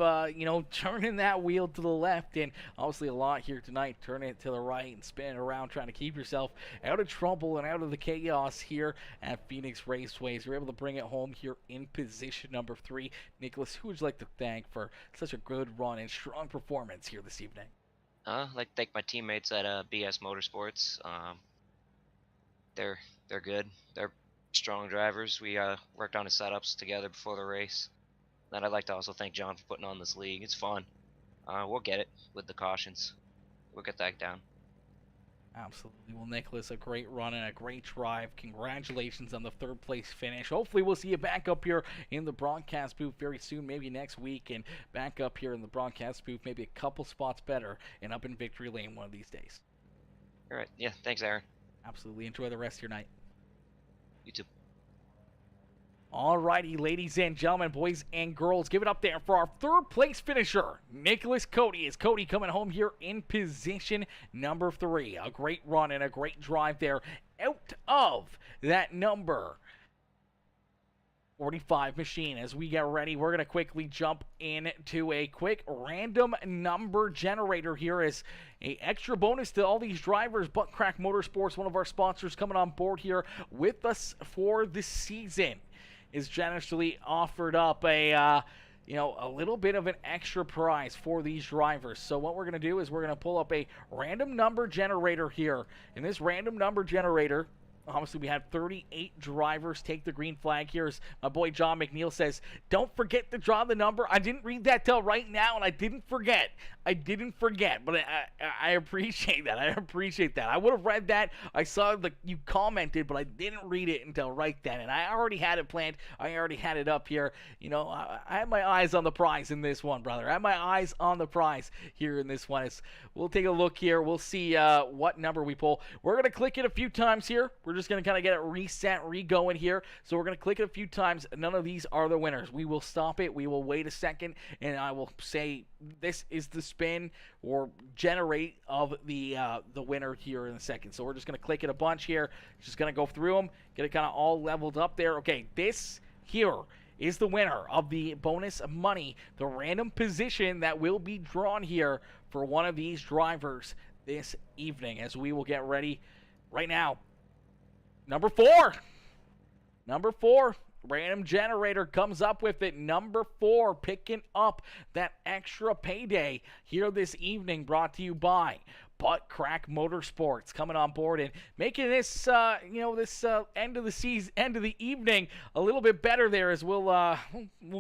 turning that wheel to the left, and obviously a lot here tonight, turning it to the right and spinning around, trying to keep yourself out of trouble and out of the chaos here at Phoenix Raceways. You're able to bring it home here in position number 3. Nicholas, who would you like to thank for such a good run and strong performance here this evening? I'd like to thank my teammates at BS Motorsports. They're good. They're strong drivers. We worked on the setups together before the race. Then I'd like to also thank John for putting on this league. It's fun. We'll get it with the cautions. We'll get that down. Absolutely. Well, Nicholas, a great run and a great drive. Congratulations on the third place finish. Hopefully we'll see you back up here in the broadcast booth very soon, maybe next week, and back up here in the broadcast booth, maybe a couple spots better and up in Victory Lane one of these days. All right. Yeah, thanks, Aaron. Absolutely. Enjoy the rest of your night. You too. Alrighty, ladies and gentlemen, boys and girls, give it up there for our third place finisher, Nicholas Cody. Is Cody coming home here in position number 3. A great run and a great drive there out of that number 45 machine. As we get ready, we're going to quickly jump into a quick random number generator here as a extra bonus to all these drivers. Buttcrack Motorsports, one of our sponsors, coming on board here with us for the season, is generously offered up a little bit of an extra prize for these drivers. So what we're going to do is we're going to pull up a random number generator here. In this random number generator, obviously we had 38 drivers take the green flag here. As my boy John McNeil says, don't forget to draw the number. I didn't read that till right now, and I didn't forget. But I appreciate that. I would have read that. I saw you commented, but I didn't read it until right then, and I already had it planned. I already had it up here. I had my eyes on the prize in this one, brother. I had my eyes on the prize here in this one. We'll take a look here. We'll see what number we pull. We're going to click it a few times here. We're just going to kind of get it reset, re-going here. So we're going to click it a few times. None of these are the winners. We will stop it. We will wait a second, and I will say this is the spin or generate of the winner here in a second. So we're just going to click it a bunch here. Just going to go through them, get it kind of all leveled up there. Okay, this here is the winner of the bonus money, the random position that will be drawn here for one of these drivers this evening as we will get ready right now. Number 4. Random generator comes up with it. Number 4, picking up that extra payday here this evening, brought to you by Butt Crack Motorsports, coming on board and making this, end of the season, end of the evening a little bit better there. As we'll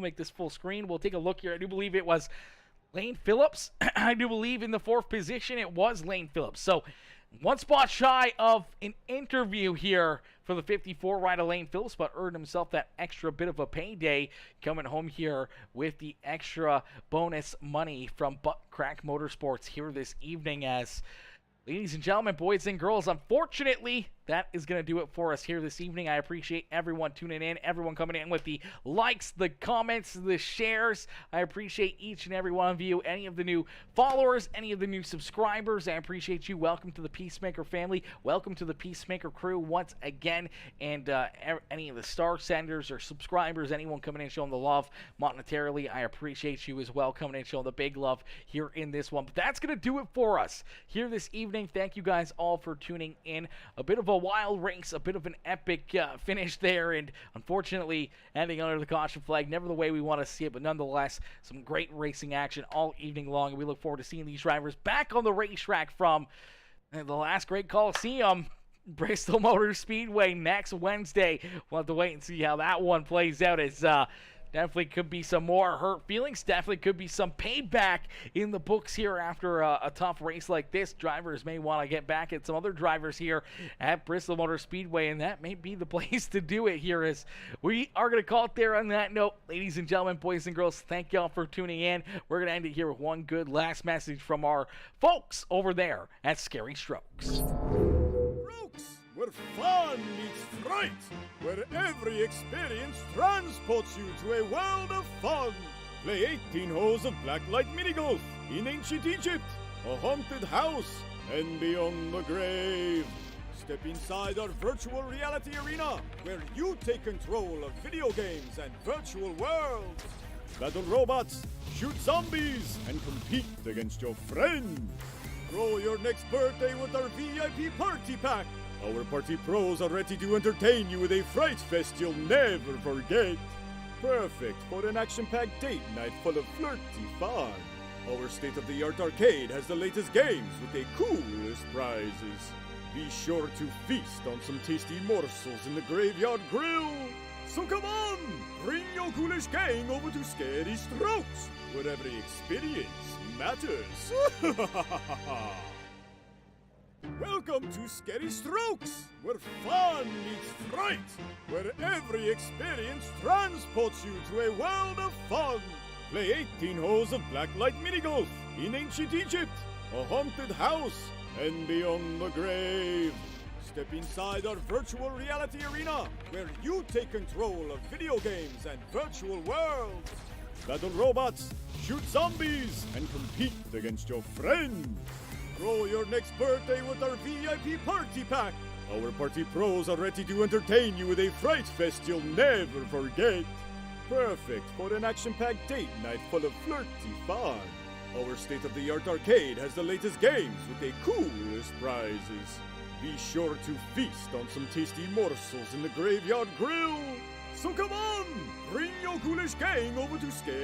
make this full screen. We'll take a look here. I do believe it was Lane Phillips. I do believe in the 4th position it was Lane Phillips. So one spot shy of an interview here for the 54 rider Lane Phillips, but earned himself that extra bit of a payday coming home here with the extra bonus money from Butt Crack Motorsports here this evening. As ladies and gentlemen, boys and girls, unfortunately, that is going to do it for us here this evening. I appreciate everyone tuning in, everyone coming in with the likes, the comments, the shares. I appreciate each and every one of you, any of the new followers, any of the new subscribers. I appreciate you. Welcome to the PeaceMaker family. Welcome to the PeaceMaker crew once again. And any of the star senders or subscribers, anyone coming in showing the love monetarily, I appreciate you as well, coming in showing the big love here in this one. But that's going to do it for us here this evening. Thank you guys all for tuning in. A bit of a wild race, a bit of an epic finish there, and unfortunately ending under the caution flag. Never the way we want to see it, but nonetheless, some great racing action all evening long, and we look forward to seeing these drivers back on the racetrack from the last great Coliseum, Bristol Motor Speedway, next Wednesday. We'll have to wait and see how that one plays out. As definitely could be some more hurt feelings. Definitely could be some payback in the books here after a tough race like this. Drivers may want to get back at some other drivers here at Bristol Motor Speedway, and that may be the place to do it here. As we are going to call it there on that note. Ladies and gentlemen, boys and girls, thank y'all for tuning in. We're going to end it here with one good last message from our folks over there at Scary Strokes. Where fun meets fright, where every experience transports you to a world of fun. Play 18 holes of blacklight minigolf in ancient Egypt, a haunted house, and beyond the grave. Step inside our virtual reality arena, where you take control of video games and virtual worlds. Battle robots, shoot zombies, and compete against your friends. Throw your next birthday with our VIP party pack. Our party pros are ready to entertain you with a fright fest you'll never forget. Perfect for an action-packed date night full of flirty fun. Our state-of-the-art arcade has the latest games with the coolest prizes. Be sure to feast on some tasty morsels in the Graveyard Grill. So come on, bring your ghoulish gang over to Scary Strokes, where every experience matters. Welcome to Scary Strokes, where fun meets fright, where every experience transports you to a world of fun. Play 18 holes of blacklight minigolf in ancient Egypt, a haunted house, and beyond the grave. Step inside our virtual reality arena, where you take control of video games and virtual worlds. Battle robots, shoot zombies, and compete against your friends. Throw your next birthday with our VIP party pack. Our party pros are ready to entertain you with a fright fest you'll never forget. Perfect for an action-packed date night full of flirty fun. Our state-of-the-art arcade has the latest games with the coolest prizes. Be sure to feast on some tasty morsels in the Graveyard Grill. So come on, bring your ghoulish gang over to Scary